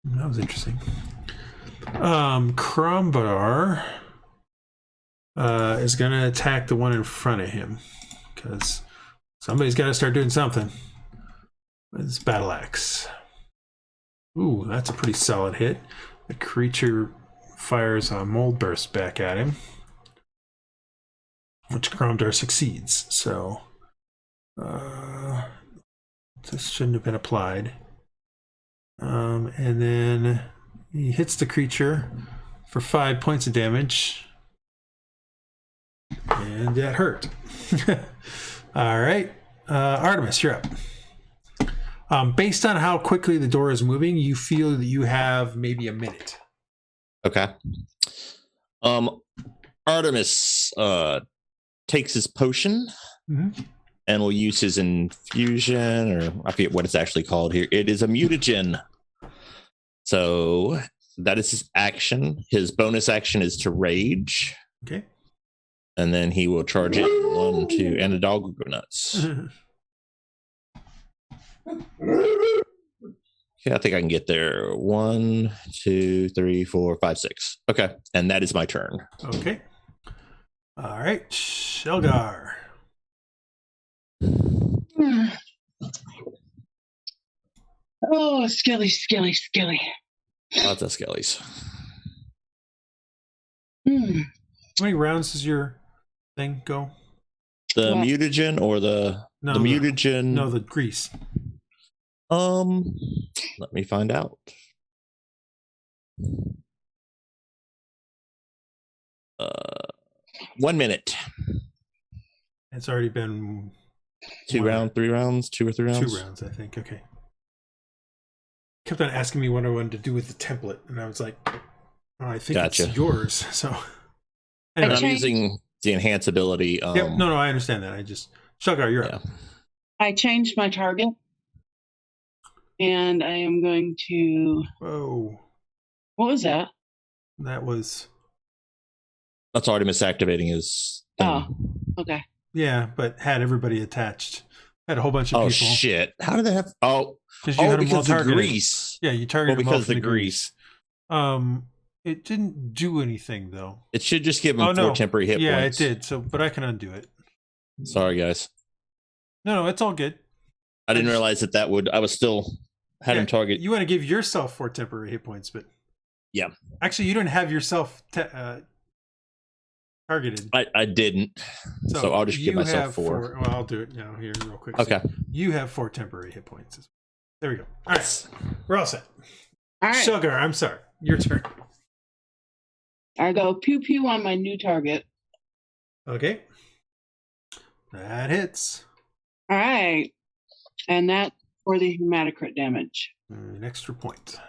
That was interesting. Crombar is going to attack the one in front of him because somebody's got to start doing something with his battle axe. Ooh, that's a pretty solid hit. The creature fires a mold burst back at him, which Cromdar succeeds. So this shouldn't have been applied. And then he hits the creature for 5 points of damage. And that hurt. All right. Artemis, you're up. Based on how quickly the door is moving, you feel that you have maybe a minute. Okay. Artemis takes his potion and will use his infusion, or I forget what it's actually called here. It is a mutagen. So that is his action. His bonus action is to rage. Okay. And then he will charge it 1, 2, and a dog will go nuts. Okay, I think I can get there. 1, 2, 3, 4, 5, 6. Okay, and that is my turn. Okay. All right, Sealgair. Oh, skilly. Lots of skellies. How many rounds does your thing go? The mutagen or the mutagen? No, the grease. Let me find out. 1 minute. It's already been 3 rounds, 2 or 3 rounds. 2 rounds, I think. Okay. Kept on asking me what I wanted to do with the template, and I was like, oh, I think it's yours. So anyway. I'm using the enhance ability. Yep. No, I understand that. I just Sealgair, you're up. I changed my target, and I am going to. Whoa! What was that? That's Artemis activating his thing. Oh, okay. Yeah, but had everybody attached. Had a whole bunch of people. Oh shit! How did they have? Because you had them all because the targeted. grease. Yeah, you targeted because the grease. It didn't do anything though. It should just give him 4 temporary hit points. Yeah, it did. So, but I can undo it. Sorry, guys. No, it's all good. I didn't realize that would. I was still had him target. You want to give yourself 4 temporary hit points, but yeah. Actually, you didn't have yourself targeted. I didn't. So I'll just give myself 4. Well, I'll do it now here real quick. Okay. So you have 4 temporary hit points. There we go. All right. We're all set. All right. Sealgair, I'm sorry. Your turn. I go pew pew on my new target. Okay. That hits. All right. And that for the hematocrit damage. An extra point.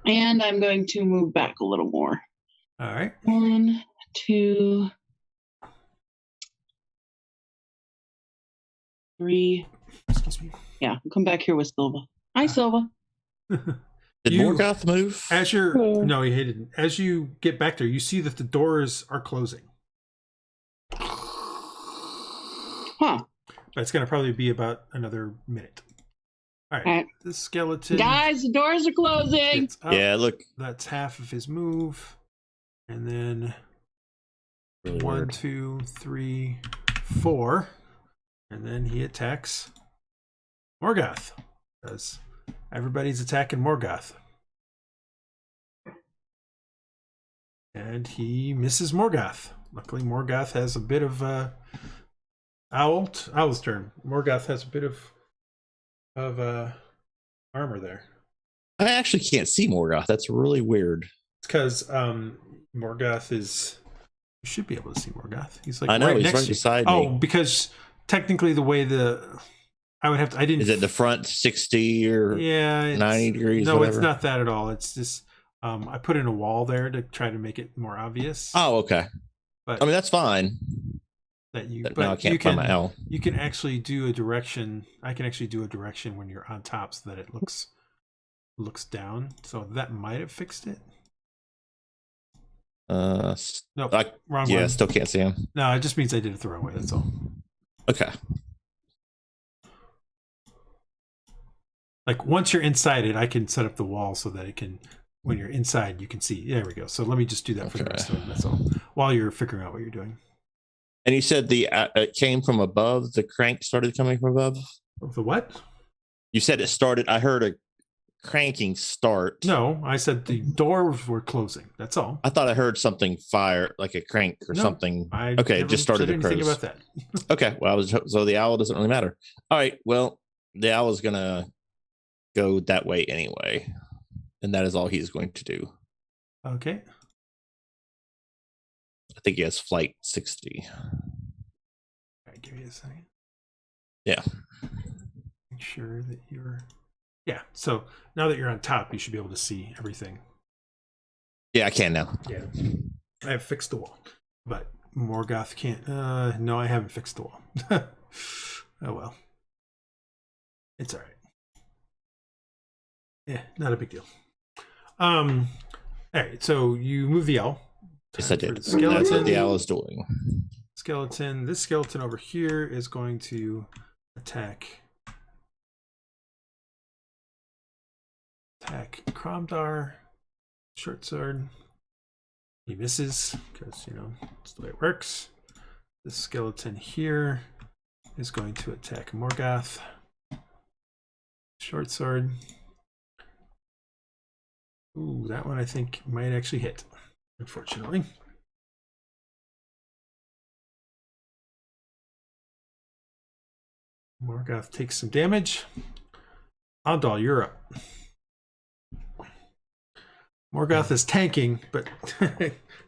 And I'm going to move back a little more. All right. 1, 2, 3. Excuse me. Yeah, I'll come back here with Silva. Hi, Silva. Did Morgoth move? No, he didn't. As you get back there, you see that the doors are closing. Huh. But it's going to probably be about another minute. All right. The skeleton. Guys, the doors are closing. Yeah, look. That's half of his move. And then Really 1, weird. 2, 3, 4. And then he attacks Morgoth. Because everybody's attacking Morgoth. And he misses Morgoth. Luckily, Morgoth has a bit of Owl's turn. Morgoth has a bit of armor there. I actually can't see Morgoth. That's really weird. It's because Morgoth is. You should be able to see Morgoth. He's like I know, right he's next right to you. beside Oh, me. because technically the way I would have to. I didn't. Is it the front 60 or 90 degrees? No, whatever? it's not that at all. It's just I put in a wall there to try to make it more obvious. Oh, okay. But I mean, that's fine. That you, But but now I can't find my L. You can actually do a direction. I can actually do a direction when you're on top, so that it looks down. So that might have fixed it. No, wrong yeah, one. still can't see him. No, it just means I did it the wrong way. That's all. Okay. Like once you're inside it, I can set up the wall so that it can. When you're inside, you can see. There we go. So let me just do that for the rest of them. That's all. While you're figuring out what you're doing. And you said it came from above. The crank started coming from above. The what? You said it started. I heard a cranking start. No, I said the doors were closing. That's all. I thought I heard something fire, like a crank or something. Okay, it just started to anything close. about that. Okay, well, so the owl doesn't really matter. All right, well, the owl is gonna go that way anyway. And that is all he is going to do. Okay. I think he has flight 60. All right, give me a second. Yeah. Make sure that you're... Yeah, so now that you're on top, you should be able to see everything. Yeah, I can now. Yeah. I have fixed the wall. But Morgoth can't... no, I haven't fixed the wall. Oh, well. It's all right. Yeah, not a big deal. All right, so you move the owl. Yes, I did. Skeleton. That's what the owl is doing. Skeleton. This skeleton over here is going to attack Cromdar. Short sword. He misses because, you know, that's the way it works. This skeleton here is going to attack Morgoth. Short sword. Ooh, that one I think might actually hit, unfortunately. Morgoth takes some damage. Andal, you're up. Morgoth is tanking, but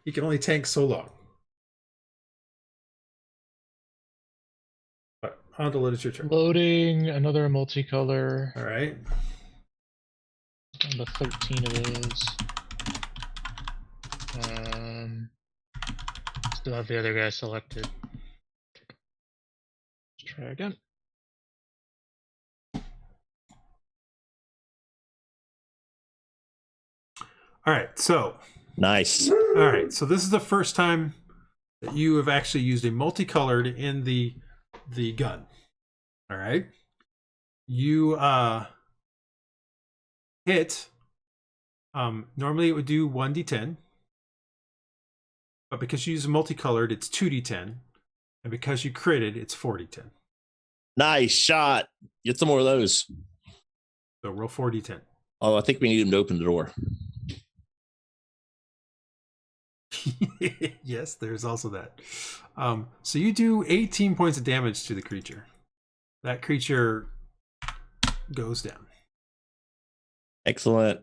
he can only tank so long. But Andal, it is your turn. Loading another multicolor. All right. On the 13 it is. Still have the other guy selected. Let's try again. All right, so. Nice. All right, so this is the first time that you have actually used a multicolored in the gun. All right. You hit. Normally it would do 1d10. But because you use a multicolored, it's 2d10. And because you critted, it's 4d10. Nice shot. Get some more of those. So roll 4d10. Oh, I think we need him to open the door. Yes, there's also that. So you do 18 points of damage to the creature. That creature goes down. Excellent.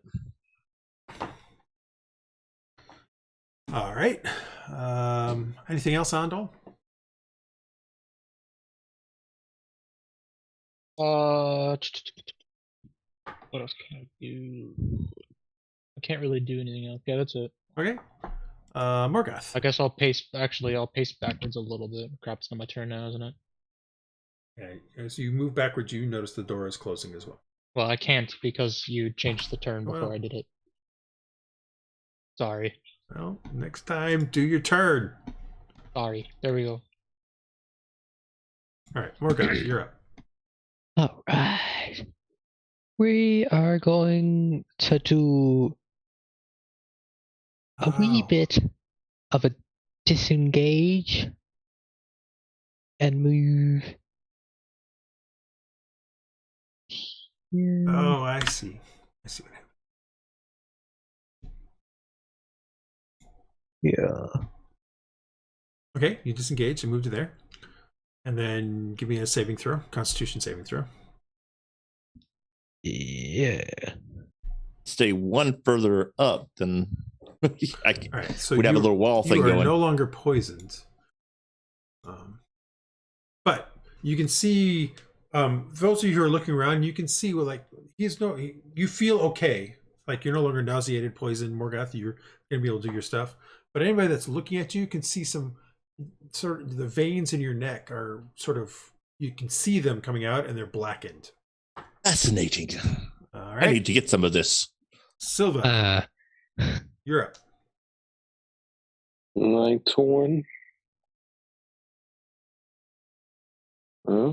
All right. Anything else, Andal? What else can I do? I can't really do anything else. Yeah, that's it. Okay. Morgoth. I guess I'll pace. Actually, I'll pace backwards a little bit. Crap, it's not my turn now, isn't it? Okay. As you move backwards, you notice the door is closing as well. Well, I can't because you changed the turn before I did it. Sorry. Well, next time, do your turn. Sorry. There we go. All right, Morgoth, you're up. All right. We are going to do a wee bit of a disengage and move. Here. Oh, I see. I see what happened. Yeah. Okay, you disengage and move to there. And then give me a saving throw, Constitution saving throw. Yeah. Stay one further up, then All right, so we'd have a little wall thing you are going. no longer poisoned. But you can see, those of you who are looking around, you can see, well, like, you feel okay. Like, you're no longer nauseated, poisoned, Morgoth, you're going to be able to do your stuff. But anybody that's looking at you can see some sort of, the veins in your neck are sort of, you can see them coming out and they're blackened. Fascinating. All right. I need to get some of this. Silva, you're up. 9-1. Huh?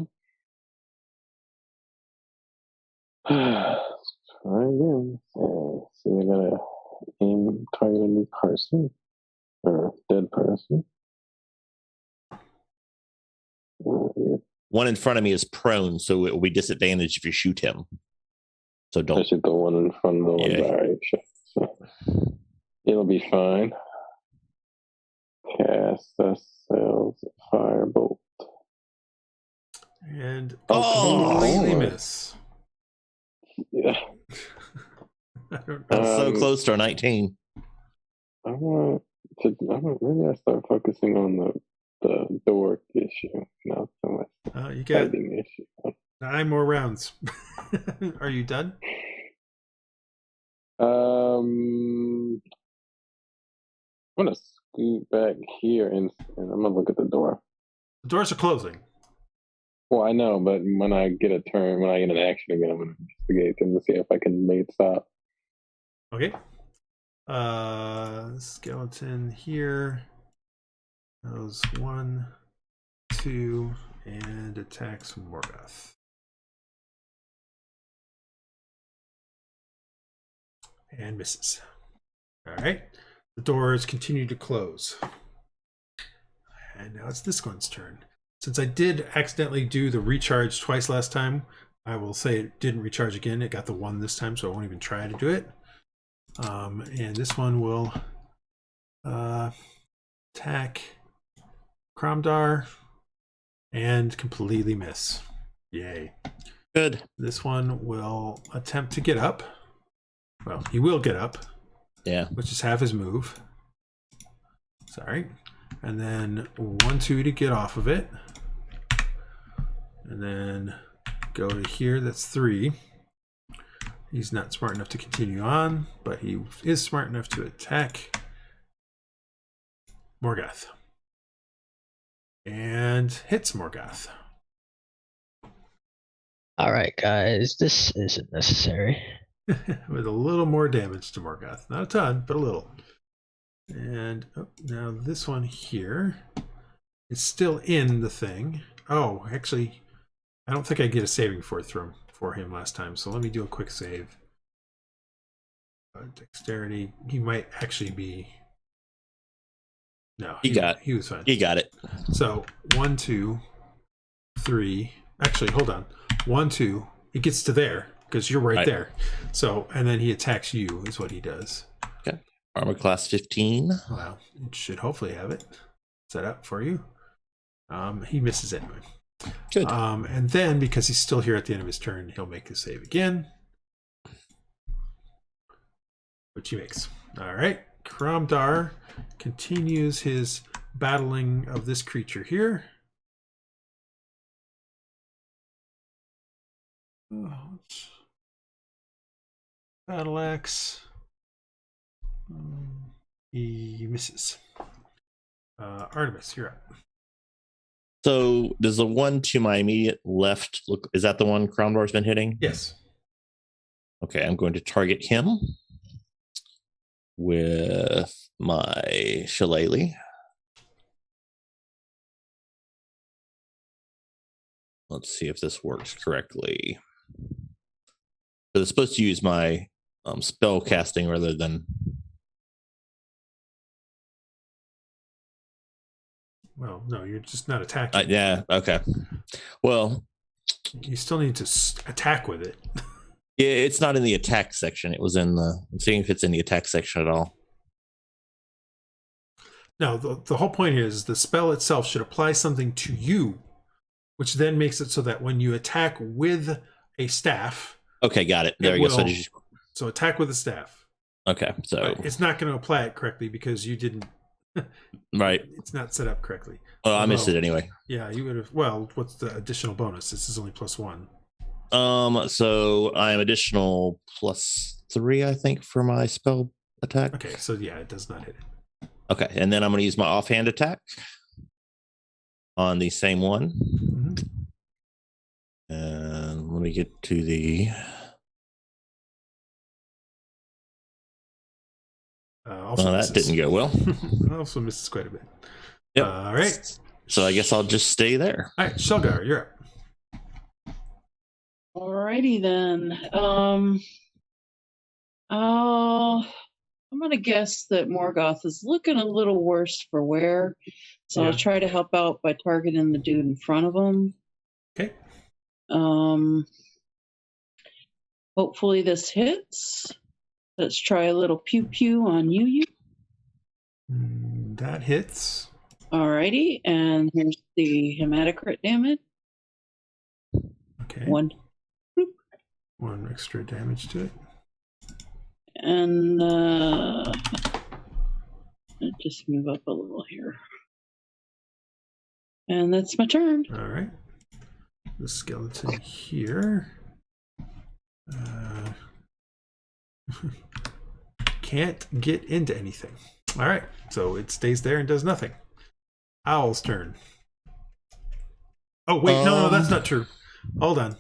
Try again. See, I gotta aim, target a new person or dead person. Yeah. One in front of me is prone, so it will be disadvantaged if you shoot him. So I don't. shoot the one in front of the one. Yeah. All right, sure. So, it'll be fine. Cast a cells firebolt. And Oh! completely miss. Yeah. I don't know. That's so close to a 19. Maybe I start focusing on the door issue, not so much You got fighting issue. 9 more rounds. Are you done? I'm gonna scoot back here and I'm gonna look at the door. The doors are closing. Well, I know, but when I get an action again, I'm gonna investigate them to see if I can make it stop. Okay. Skeleton here. Those 1, 2, and attacks Morgoth. And misses. All right. The doors continue to close. And now it's this one's turn. Since I did accidentally do the recharge twice last time, I will say it didn't recharge again. It got the 1 this time, so I won't even try to do it. And this one will attack Kromdar and completely miss. Yay. Good. This one will attempt to get up. Well, he will get up. Yeah. Which is half his move. Sorry. And then 1, 2 to get off of it. And then go to here. That's 3. He's not smart enough to continue on, but he is smart enough to attack Morgoth. And hits Morgoth. All right, guys, this isn't necessary. With a little more damage to Morgoth. Not a ton, but a little. And now this one here is still in the thing. Oh, actually, I don't think I get a saving for him last time, so let me do a quick save. Dexterity, he might actually be... No, he was fine. He got it. So 1, 2, 3. Actually, hold on. 1, 2. It gets to there because you're right there. So, and then he attacks you is what he does. Okay. Armor class 15. Well, it should hopefully have it set up for you. He misses anyway. Good. And then because he's still here at the end of his turn, he'll make his save again, which he makes. All right. Kromdar continues his battling of this creature here. Battle axe. He misses. Artemis, you're up. So does the one to my immediate left look? Is that the one Kromdar's been hitting? Yes. Okay, I'm going to target him with my shillelagh. Let's see if this works correctly. But it's supposed to use my spell casting rather than... Well, no, you're just not attacking. Yeah, okay. Well... You still need to attack with it. Yeah, it's not in the attack section. It was in the... I'm seeing if it's in the attack section at all. No, the whole point is the spell itself should apply something to you, which then makes it so that when you attack with a staff... Okay, got it. There you go. So attack with a staff. Okay, so... But it's not going to apply it correctly because you didn't... Right. It's not set up correctly. Oh, I missed it anyway. Yeah, you would have... Well, what's the additional bonus? This is only +1. So I'm additional +3, I think, for my spell attack. Okay, so yeah, it does not hit it. Okay, and then I'm going to use my offhand attack on the same one. Mm-hmm. And let me get to the... that didn't go well. Also misses quite a bit. Yep. All right. So I guess I'll just stay there. All right, Sealgair, you're up. Alrighty then. I'm gonna guess that Morgoth is looking a little worse for wear, so I'll try to help out by targeting the dude in front of him. Okay. Hopefully this hits. Let's try a little pew pew on you. That hits. Alrighty, and here's the hematocrit damage. Okay. 1 extra damage to it. And just move up a little here. And that's my turn. All right. The skeleton here. Can't get into anything. All right. So it stays there and does nothing. Owl's turn. Oh, wait. No, that's not true. Hold on.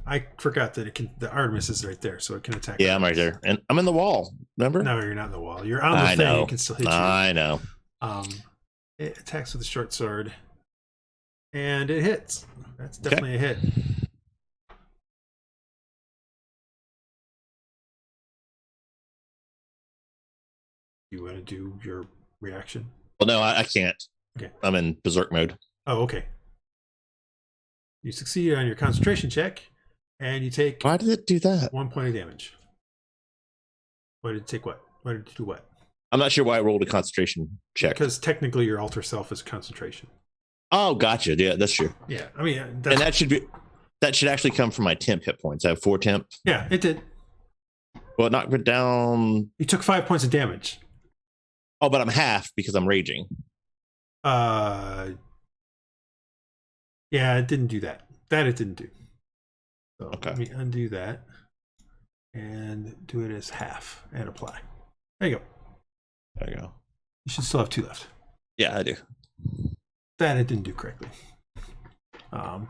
I forgot that it can. The Artemis is right there, so it can attack. Yeah, I'm right there, and I'm in the wall. Remember? No, you're not in the wall. You're on the I thing. know. It can still hit you. I know. It attacks with a short sword, and it hits. That's definitely a hit. You want to do your reaction? Well, no, I can't. Okay. I'm in berserk mode. Oh, okay. You succeed on your concentration check, and you take Why did it do that? 1 point of damage. Why did it take what? Why did it do what? I'm not sure why I rolled a concentration check. Because technically your alter self is concentration. Oh, gotcha. Yeah, that's true. Yeah, I mean, And that should actually come from my temp hit points. I have 4 temp. yeah, it did. Well, it knocked it down. You took 5 points of damage. Oh, but I'm half because I'm raging. Yeah, it didn't do that. That it didn't do. So Okay. let me undo that and do it as half and apply. There you go. There you go. You should still have 2 left. Yeah, I do. That it didn't do correctly. Probably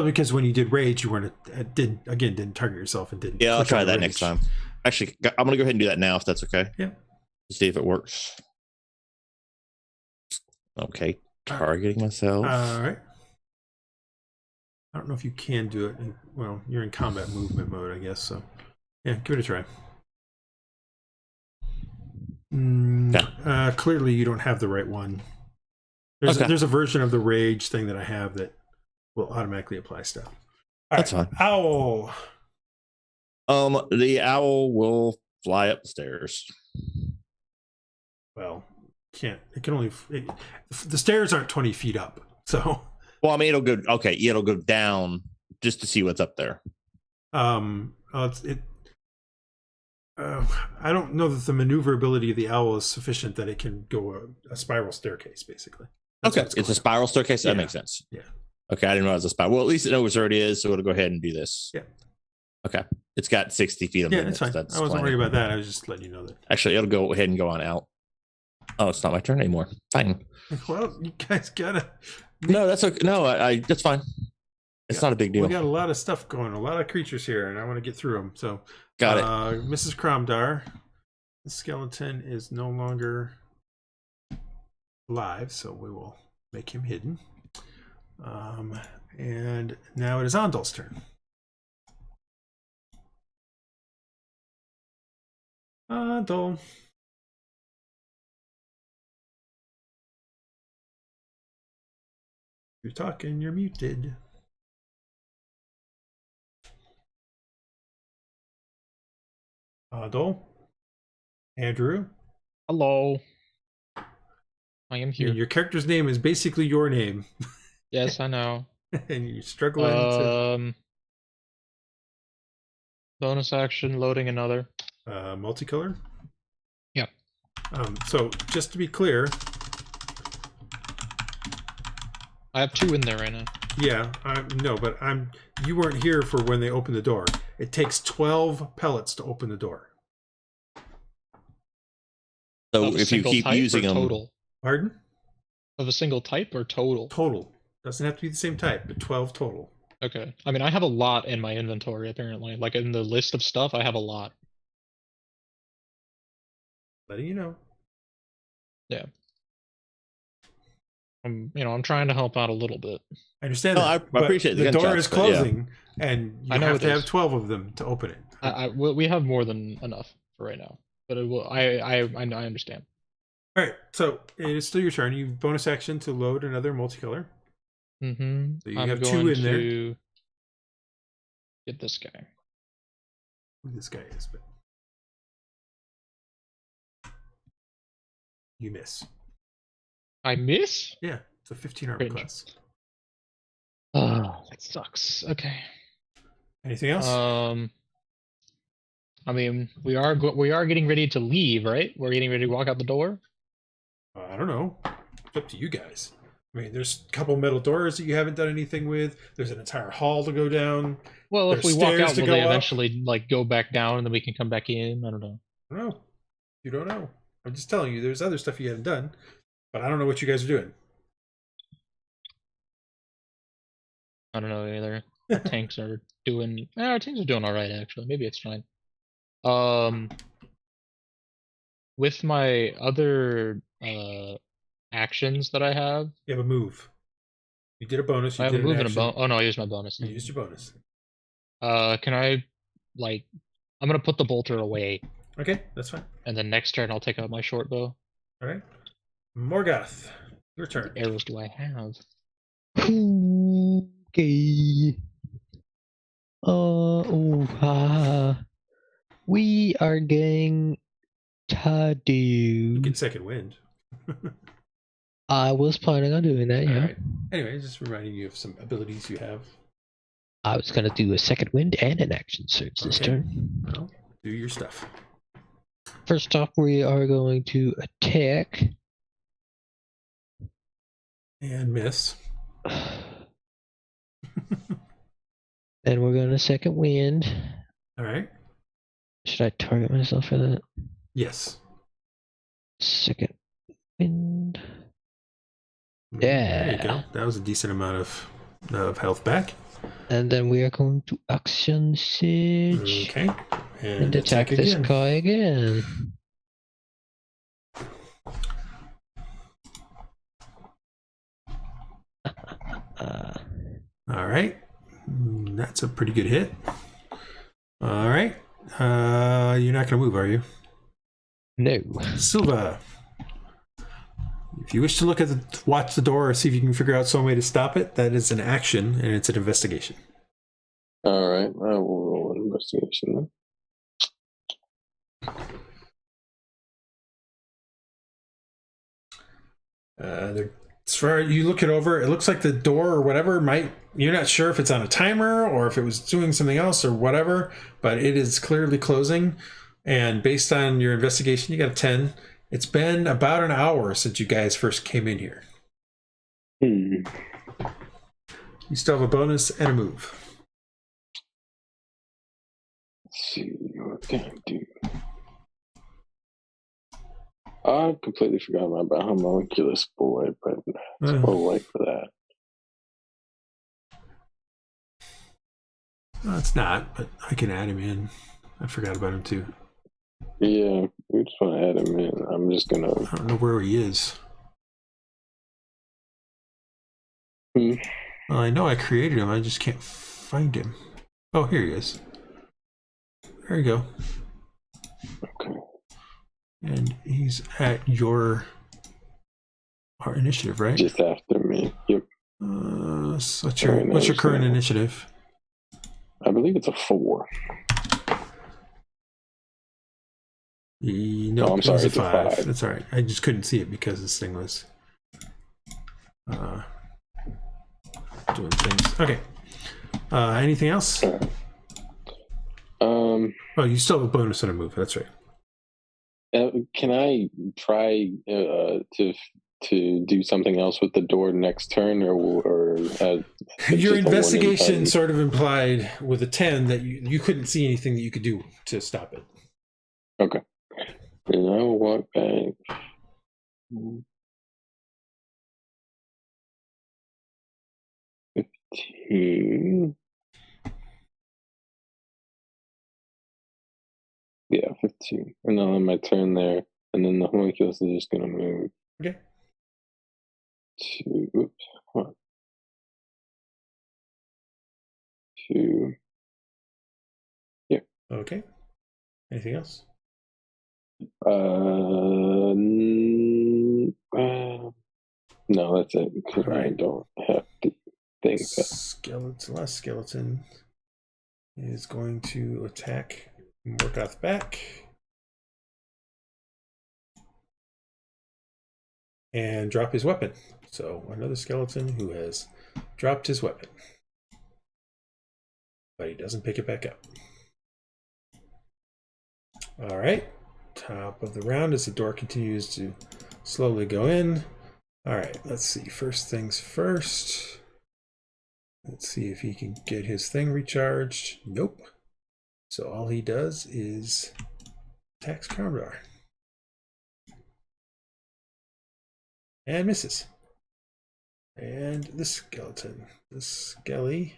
because when you did rage, you weren't didn't target yourself and didn't. Yeah, I'll click try on that rage. next time. Actually, I'm gonna go ahead and do that now if that's okay. Yeah. See if it works. Okay, targeting myself. All right. I don't know if you can do it. Well, you're in combat movement mode, I guess. So, yeah, give it a try. Clearly, you don't have the right one. There's a version of the rage thing that I have that will automatically apply stuff. All That's right. fine. Owl. The owl will fly up the stairs. Well, can't. It can only. The stairs aren't 20 feet up, so. Well, I mean, it'll go. Okay, it'll go down just to see what's up there. I don't know that the maneuverability of the owl is sufficient that it can go a spiral staircase, basically. That's Okay, what's it's a going spiral staircase. Yeah. That makes sense. Yeah. Okay, I didn't know it was a spiral. Well, at least it knows where it is, so it'll go ahead and do this. Yeah. Okay, it's got 60 feet of on. Yeah, movement. that's fine. I wasn't worried about that. I was just letting you know that. Actually, it'll go ahead and go on out. Oh, it's not my turn anymore. Fine. Well, you guys gotta. No, that's okay. No, I that's fine. It's not a big deal. We got a lot of stuff going, a lot of creatures here, and I want to get through them. So, Got it. Mrs. Cromdar, the skeleton is no longer alive, so we will make him hidden. And now it is Andal's turn. Andal. You're talking, you're muted. Andal. Andrew. Hello. I am And here. your character's name is basically your name. Yes, I know. And you're struggling to Bonus action, loading another. multicolor. Yep. So just to be clear, I have 2 in there right now. yeah, no, but you weren't here for when they opened the door. It takes 12 pellets to open the door. So Of a if you single keep type or using them, total Pardon? of a single type or total. Total. Doesn't have to be the same type, but 12 total. Okay. I mean, I have a lot in my inventory apparently. Like in the list of stuff, I have a lot. Letting you know. Yeah. I'm trying to help out a little bit. I understand No, that. I but appreciate the the door gunshots, is but yeah. closing, and you I know have it to have is. 12 of them to open it. We have more than enough for right now, but it will. I understand. All right, so it is still your turn. You bonus action to load another multicolor. Mm-hmm. So you I'm have going 2 in there. to get this guy. Who this guy is, but you miss. I miss? Yeah, it's a 15 armor Cringe. class. Oh, that sucks. Okay. Anything else? I mean, we are getting ready to leave, right? We're getting ready to walk out the door. I don't know. It's up to you guys. I mean, there's a couple metal doors that you haven't done anything with. There's an entire hall to go down. Well, if There's we walk stairs out, to will go they up. eventually like go back down and then we can come back in? I don't know. I don't know. You don't know. I'm just telling you, there's other stuff you haven't done, but I don't know what you guys are doing. I don't know either. Our tanks are doing. Our tanks are doing all right actually. Maybe it's fine. With my other actions that I have, You have a move. You did a bonus. You I have a did move an and a action. bonus. Oh no, I used my bonus. You used your bonus. Can I, like, I'm gonna put the bolter away, Okay, that's fine. and then next turn I'll take out my short bow. All right. Morgoth, your turn. What arrows do I have? Okay. We are going to You do. get second wind. I was planning on doing that, All yeah. right. Anyway, just reminding you of some abilities you have. I was going to do a second wind and an action surge this Okay. turn. Well, do your stuff. First off, we are going to attack. And miss. Then we're going to second wind. All right. Should I target myself for that? Yes. Second wind. There you Yeah. go. That was a decent amount of health back. And then we are going to action surge. Okay. And attack this again. guy again. All right. That's a pretty good hit. All right. You're not going to move, are you? No. Silva. If you wish to look at watch the door or see if you can figure out some way to stop it, that is an action and it's an investigation. All right, I will roll an investigation then. As far as you look it over, it looks like the door or whatever you're not sure if it's on a timer or if it was doing something else or whatever, but it is clearly closing. And based on your investigation, you got a 10. It's been about an hour since you guys first came in here. You still have a bonus and a move. Let's see what can I do. I completely forgot about homunculus boy, but it's a little late for that. No, it's not, but I can add him in. I forgot about him too. Yeah, we just want to add him in. I'm just gonna. I don't know where he is. Well, I know I created him. I just can't find him. Oh, here he is. There you go. Okay. And he's at our initiative, right? Just after me. Yep. So what's your current initiative? I believe it's a 4. No, I'm sorry, it's a it's a 5. That's all right. I just couldn't see it because this thing was doing things. Okay. Anything else? Oh, you still have a bonus on a move. That's right. Can I try to do something else with the door next turn, or your investigation sort of implied with a 10 that you couldn't see anything that you could do to stop it. Okay. And I will walk back. 15. Yeah, 15. And I'll end my turn there. And then the homunculus is just going to move. Okay. Oops. 2. Yeah. Okay. Anything else? No, that's it. Because I don't have to think that. Last skeleton is going to attack Morgoth back. And drop his weapon. So another skeleton who has dropped his weapon. But he doesn't pick it back up. All right. Top of the round as the door continues to slowly go in. All right, let's see. First things first. Let's see if he can get his thing recharged. Nope. So all he does is attacks Cromdar. And misses. And the skeleton. The skelly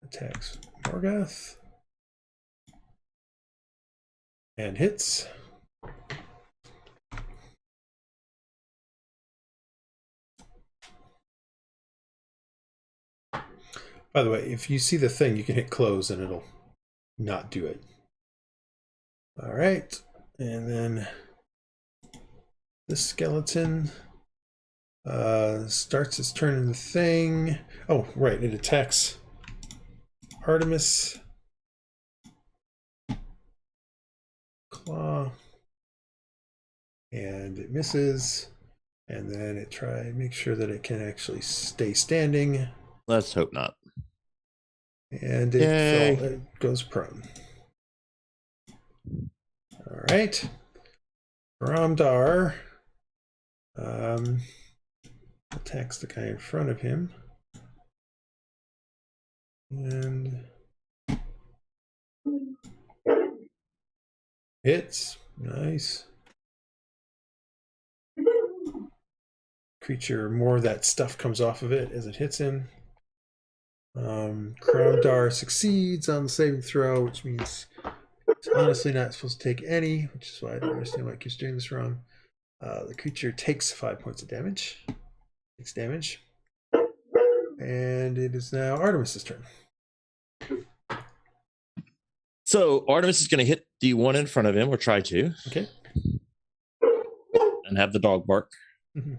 attacks Morgoth. And hits. By the way, if you see the thing, you can hit close and it'll not do it. All right. And then this skeleton starts its turn in the thing. Oh, right. It attacks Artemis. Claw. And it misses. And then it make sure that it can actually stay standing. Let's hope not. And it goes prone. All right. Ramdar attacks the guy in front of him. And hits. Nice. Creature, more of that stuff comes off of it as it hits him. Cromdar succeeds on the saving throw, which means it's honestly not supposed to take any, which is why I don't understand why it keeps doing this wrong. The creature takes 5 points of damage. Takes damage. And it is now Artemis's turn. So Artemis is going to hit the one in front of him, or try to. Okay. And have the dog bark. Mm-hmm.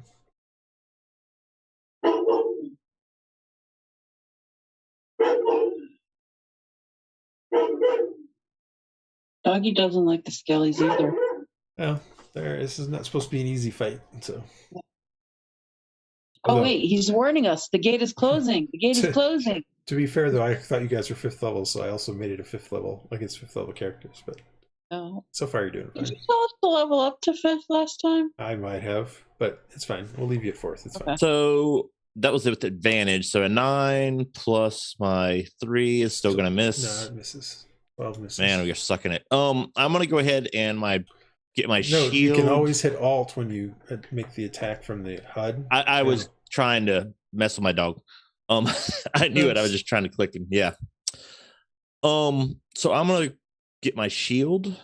Doggy doesn't like the skellies either. Well, this is not supposed to be an easy fight, so. Oh, wait, he's warning us. The gate is closing. The gate is closing. To be fair, though, I thought you guys were 5th level, so I also made it a 5th level against 5th level characters. But so far, you're doing fine. Did you tell us to level up to 5th last time? I might have, but it's fine. We'll leave you at 4th. It's fine. So that was with advantage. So a 9 plus my 3 is still going to miss. No, it misses. 12 misses. Man, we're sucking it. I'm going to go ahead and get my shield. You can always hit Alt when you make the attack from the HUD. I was trying to mess with my dog. I knew it. I was just trying to click him. Yeah. So I'm going to get my shield,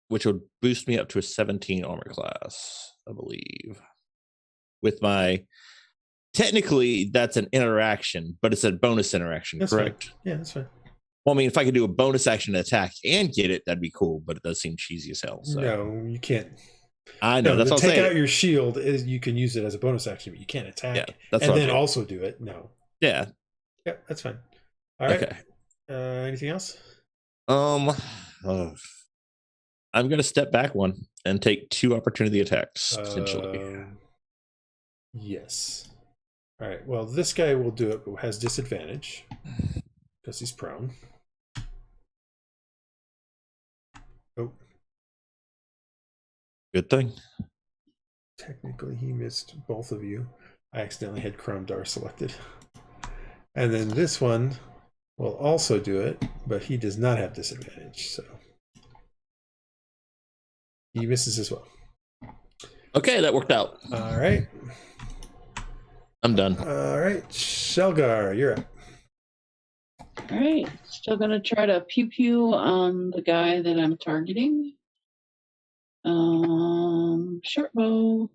which would boost me up to a 17 armor class, I believe. With my, technically that's an interaction, but it's a bonus interaction, that's correct? Fine. Yeah, that's fine. Well, I mean, if I could do a bonus action attack and get it, that'd be cool, but it does seem cheesy as hell. So. No, you can't. I know. That's what I'm saying. Take out your shield, you can use it as a bonus action, but you can't attack. Yeah, that's and then also do it. No. Yeah. Yeah, that's fine. All right. Okay. Anything else? I'm going to step back one and take 2 opportunity attacks, essentially. Yes. All right. Well, this guy will do it, but has disadvantage because he's prone. Oh. Good thing. Technically, he missed both of you. I accidentally had Cromdar selected. And then this one will also do it, but he does not have disadvantage, so he misses as well. Okay, that worked out. All right. I'm done. All right, Sealgair, you're up. All right, still gonna try to pew pew on the guy that I'm targeting. Short bow,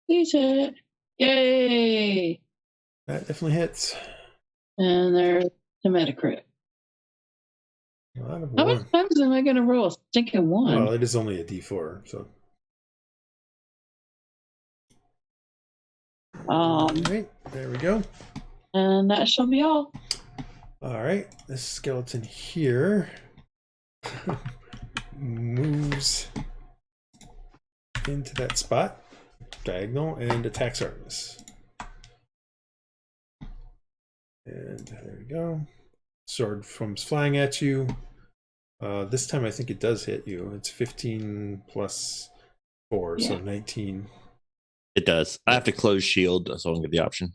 please hit. Yay! That definitely hits. And there's the Metacrit. How many times am I gonna roll a stinking 1? Well, it is only a D4, so. All right, there we go. And that shall be all. All right, this skeleton here moves into that spot, diagonal, and attacks Artemis. And there we go. sword comes flying at you. This time I think it does hit you. It's 15 plus 4, so 19. It does. I have to close shield, so I don't get the option.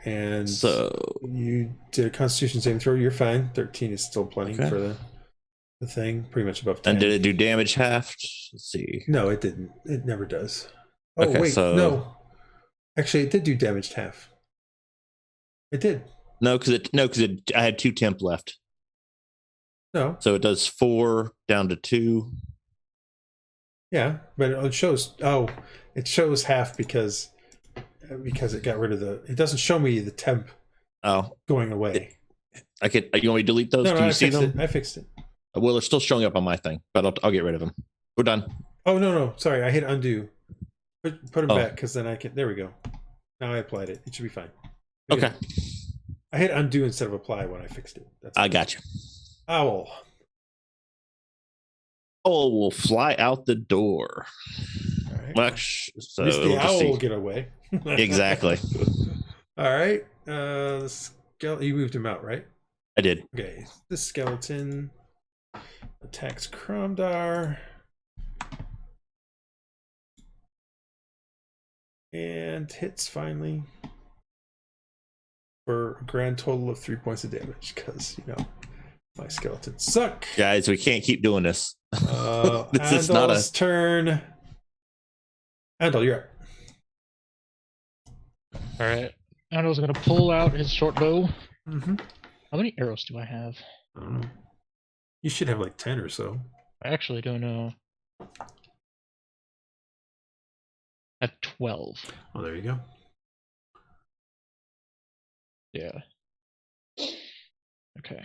And so you did a Constitution saving throw. You're fine. 13 is still plenty for the thing. Pretty much above 10. And did it do damage half? Let's see. No, it didn't. It never does. Oh, Okay, wait. so... No. Actually, it did do damaged half. It did. No, because I had 2 temp left. No. So it does 4 down to 2. Yeah, but it shows. Oh, it shows half because it got rid of the. It doesn't show me the temp. Going away. You want me to delete those? No, Can you see them? I fixed it. Well, they're still showing up on my thing, but I'll get rid of them. We're done. Oh no! Sorry, I hit undo. Put them back because then I can. There we go. Now I applied it. It should be fine. Okay. I hit undo instead of apply when I fixed it. I got you. Owl. Owl will fly out the door. All right. Well, so at least the owl will get away. Exactly. All right. The skeleton. You moved him out, right? I did. Okay. This skeleton attacks Kromdar. And hits finally for a grand total of 3 points of damage because, my skeletons suck. Guys, we can't keep doing this. This is not a turn. Andal, you're up. All right. Andal's going to pull out his short bow. Mm-hmm. How many arrows do I have? I don't know. You should have like 10 or so. I actually don't know. I have 12. Oh, there you go. Yeah. Okay.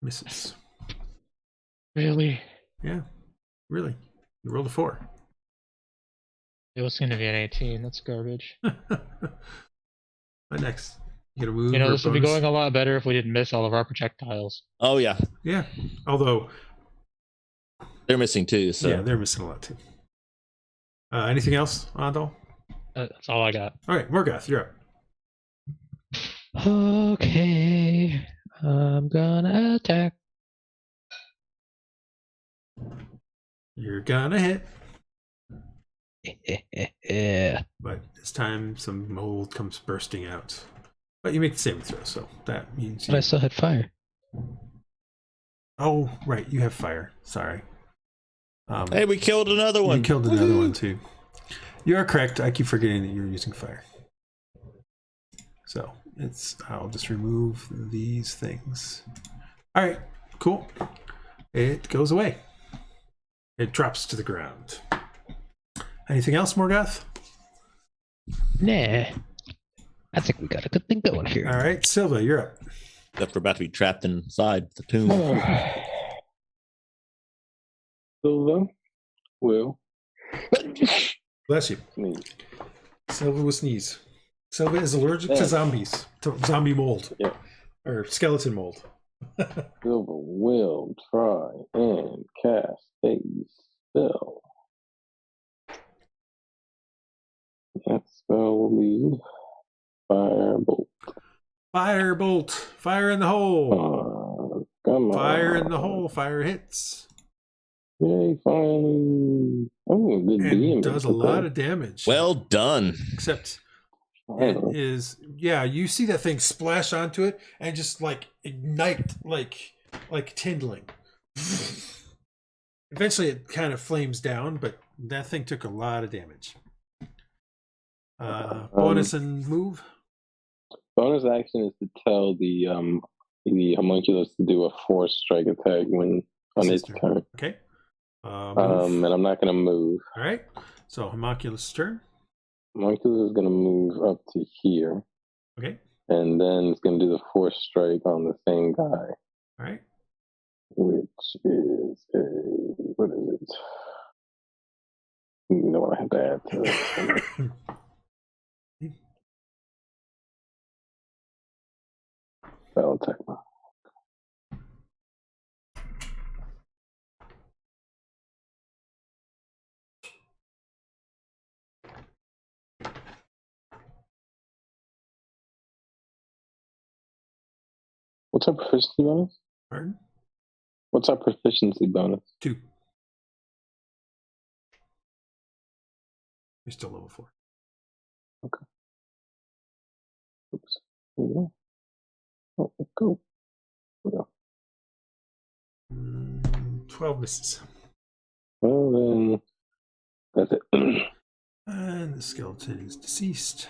Misses. Really? Yeah. Really. You rolled a 4. It was going to be an 18. That's garbage. What next? You gotta move. This would be going a lot better if we didn't miss all of our projectiles. Oh, yeah. Yeah. Although they're missing too. So yeah, they're missing a lot too. Anything else, Andal? That's all I got. All right, Morgoth, you're up. Okay. I'm gonna attack. You're gonna hit. Yeah. But this time some mold comes bursting out. But you make the saving throw, so that means But I still had fire. Oh, right, you have fire. Sorry. Hey, we killed another one. You killed another one too. You are correct. I keep forgetting that you're using fire. So I'll just remove these things. All right, cool. It goes away. It drops to the ground. Anything else, Morgoth? Nah. I think we got a good thing going here. All right, Silva, you're up. Except we're about to be trapped inside the tomb. Silva will Bless you. sneeze. Silva will sneeze. Silva is allergic to zombies, to zombie mold, or skeleton mold. Silva will try and cast a spell. That spell will be Firebolt. Firebolt. Fire in the hole. Come on. Fire in the hole. Fire hits. Yay, finally. Oh, good And does a lot of damage. Well done. Except it is, you see that thing splash onto it and just like ignite, like kindling. Eventually it kind of flames down, but that thing took a lot of damage. Bonus and move. Bonus action is to tell the homunculus to do a force strike attack when on its turn. Okay. And I'm not going to move. All right. So homunculus' turn. Homunculus is going to move up to here. Okay. And then it's going to do the force strike on the same guy. All right. Which is what is it? You know what I have to add to it. Spell attack. What's our proficiency bonus? Pardon? What's our proficiency bonus? 2. You're still level 4. Okay. Oops. There we go. Oh, go. 12 misses. Well, then that's it. And the skeleton is deceased.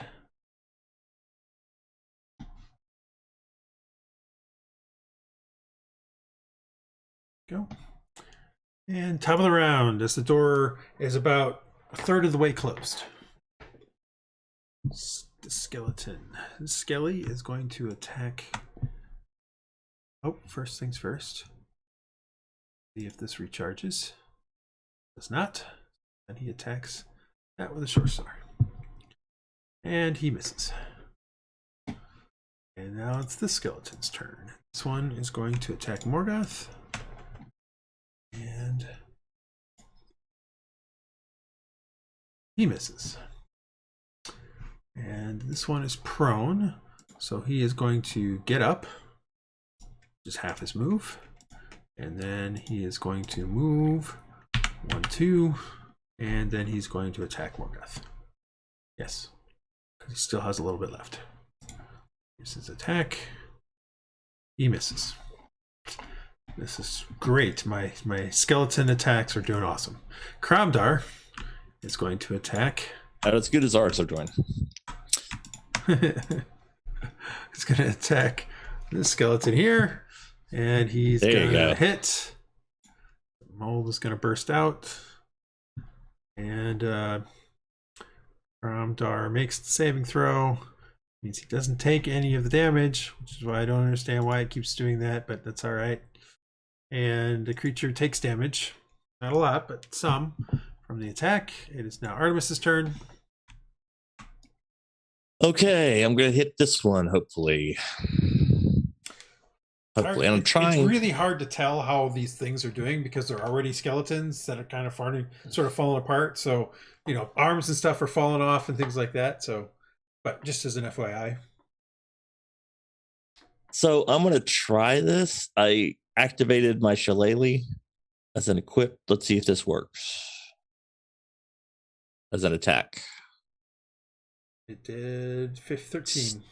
Go. And top of the round, as the door is about a third of the way closed. The skeleton. Skelly is going to attack. Oh, first things first. See if this recharges. Does not. And he attacks that with a short sword. And he misses. And now it's the skeleton's turn. This one is going to attack Morgoth. And he misses. And this one is prone. So he is going to get up. Just half his move. And then he is going to move 1, 2. And then he's going to attack Morgoth. Yes. Because he still has a little bit left. Here's his attack. He misses. This is great. My skeleton attacks are doing awesome. Kramdar is going to attack. Not as good as ours are doing. He's going to attack this skeleton here. And he's going to hit. The mold is going to burst out. And Kramdar makes the saving throw. Means he doesn't take any of the damage, which is why I don't understand why it keeps doing that, but that's all right. And the creature takes damage. Not a lot, but some from the attack. It is now Artemis's turn. Okay, I'm going to hit this one, hopefully. Hopefully, and I'm trying. It's really hard to tell how these things are doing because they're already skeletons that are kind of sort of falling apart. So, you know, arms and stuff are falling off and things like that. So, but just as an FYI. So I'm going to try this. I activated my shillelagh as an equip. Let's see if this works. As an attack. It did 13.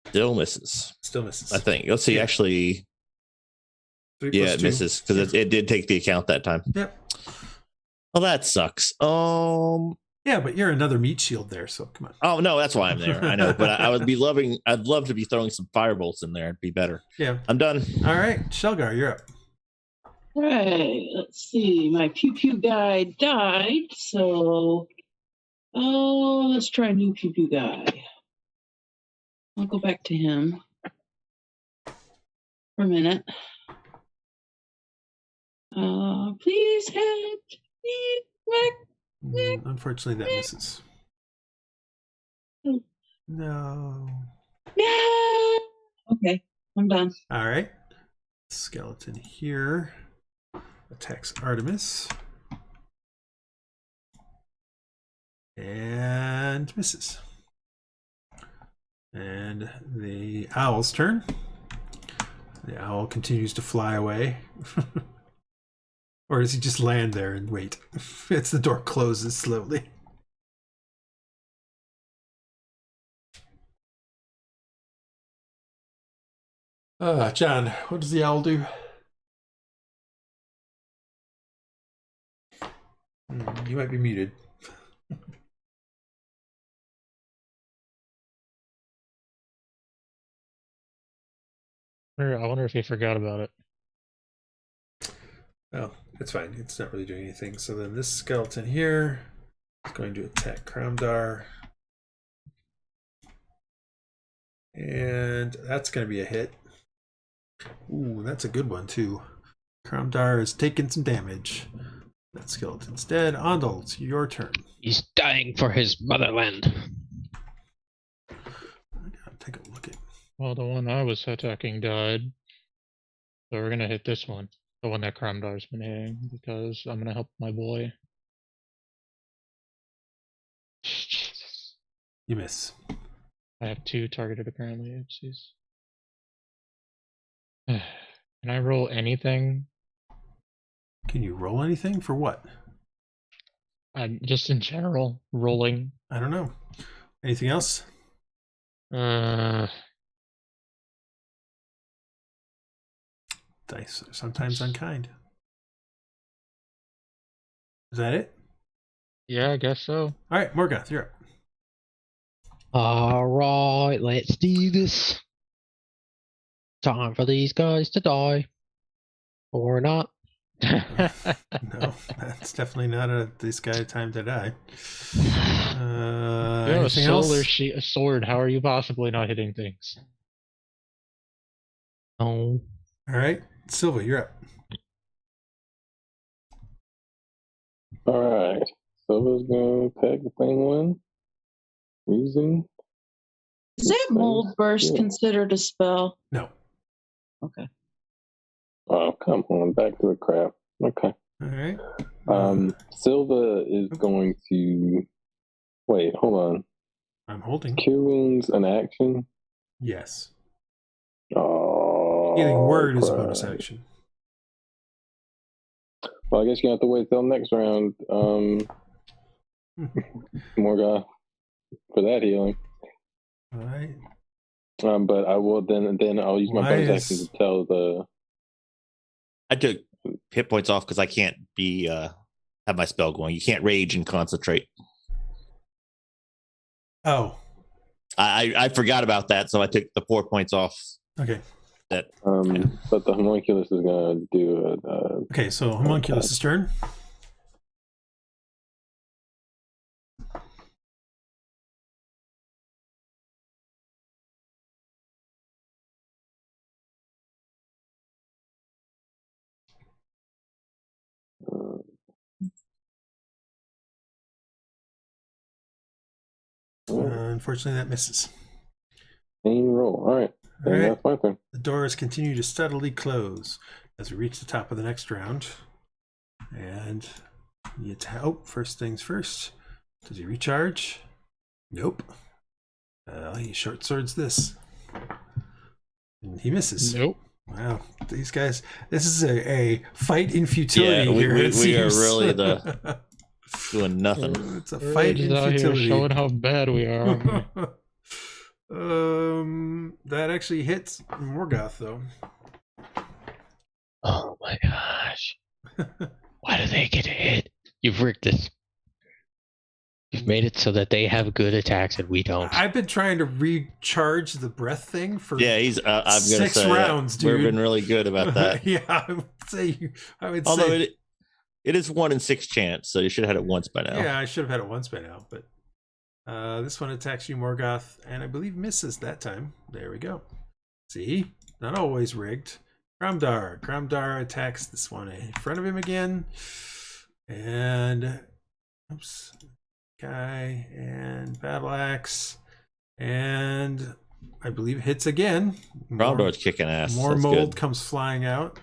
Still misses. Still misses. I think. Let's see, yeah. Actually. 3 yeah, it 2. misses because it did take the account that time. Yep. Well, that sucks. Yeah, but you're another meat shield there, so come on. Oh no, that's why I'm there. I know, but I'd love to be throwing some firebolts in there. It'd be better. Yeah. I'm done. All right, Sealgair, you're up. All right, let's see. My pew pew guy died, so let's try a new pew pew guy. I'll go back to him for a minute. Please help me. Unfortunately, that misses. No. Yeah. Okay, I'm done. All right. Skeleton here attacks Artemis. And misses. And the owl's turn. The owl continues to fly away. Or does he just land there and wait? As the door closes slowly. John, what does the owl do? You might be muted. I wonder if he forgot about it. Oh, it's fine. It's not really doing anything. So then this skeleton here is going to attack Kramdar. And that's going to be a hit. Ooh, that's a good one too. Kramdar is taking some damage. That skeleton's dead. Andal, it's your turn. He's dying for his motherland. I gotta take a look at. Well, the one I was attacking died. So we're gonna hit this one. The one that Kramdar's been hitting, because I'm gonna help my boy. Jesus. You miss. I have 2 targeted apparently. Oopsies. Can I roll anything? Can you roll anything for what? Just in general, rolling. I don't know. Anything else? Uh, Dice are sometimes unkind. Is that it? yeah, I guess so. All right, Morgoth, you're up. All right, let's do this. Time for these guys to die. Or not. No, that's definitely not this guy time to die. You have a Anything solar else? a sword. How are you possibly not hitting things? Oh. All right, Silva, you're up. All right. Silva's going to attack the same one. Using. Is that mold burst considered a spell? No. Okay. Oh, come on. Back to the crap. Okay. All right. Silva is going to. Wait, hold on. I'm holding. Cure wounds an action? Yes. Oh. Healing word is a crap. bonus action. Well, I guess you have to wait till next round. Morgoth for that healing. All right. But I will then I'll use my bonus action to tell the. I took hit points off because I can't be have my spell going. You can't rage and concentrate. Oh. I forgot about that, so I took the 4 points off. Okay. That But the homunculus is gonna do Okay, so homunculus' turn. Unfortunately, that misses. main roll. All right. All right. That's my turn. The doors continue to steadily close as we reach the top of the next round. And you first things first. Does he recharge? Nope. He short swords this. And he misses. Nope. Wow. These guys, this is a fight in futility here. we it are seems. really doing nothing. It's a fight in out here futility. showing how bad we are. That actually hits Morgoth though. Oh my gosh. Why do they get hit? You've rigged this. You've made it so that they have good attacks and we don't. I've been trying to recharge the breath thing for Yeah, I'm gonna 6 say rounds, dude. We've been really good about that. Yeah, I would Although say. it is 1 in 6 chance, so you should have had it once by now. Yeah, I should have had it once by now, but this one attacks you, Morgoth, and I believe misses that time. There we go. See, not always rigged. Kramdar attacks this one in front of him again, and oops, guy and battle axe, and I believe hits again. Kramdar's kicking ass. More That's mold good. comes flying out.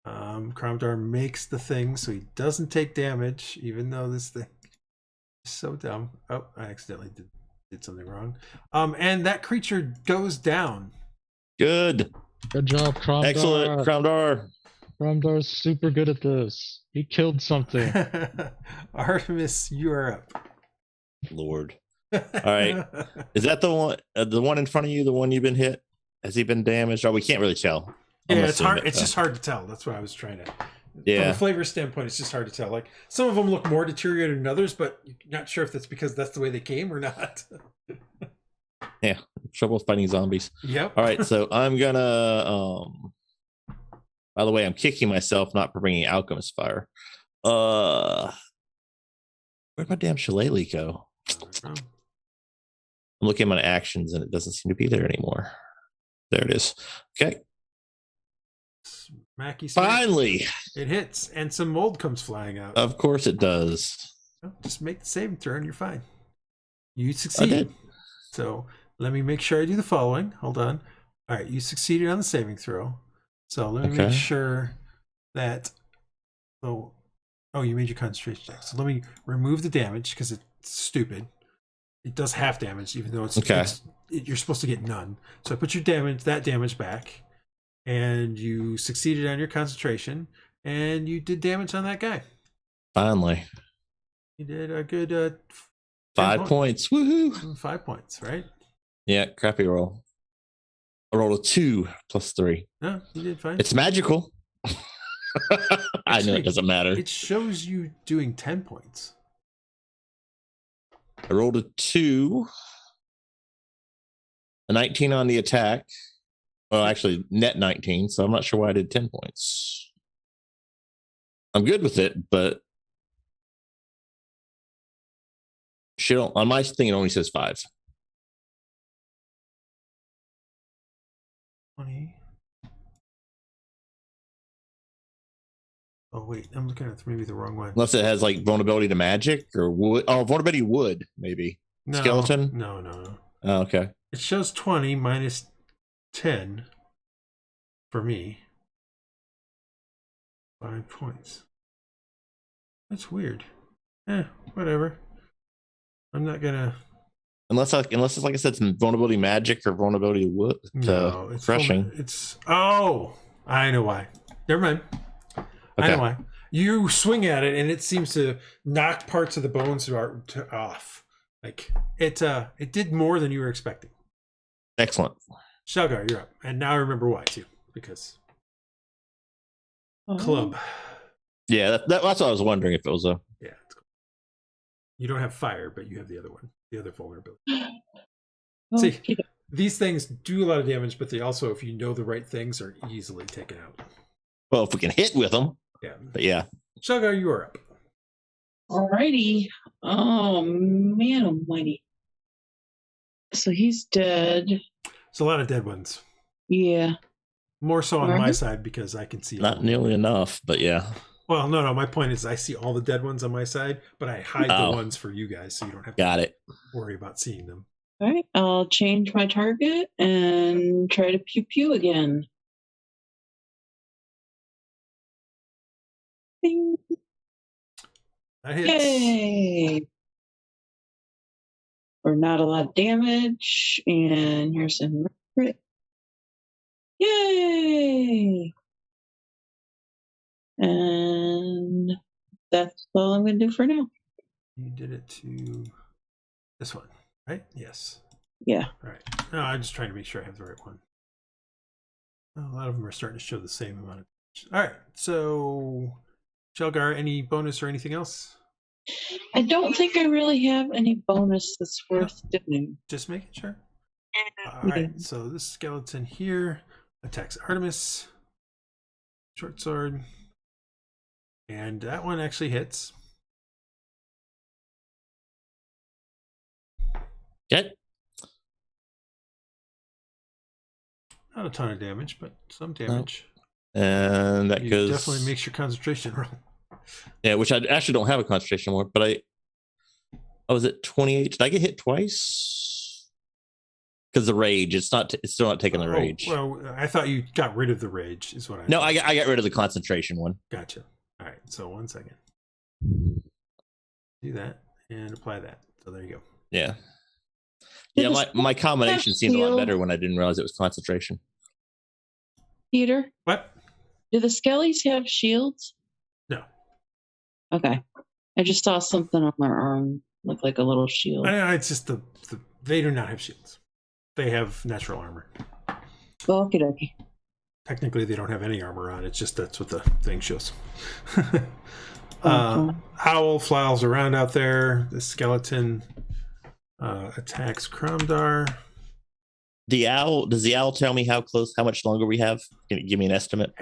Kramdar makes the thing so he doesn't take damage, even though this thing is so dumb. Oh, I accidentally did something wrong. And that creature goes down. Good. Good job, Kramdar. Excellent, Kramdar. Kramdar's super good at this. He killed something. Artemis, you are up. Lord. All right. Is that the one in front of you, the one you've been hit? Has he been damaged? Oh, we can't really tell. Yeah, it's hard. It's just hard to tell. That's what I was trying to. Yeah. From a flavor standpoint, it's just hard to tell. Like some of them look more deteriorated than others, but you're not sure if that's because that's the way they came or not. Yeah. Trouble fighting zombies. Yep. All right. So I'm gonna. By the way, I'm kicking myself not for bringing Alchemist fire. Where'd my damn shillelagh go? I'm looking at my actions and it doesn't seem to be there anymore. There it is. Okay. Smacky. Finally. It hits, and some mold comes flying out. Of course it does. Just make the saving throw, and you're fine. You I succeed. did. So let me make sure I do the following. Hold on. All right, you succeeded on the saving throw. So let me make Okay. sure that. Oh, you made your concentration check. So let me remove the damage because it's stupid. It does half damage, even though it's Okay. you're supposed to get none. So I put your damage back, and you succeeded on your concentration, and you did damage on that guy. Finally. You did a good 5 points. Woohoo! 5 points, right? Yeah, crappy roll. I rolled a 2 plus 3. No, you did fine. It's magical. I know it doesn't matter. It shows you doing 10 points. I rolled a 2, a 19 on the attack. Well, actually, net 19, so I'm not sure why I did 10 points. I'm good with it, but on my thing, it only says 5. 20. Oh, wait, I'm looking at maybe the wrong one. Unless it has like vulnerability to magic or wood. Oh, vulnerability wood, maybe. No, Skeleton? No. Oh, okay. It shows 20 minus 10 for me. 5 points. That's weird. Whatever. I'm not gonna. Unless it's like I said, some vulnerability magic or vulnerability wood. No, it's crushing. I know why. Never mind. Okay. I know why. You swing at it, and it seems to knock parts of the bones off. Like it did more than you were expecting. Excellent. Sealgair, you're up, and now I remember why too, because club. Yeah, that's what I was wondering if it was a. Yeah, it's cool. You don't have fire, but you have the other one, the other vulnerability. See, these things do a lot of damage, but they also, if you know the right things, are easily taken out. Well, if we can hit with them. Yeah. But yeah. Sealgair, you are up. Alrighty. Oh, man almighty. So he's dead. It's a lot of dead ones. Yeah. More so on my side because I can see not nearly enough, but yeah. Well, no. My point is I see all the dead ones on my side, but I hide the ones for you guys so you don't have to worry about seeing them. All right. I'll change my target and try to pew again. Bing. That hits. Yay! Or not a lot of damage. And here's some crit. Yay! And that's all I'm going to do for now. You did it to this one, right? Yes. Yeah. All right. No, I'm just trying to make sure I have the right one. A lot of them are starting to show the same amount of damage. All right. So, Sealgair, any bonus or anything else? I don't think I really have any bonus that's worth doing. Just making sure. All right. So this skeleton here attacks Artemis. Short sword. And that one actually hits. Okay. Not a ton of damage, but some damage. And that goes. Definitely makes your concentration roll. Yeah, which I actually don't have a concentration more, but I was at 28. Did I get hit twice? Because the rage, it's still not taking the rage. Well, I thought you got rid of the rage, is what I. No, I got rid of the concentration one. Gotcha. All right, so 1 second. Do that and apply that. So there you go. Yeah. Yeah, my combination seemed a lot better when I didn't realize it was concentration. Peter? What? Do the skellies have shields? No. Okay. I just saw something on their arm look like a little shield. It's just they do not have shields. They have natural armor. Okie dokie. Technically, they don't have any armor on. It's just that's what the thing shows. Owl flies around out there. The skeleton attacks Cromdar. Does the owl tell me how much longer we have? Can you give me an estimate?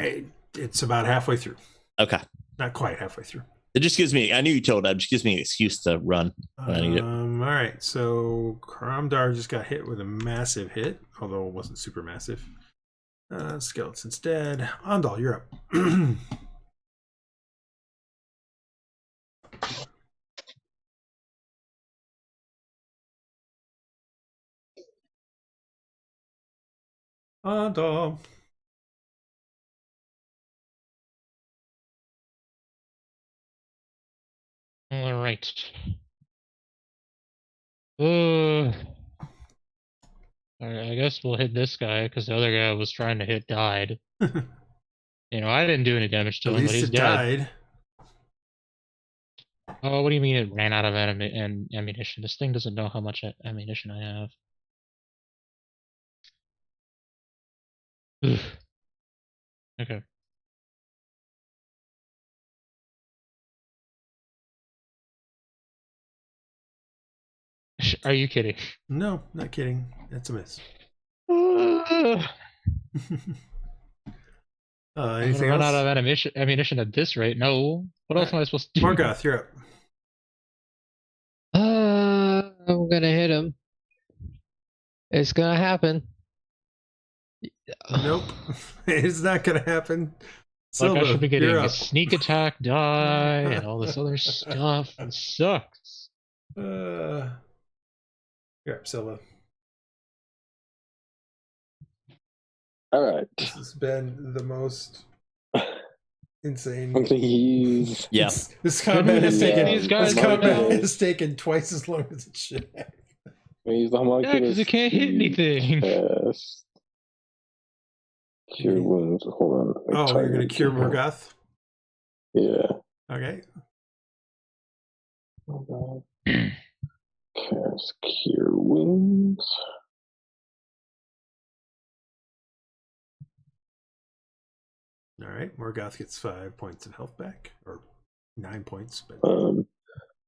It's about halfway through. Okay. Not quite halfway through. It just gives me, I knew you told that, it just gives me an excuse to run when I need it. All right, so Cromdar just got hit with a massive hit, although it wasn't super massive. Skeleton's dead. Andal, you're up. Andal. All right. Alright, I guess we'll hit this guy because the other guy was trying to hit died. You know, I didn't do any damage to At him, but least he's it dead. died. Oh, what do you mean it ran out of ammunition? This thing doesn't know how much ammunition I have. Ugh. Okay. Are you kidding? No, not kidding. That's a miss. I'm Anything gonna run else? out of ammunition at this rate. No. What else am I supposed to do? Morgoth, you're up. I'm gonna hit him. It's gonna happen. Nope. It's not gonna happen. Like I Silva, should be getting you're a up. sneak attack die and all this other stuff. It sucks. You're up, Silva. All right. This has been the most insane. I'm gonna use. Yeah. This combat has Yeah, taken. these guys This right combat now. has taken twice as long as it should have. I'm gonna use the homunculus. Yeah, because it can't hit anything. Yes. Cure wounds. Hold on. Oh, you're gonna cure Morgoth? Yeah. Okay. Hold on. Cast cure wounds. All right. Morgoth gets 5 points of health back, or 9 points. But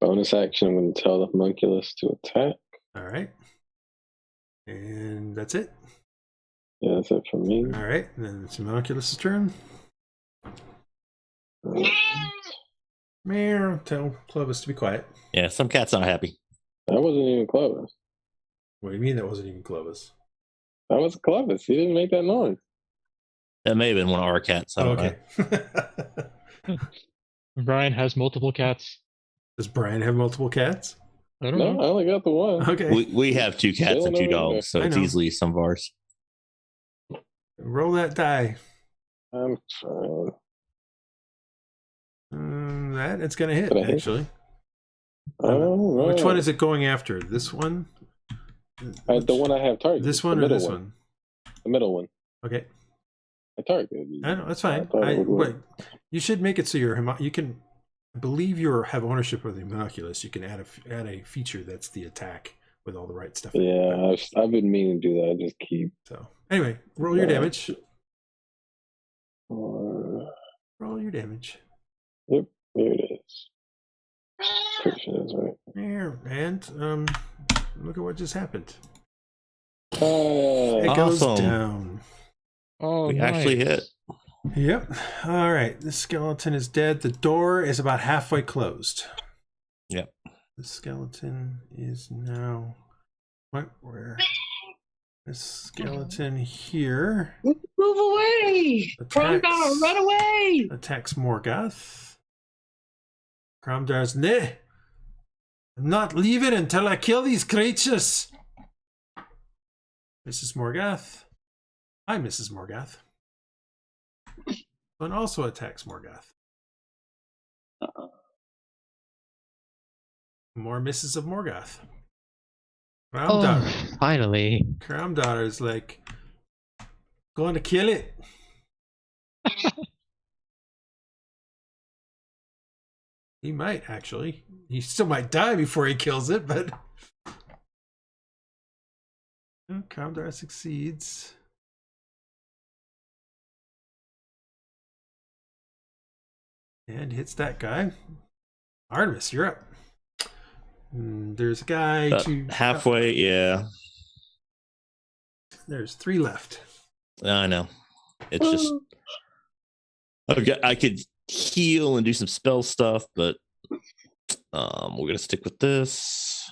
Bonus action. I'm gonna tell the homunculus to attack. all right. And that's it. Yeah, that's it for me. All right. And then it's Homunculus' turn. Meow. Tell Clovis to be quiet. Yeah, some cat's not happy. That wasn't even Clovis. What do you mean that wasn't even Clovis? That was Clovis. He didn't make that noise. That may have been one of our cats. I Oh, don't know. okay. Brian has multiple cats. Does Brian have multiple cats? I don't No, know. I only got the one. Okay. We have 2 cats and 2 dogs, so I it's know. easily some of ours. Roll that die. I'm fine. It's going to hit, Did I hit? actually. All right. Which one is it going after? This one? The one I have targeted. This one the or middle this one? The middle one. Okay. I targeted. I know, that's fine. thought it would Wait, work. you should make it so you can, I believe you have ownership of the homunculus. You can add a feature that's the attack with all the right stuff. in it. Yeah, I've been meaning to do that. I just keep. So anyway, roll your damage. Roll your damage. Yep, here it is. Pretty sure that's right. There, and look at what just happened. It Uh, goes Awesome. down. Oh, We actually hit. Yep. All right. The skeleton is dead. The door is about halfway closed. Yep. The skeleton is now. Where? The skeleton here Move away! Attacks. Cromdar, run away! attacks Morgoth. Cromdar's nay. I'm not leaving until I kill these creatures. Mrs. Morgoth. Hi, Mrs. Morgoth. One also attacks Morgoth. More misses of Morgoth. Cromdar. Oh, finally. Cromdar is like going to kill it. He might actually. He still might die before he kills it, but Cromdar succeeds. And hits that guy. Artemis, you're up. There's a guy About to halfway, yeah. There's 3 left. I know. It's just I could heal and do some spell stuff, but we're gonna stick with this.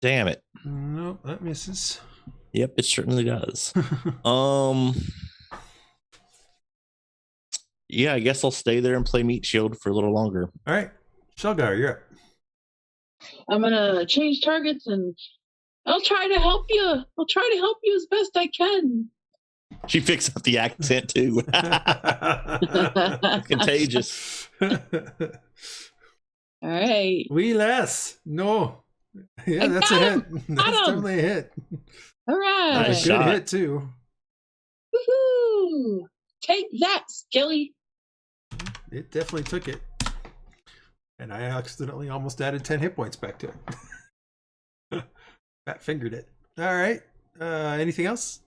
Damn it. Nope, that misses. Yep, it certainly does. Yeah, I guess I'll stay there and play Meat Shield for a little longer. All right, Sealgair, you're up. I'm gonna change targets and I'll try to help you. I'll try to help you as best I can. She fixed up the accent too. Contagious. All right. We less. No. Yeah, I that's got a hit. him. That's Got him. definitely a hit. All right. Nice Good shot. hit too. Woohoo! Take that, Skilly. It definitely took it. And I accidentally almost added 10 hit points back to it. Fat fingered it. All right. Anything else?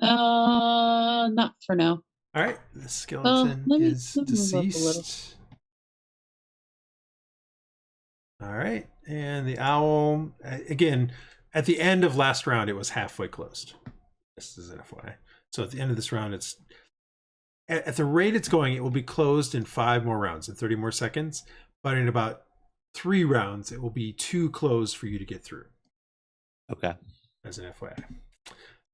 Not for now. All right. The skeleton let me is move up a little. deceased. All right. And the owl, again, at the end of last round, it was halfway closed. This is an FYI. So at the end of this round, it's at the rate it's going, it will be closed in 5 more rounds, in 30 more seconds. But in about 3 rounds, it will be too closed for you to get through. Okay. As an FYI.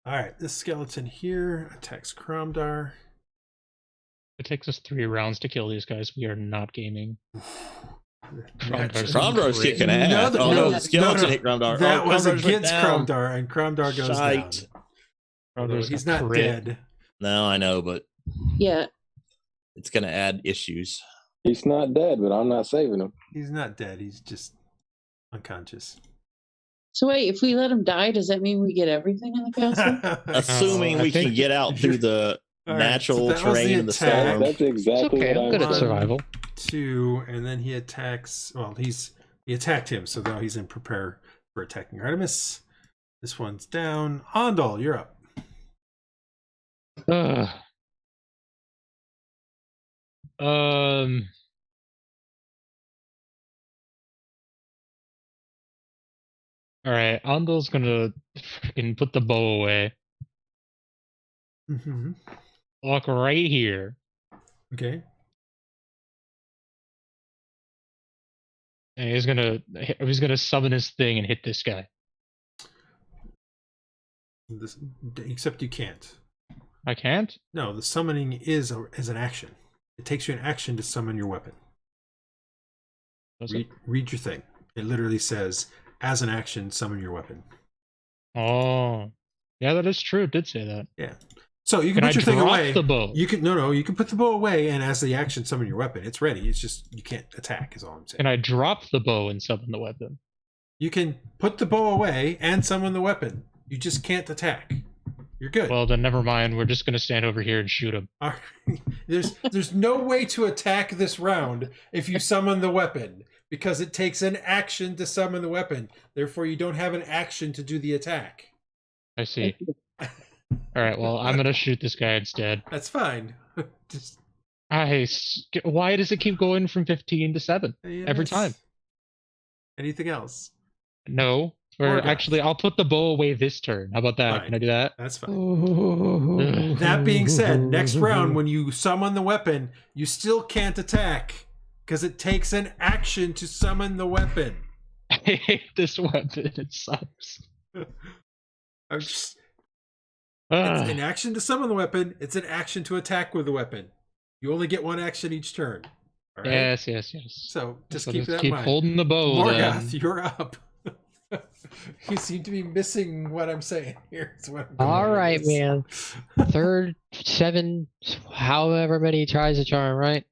All right, this skeleton here attacks Kromdar. It takes us 3 rounds to kill these guys. We are not gaming. Kromdar's kicking ass. No, The skeleton no. hit Kromdar. That Oh, was Kromdar's went against down. Kromdar, and Kromdar goes Shite. down. Kromdar's He's a not crit. dead. No, I know, but Yeah. it's going to add issues. He's not dead, but I'm not saving him. He's not dead. He's just unconscious. So wait, if we let him die, does that mean we get everything in the castle? Assuming I we can think- get out through the All right, natural so that was terrain the and the attack. storm. That's It's exactly okay. I'm what good I at was. survival. 2, and then he attacks. Well, he attacked him, so now he's in prepare for attacking Artemis. This one's down. Andal, you're up. All right, Andal's gonna freaking put the bow away. Mm-hmm. Walk right here, Okay. and he's gonna summon his thing and hit this guy. Except you can't. I can't. No, the summoning is an action. It takes you an action to summon your weapon. Does it? Read your thing. It literally says, as an action, summon your weapon. Oh, yeah, that is true. It did say that. Yeah. So you can Can put I your thing drop away. the bow? You can you can put the bow away, and as the action, summon your weapon. It's ready. It's just you can't attack. Is all I'm saying. Can I drop the bow and summon the weapon? You can put the bow away and summon the weapon. You just can't attack. You're good. Well, then never mind. We're just gonna stand over here and shoot him. All right. There's no way to attack this round if you summon the weapon, because it takes an action to summon the weapon. Therefore, you don't have an action to do the attack. I see. All right. Well, I'm gonna shoot this guy instead. That's fine. Just Why does it keep going from 15 to 7 every yes. time? Anything else? No. Or Morgoth. actually, I'll put the bow away this turn. How about that? Fine. Can I do that? That's fine. That being said, next round when you summon the weapon, you still can't attack because it takes an action to summon the weapon. I hate this weapon. It sucks. I'm just. Ah. It's an action to summon the weapon. It's an action to attack with the weapon. You only get one action each turn. All right? Yes. So just So keep that in mind. holding the bow. Morgoth, then. you're up. You seem to be missing what I'm saying here. Is what I'm going All with right, this. man. Third, 7, however many tries a charm, right?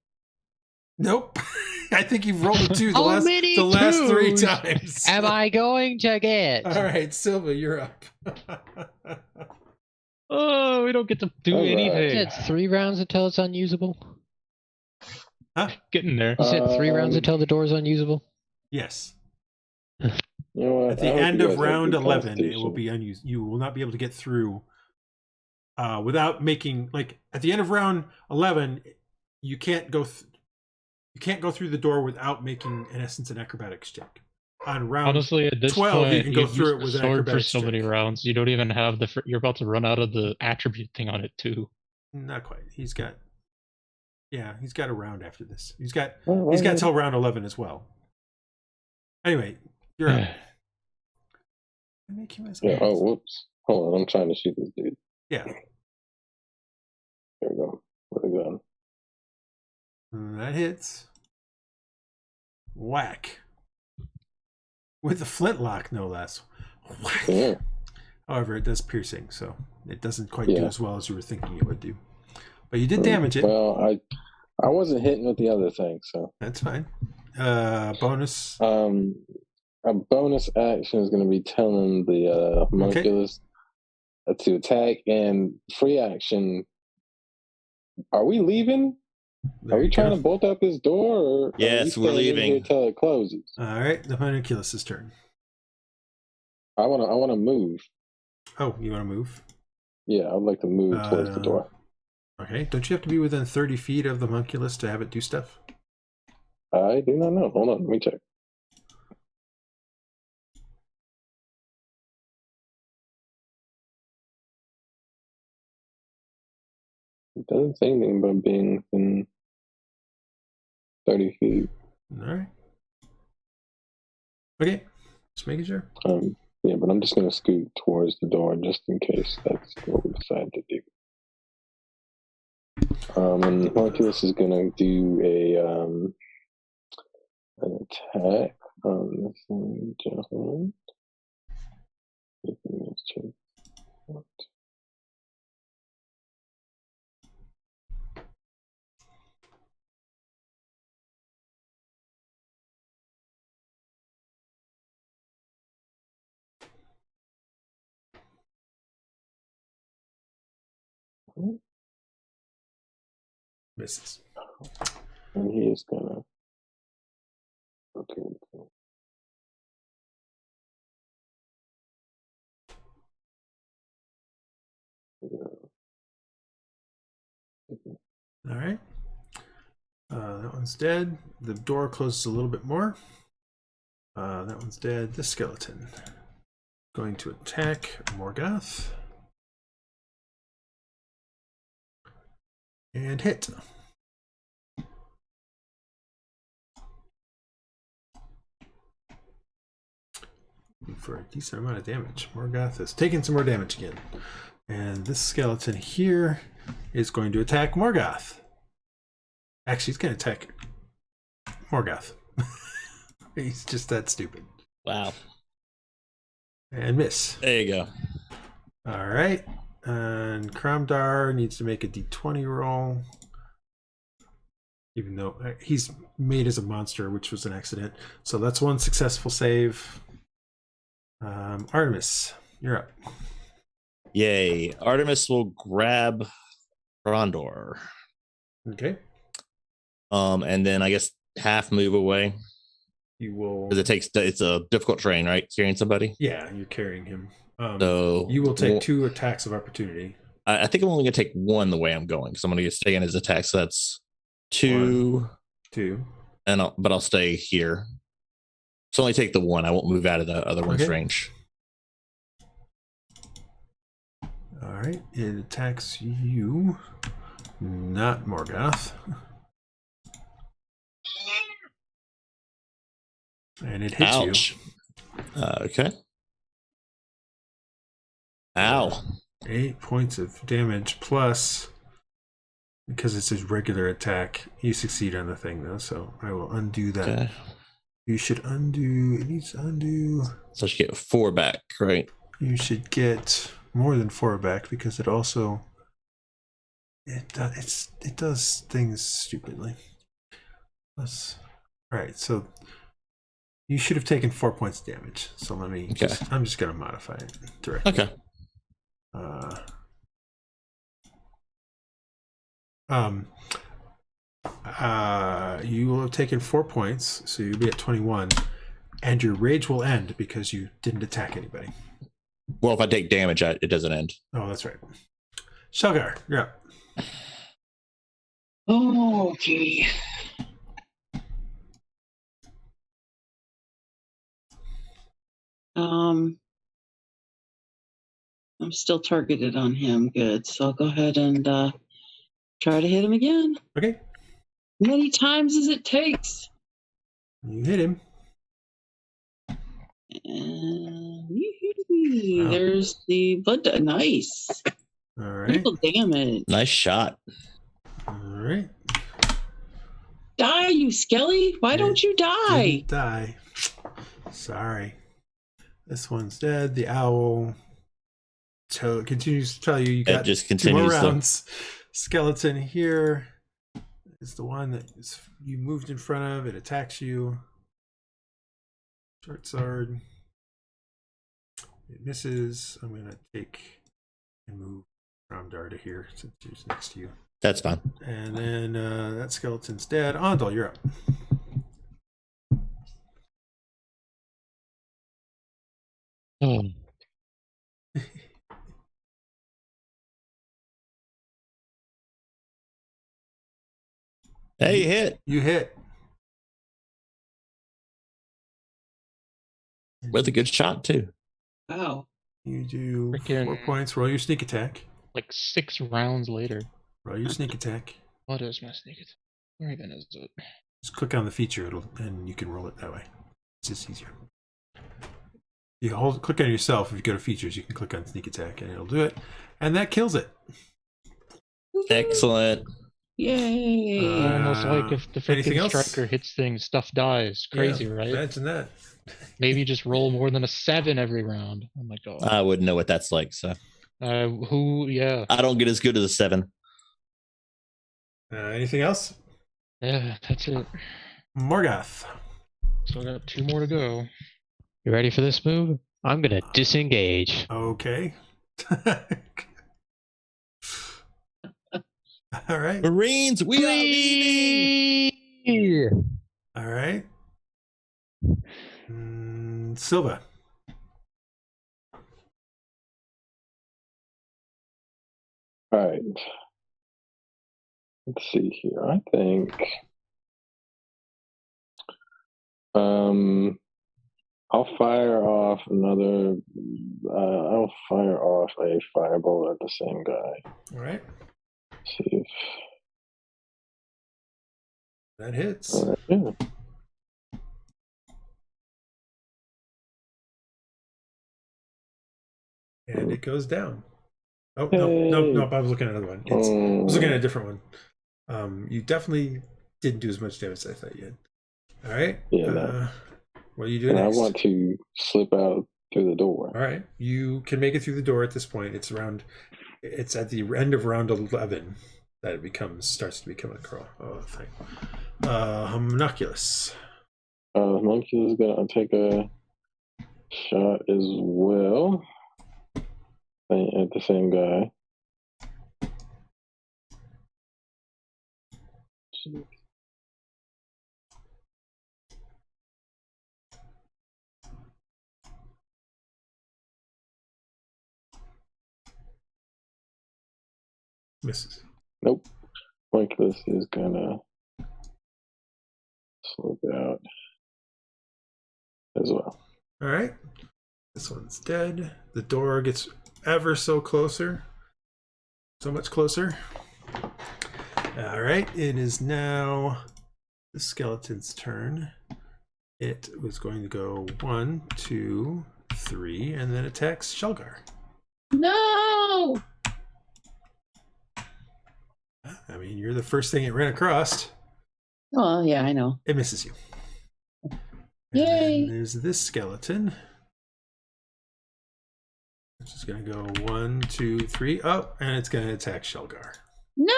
Nope. I think you've rolled a 2 the How last many 3 twos times. Am I going to get? All right, Silva, you're up. Oh, we don't get to do All right. anything. You said 3 rounds until it's unusable? Getting there. You said 3 rounds Um, until the door's unusable? Yes. You know what? At the I hope end you of guys have round good 11, it will constitution. be unused. You will not be able to get through without making at the end of round 11. You can't go. You can't go through the door without making, in essence, an acrobatics check. On round Honestly, at this 12, point, you can go you've through used it the with an sword for acrobatics so many check. rounds. You don't even have the. You're about to run out of the attribute thing on it too. Not quite. He's got a round after this. He's got Oh, till round 11 as well. Anyway, you're up. Make him as Yeah. Oh, whoops. Hold on. I'm trying to shoot this dude. Yeah. There we go. With a gun. That hits. Whack. With the flintlock, no less. Whack. Yeah. However, it does piercing, so it doesn't quite do Yeah. as well as you were thinking it would do. But you did damage it. Well, I wasn't hitting with the other thing, so. That's fine. Bonus. A bonus action is going to be telling the homunculus to attack, and free action. Are we leaving? There Are we you trying go. to bolt up this door? Or Yes, are we're we staying in leaving. here till it closes? All right, the homunculus's turn. I want to move. Oh, you want to move? Yeah, I'd like to move towards the door. Okay. Don't you have to be within 30 feet of the homunculus to have it do stuff? I do not know. Hold on, let me check. It doesn't say anything about being within 30 feet. All right. Okay. Just making sure. Yeah, but I'm just going to scoot towards the door just in case that's what we decide to do. And Marcus is going to do an attack on this gentleman. Misses. And he is going to. Okay. All right. That one's dead. The door closes a little bit more. That one's dead. The skeleton going to attack Morgoth and hit. For a decent amount of damage. Morgoth is taking some more damage again. And this skeleton here is going to attack Morgoth. Actually, he's going to attack Morgoth. He's just that stupid. Wow. And miss. There you go. All right. And Kramdar needs to make a d20 roll. Even though he's made as a monster, which was an accident. So that's one successful save. Artemis, you're up. Yay. Artemis will grab Rondor. Okay. And then I guess half move away. You will. Because it's a difficult terrain, right? Carrying somebody. Yeah, you're carrying him. So you will take 2 attacks of opportunity. I think I'm only gonna take 1 the way I'm going, so I'm gonna stay in his attack. So that's 2. 1, 2. But I'll stay here. So only take the 1. I won't move out of the other one's range. All right. It attacks you, not Morgoth. And it hits Ouch. You. Okay. Ow. 8 points of damage plus, because it's his regular attack. You succeed on the thing though, so I will undo that. Okay. You should undo. It needs to undo. So I should get 4 back, right? You should get more than 4 back because it also it does things stupidly. Plus, all right. So you should have taken 4 points of damage. So let me. Okay. I'm just gonna modify it directly. Okay. You will have taken 4 points, so you'll be at 21, and your rage will end because you didn't attack anybody. Well, if I take damage, it doesn't end. Oh, that's right. Sealgair, you're up. Okay. I'm still targeted on him. Good. So I'll go ahead and try to hit him again. Okay. Many times as it takes. You hit him. And there's the blood. Nice. All right. Critical damage. Nice shot. All right. Die, you skelly. Why don't you die? Didn't die. Sorry. This one's dead. The owl continues to tell you got just 2 more continues rounds. Skeleton here is the one that you moved in front of. It attacks you. Short sword. It misses. I'm gonna take and move Ramdar to here since he's next to you. That's fine. And then that skeleton's dead. Andal, you're up. Oh, Hey, you hit You hit. with a good shot too. Wow. You do Freaking- 4 points. Roll your sneak attack. Like 6 rounds later. Roll your sneak attack. What is my sneak attack? Where even is it? Just click on the feature, and you can roll it that way. It's just easier. You click on yourself. If you go to features, you can click on sneak attack, and it'll do it. And that kills it. Excellent. Yay. Almost like if the anything freaking else? striker hits things, stuff dies. Crazy, Yeah, right? Imagine that. Maybe just roll more than a 7 every round. Oh my god. I wouldn't know what that's like, so Yeah. I don't get as good as a 7. Anything else? Yeah, that's it. Morgoth. So I got 2 more to go. you ready for this move? I'm gonna disengage. Okay. All right. Marines, we are leaving. All right. Silva. All right. Let's see here. I think I'll fire off another. I'll fire off a fireball at the same guy. All right. See if That hits. yeah. And it goes down. Oh, no. I was looking at another one. I was looking at a different one. You definitely didn't do as much damage as I thought you did. All right. Yeah, no. What are you doing And I next? want to slip out through the door. All right. You can make it through the door at this point. It's at the end of round 11 that it starts to become a crawl. Oh, thing. Homunculus. Monkey is gonna take a shot as well at the same guy. Misses. Nope. Monkey is gonna slip out as well. All right. This one's dead. The door gets ever so closer. So much closer. All right. It is now the skeleton's turn. It was going to go 1, 2, 3, and then attacks Sealgair. No! I mean, you're the first thing it ran across. Well, yeah, I know. It misses you. And Yay! then there's this skeleton. Which is going to go 1, 2, 3. Oh, and it's going to attack Sealgair. No!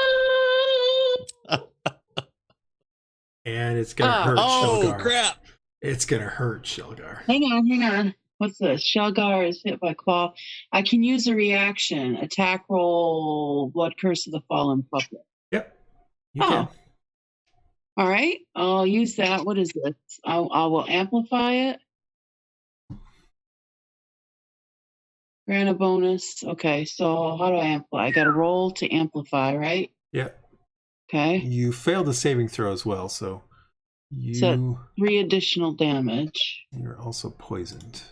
And it's going to hurt Oh, Sealgair. crap. It's going to hurt Sealgair. Hang on. What's this? Sealgair is hit by claw. I can use a reaction. Attack roll, Blood Curse of the Fallen Puppet. Yep. You Oh. can. All right. I'll use that. What is this? I will amplify it. Grant a bonus. Okay, so how do I amplify? I got to roll to amplify, right? Yep. Okay. You failed the saving throw as well, so So 3 additional damage. you're also poisoned.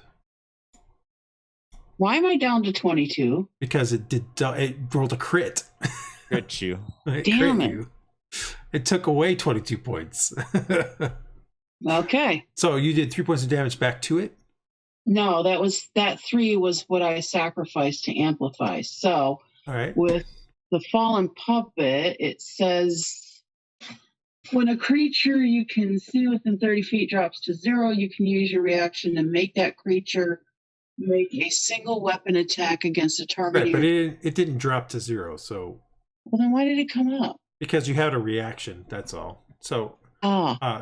Why am I down to 22? Because it rolled a crit. Crit you. It Damn crit it. you. It took away 22 points. Okay. So you did 3 points of damage back to it? No, that 3 was what I sacrificed to amplify. So All right. with the fallen puppet, it says when a creature you can see within 30 feet drops to 0, you can use your reaction to make that creature make a single weapon attack against a target. Right, but it didn't drop to 0, so Well, then why did it come up? because you had a reaction, that's all. So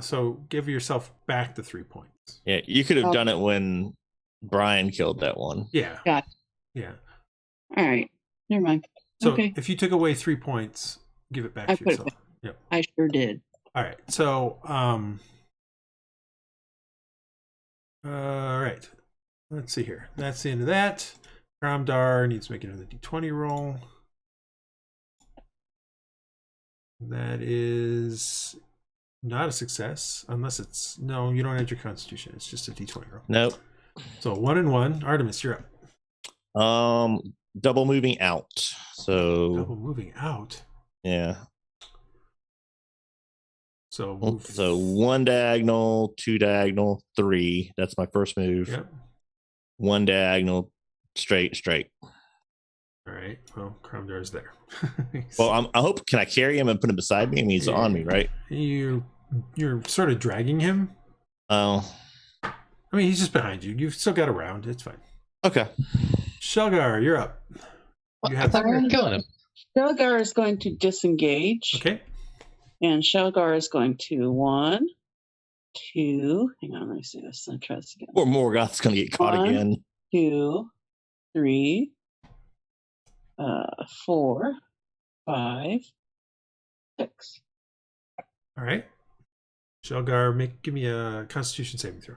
So give yourself back the 3 points. Yeah, you could have Oh. done it when Brian killed that one. Yeah. Got it. Yeah. All right. Never mind. So Okay. if you took away 3 points, give it back I to put it yourself. back. Yep. I sure did. All right. So, all right. Let's see here. That's the end of that. Ramdar needs to make another d20 roll. That is not a success, unless it's no. You don't add your Constitution. It's just a d20 roll. Nope. So 1 and 1. Artemis, you're up. Double moving out. So Double moving out. yeah. So move. So 1 diagonal, 2 diagonal, 3. That's my first move. Yep. 1 diagonal, straight. All right. Well, Cromdar's there. Well, I hope. Can I carry him and put him beside me? I mean, he's on me, right? You're sort of dragging him. Oh. I mean, he's just behind you. You've still got a round. It's fine. Okay. Shelgar, you're up. What? You I have thought we were killing him. Shelgar is going to disengage. okay. And Shelgar is going to 1, 2. Hang on, let me see this. I'll try this again. Or Morgoth's gonna get caught 1, again. 2, 3, 4, 5, 6. All right. Shelgar, give me a Constitution saving throw.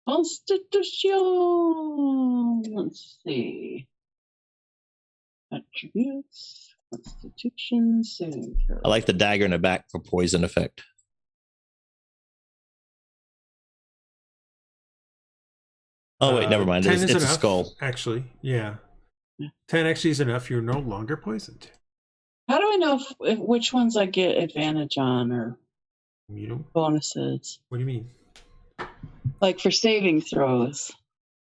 Constitution. Let's see. Attributes. Constitution saving throw. I like the dagger in the back for poison effect. Oh wait, never mind. 10 It's is a enough, skull. Actually, yeah. 10 actually is enough. You're no longer poisoned. How do I know if which ones I get advantage on or You don't. bonuses? What do you mean? Like for saving throws.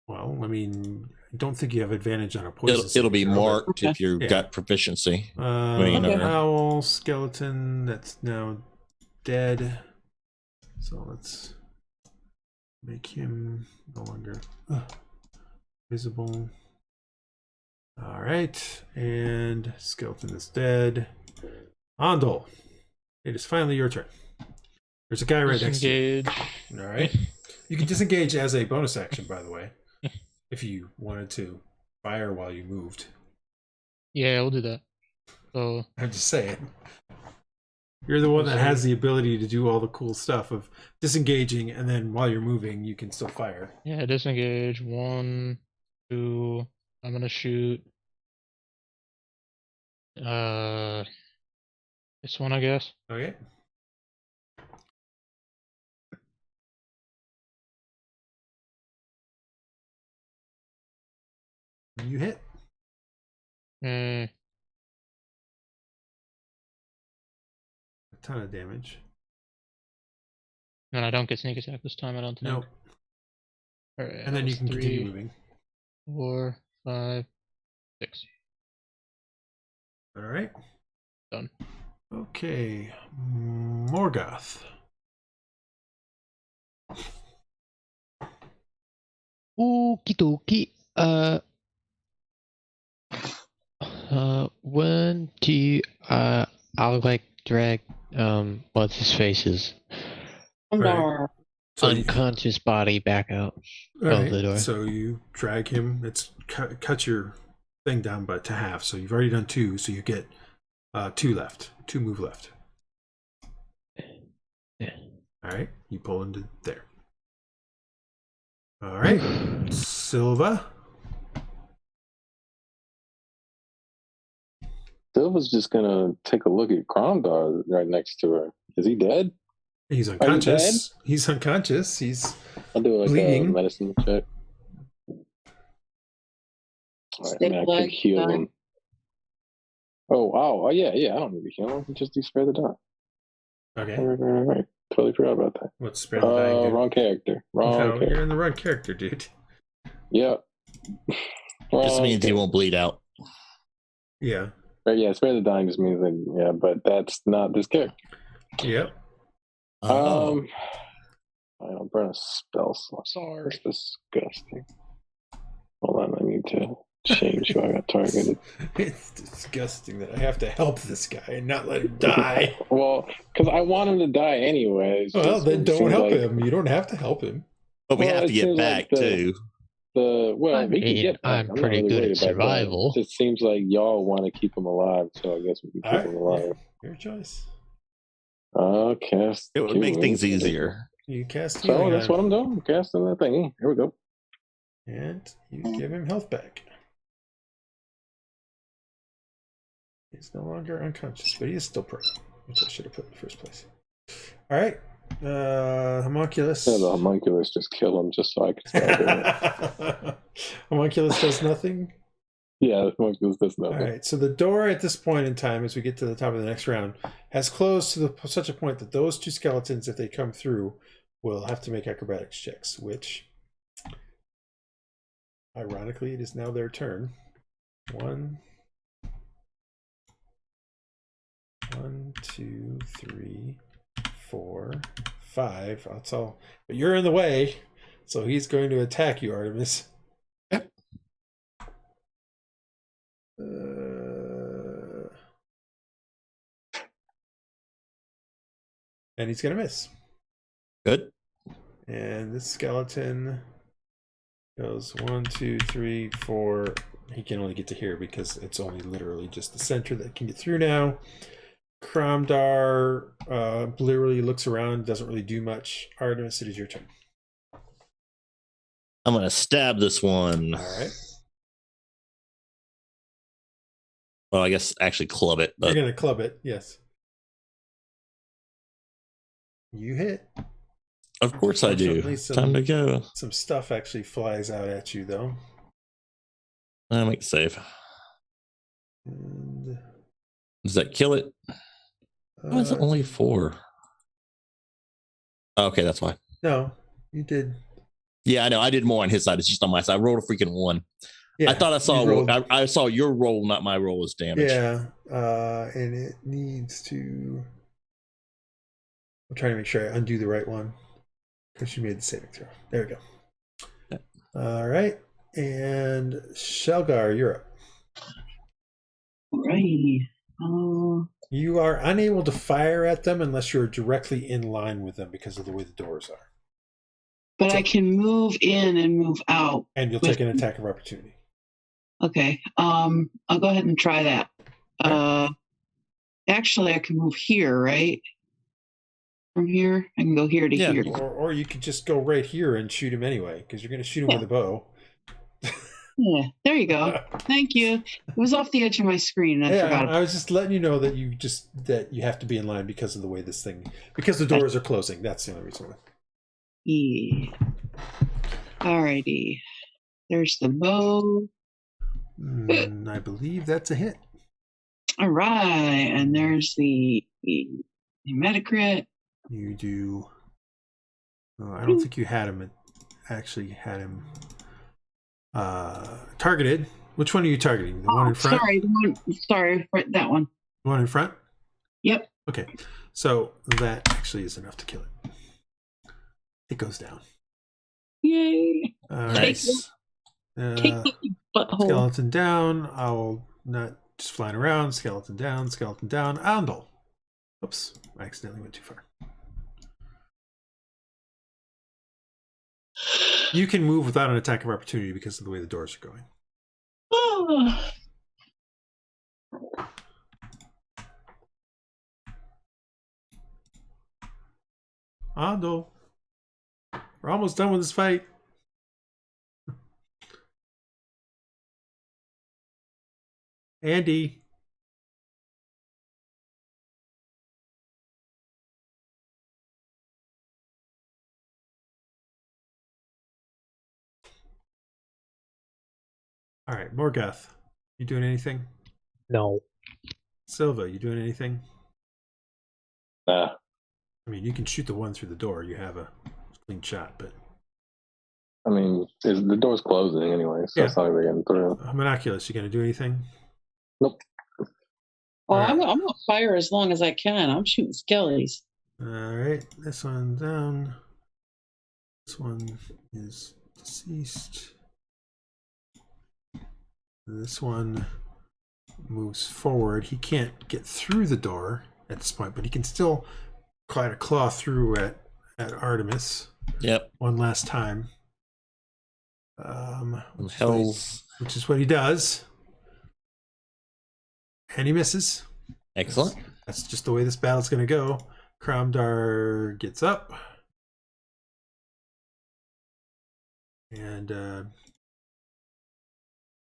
Well, I mean, I don't think you have advantage on a poison. It'll be saving throw, marked Okay. if you've Yeah. got proficiency. but, mean, Okay. Owl, skeleton, that's now dead. So let's make him no longer visible. All right, and skeleton is dead. Andal, it is finally your turn. There's a guy right next to you. Disengage. All right, you can disengage as a bonus action, by the way, if you wanted to fire while you moved. Yeah, we'll do that. So I'm just saying. You're the one that has the ability to do all the cool stuff of disengaging, and then while you're moving, you can still fire. yeah, disengage. 1, 2. I'm gonna shoot. This one, I guess. Okay. You hit. Mm, A ton of damage. and I don't get sneak attack this time. I don't think. No. All right, And then you can 3, continue moving. 4, 5, 6. All right. Done. Okay. Morgoth. Okie dokie. One, two, I'll like drag, what's his face's Andal. So you- unconscious body back out all of right, the door. So you drag him. It's cut your thing down to half. So you've already done 2. So you get 2 left. 2 move left. Yeah. All right. You pull into there. All right. Silva. Silva's just gonna take a look at Cromdar right next to her. Is he dead? He's unconscious. He's unconscious. He's I'll do like a bleeding. medicine check. All right, I mean, I Stabilize could heal time. him. Oh, yeah. I don't need to heal him. Just do spare the die. Okay. Right. Totally forgot about that. What's spare the dying do? Wrong character. No, you're in the wrong character, dude. Yeah. Just means he won't bleed out. Yeah. Yeah, spare the dying just means that, yeah, but that's not this character. Yep. Oh. I don't burn a spell slot. Sorry. That's disgusting. Hold on, I need to Change who I got targeted. It's disgusting that I have to help this guy and not let him die. Well, because I want him to die anyway. Well, then don't help him. You don't have to help him. But we Well, have it to get seems back like too. We can get back. I'm not pretty really good worried at about that. survival. It just seems like y'all want to keep him alive, so I guess we can keep him alive. Your choice. Cast. It would make things easier. You cast So healing that's on what I'm doing. I'm casting that thingy. Here we go. and you give him health back. He's no longer unconscious, but he is still prone, which I should have put in the first place. All right. Homunculus. Yeah, the homunculus just kill him just so I can stop it. Homunculus does nothing. Yeah, the homunculus does nothing. All right. So the door at this point in time, as we get to the top of the next round, has closed to such a point that those two skeletons, if they come through, will have to make acrobatics checks, which, ironically, it is now their turn. 1, 2, 3, 4, 5. That's all. But you're in the way, so he's going to attack you, Artemis. Yep. And he's going to miss. Good. And this skeleton goes 1, 2, 3, 4. He can only get to here because it's only literally just the center that can get through now. Kromdar literally looks around, doesn't really do much. Artemis, it is your turn. I'm gonna stab this one. All right. Well, I guess actually club it. But You're going to club it, yes. You hit. of course I do. Time to go. Some stuff actually flies out at you, though. I'll make the save. And, Does that kill it? Why is it only 4? Okay, that's why. No, you did. Yeah, I know. I did more on his side. It's just on my side. I rolled a freaking 1. Yeah, I thought I saw. you rolled- I saw your roll, not my roll, as damage. Yeah, and it needs to. I'm trying to make sure I undo the right one because you made the saving throw. There we go. Okay. All right, and Sealgair, you're up. Right. You are unable to fire at them unless you're directly in line with them because of the way the doors are. But I can move in and move out. And you'll take an attack of opportunity. Okay. I'll go ahead and try that. Actually, I can move here, right? From here, I can go here to here. Or you could just go right here and shoot him anyway, because you're going to shoot him with a bow. Yeah, there you go. Thank you. It was off the edge of my screen. I forgot. I was just letting you know that you have to be in line because of the way this thing, because the doors are closing. That's the only reason. Yeah. Alrighty. There's the bow. I believe that's a hit. All right, and there's the Metacrit. You do. I don't think you had him. Actually, had him targeted. Which one are you targeting? The one in front? Sorry, that one. The one in front? Yep. Okay, so that actually is enough to kill it. It goes down. Yay! Nice. Take the butthole. Skeleton down. Owl not just flying around. Skeleton down. Skeleton down. Andal. Oops, I accidentally went too far. You can move without an attack of opportunity because of the way the doors are going. Oh. Andal. We're almost done with this fight. Andy. All right, Morgoth. You doing anything? No. Silva, you doing anything? Nah. I mean, you can shoot the one through the door. You have a clean shot, but I mean, the door's closing anyway, so it's not like they're getting through. Monoculus, you gonna do anything? Nope. Oh, I'm gonna fire as long as I can. I'm shooting skellies. All right, this one's down. This one is deceased. This one moves forward. He can't get through the door at this point, but he can still try to claw through at Artemis. Yep. One last time. Which is what he does. And he misses. Excellent. That's just the way this battle's going to go. Cromdar gets up. And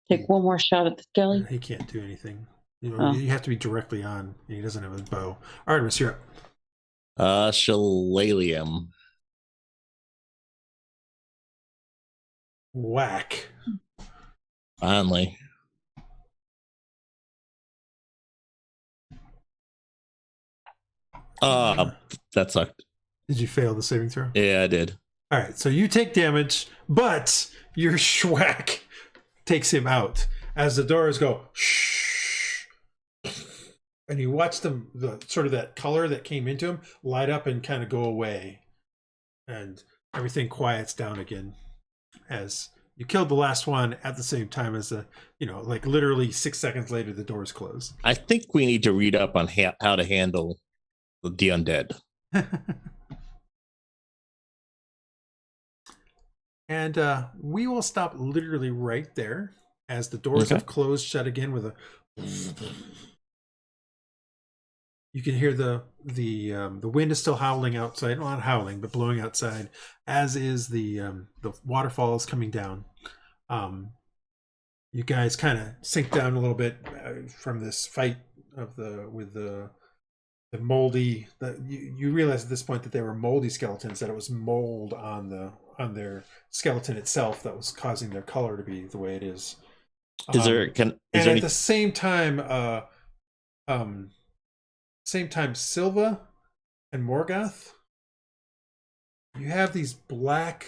take one more shot at the skelly. he can't do anything. You have to be directly on. And he doesn't have his bow. Artemis, you're up. Shillelagh. Whack. Finally. That sucked. Did you fail the saving throw? Yeah, I did. All right, so you take damage, but your schwack takes him out as the doors go shh, and you watch the sort of that color that came into him light up and kind of go away, and everything quiets down again as you killed the last one at the same time as like literally 6 seconds later the doors close. I think we need to read up on how to handle the undead. And we will stop literally right there as the doors have closed shut again with a. You can hear the wind is still howling outside, well, not howling, but blowing outside, as is the waterfalls coming down. You guys kind of sink down a little bit from this fight with the moldy. You realize at this point that they were moldy skeletons, that it was mold on their skeleton itself that was causing their color to be the way it is. Is there at the same time, Silva and Morgoth, you have these black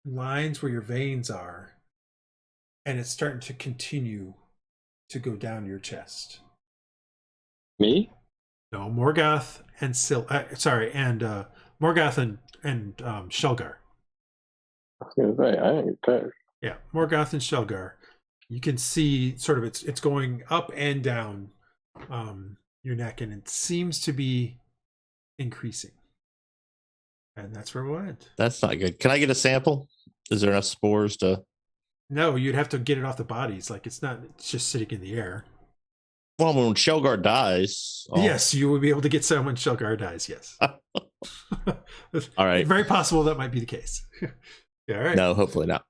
lines where your veins are, and it's starting to continue to go down your chest. Me? No, Morgoth and Morgoth and Sealgair. I was gonna say I ain't touched. Yeah, Morgoth and Sealgair. You can see sort of it's going up and down your neck, and it seems to be increasing. And that's where we'll end. That's not good. Can I get a sample? Is there enough spores to? No, you'd have to get it off the bodies. Like it's just sitting in the air. Well, when Sealgair dies. Yes, you will be able to get some when Sealgair dies, yes. All right. Very possible that might be the case. Yeah, all right. No, hopefully not.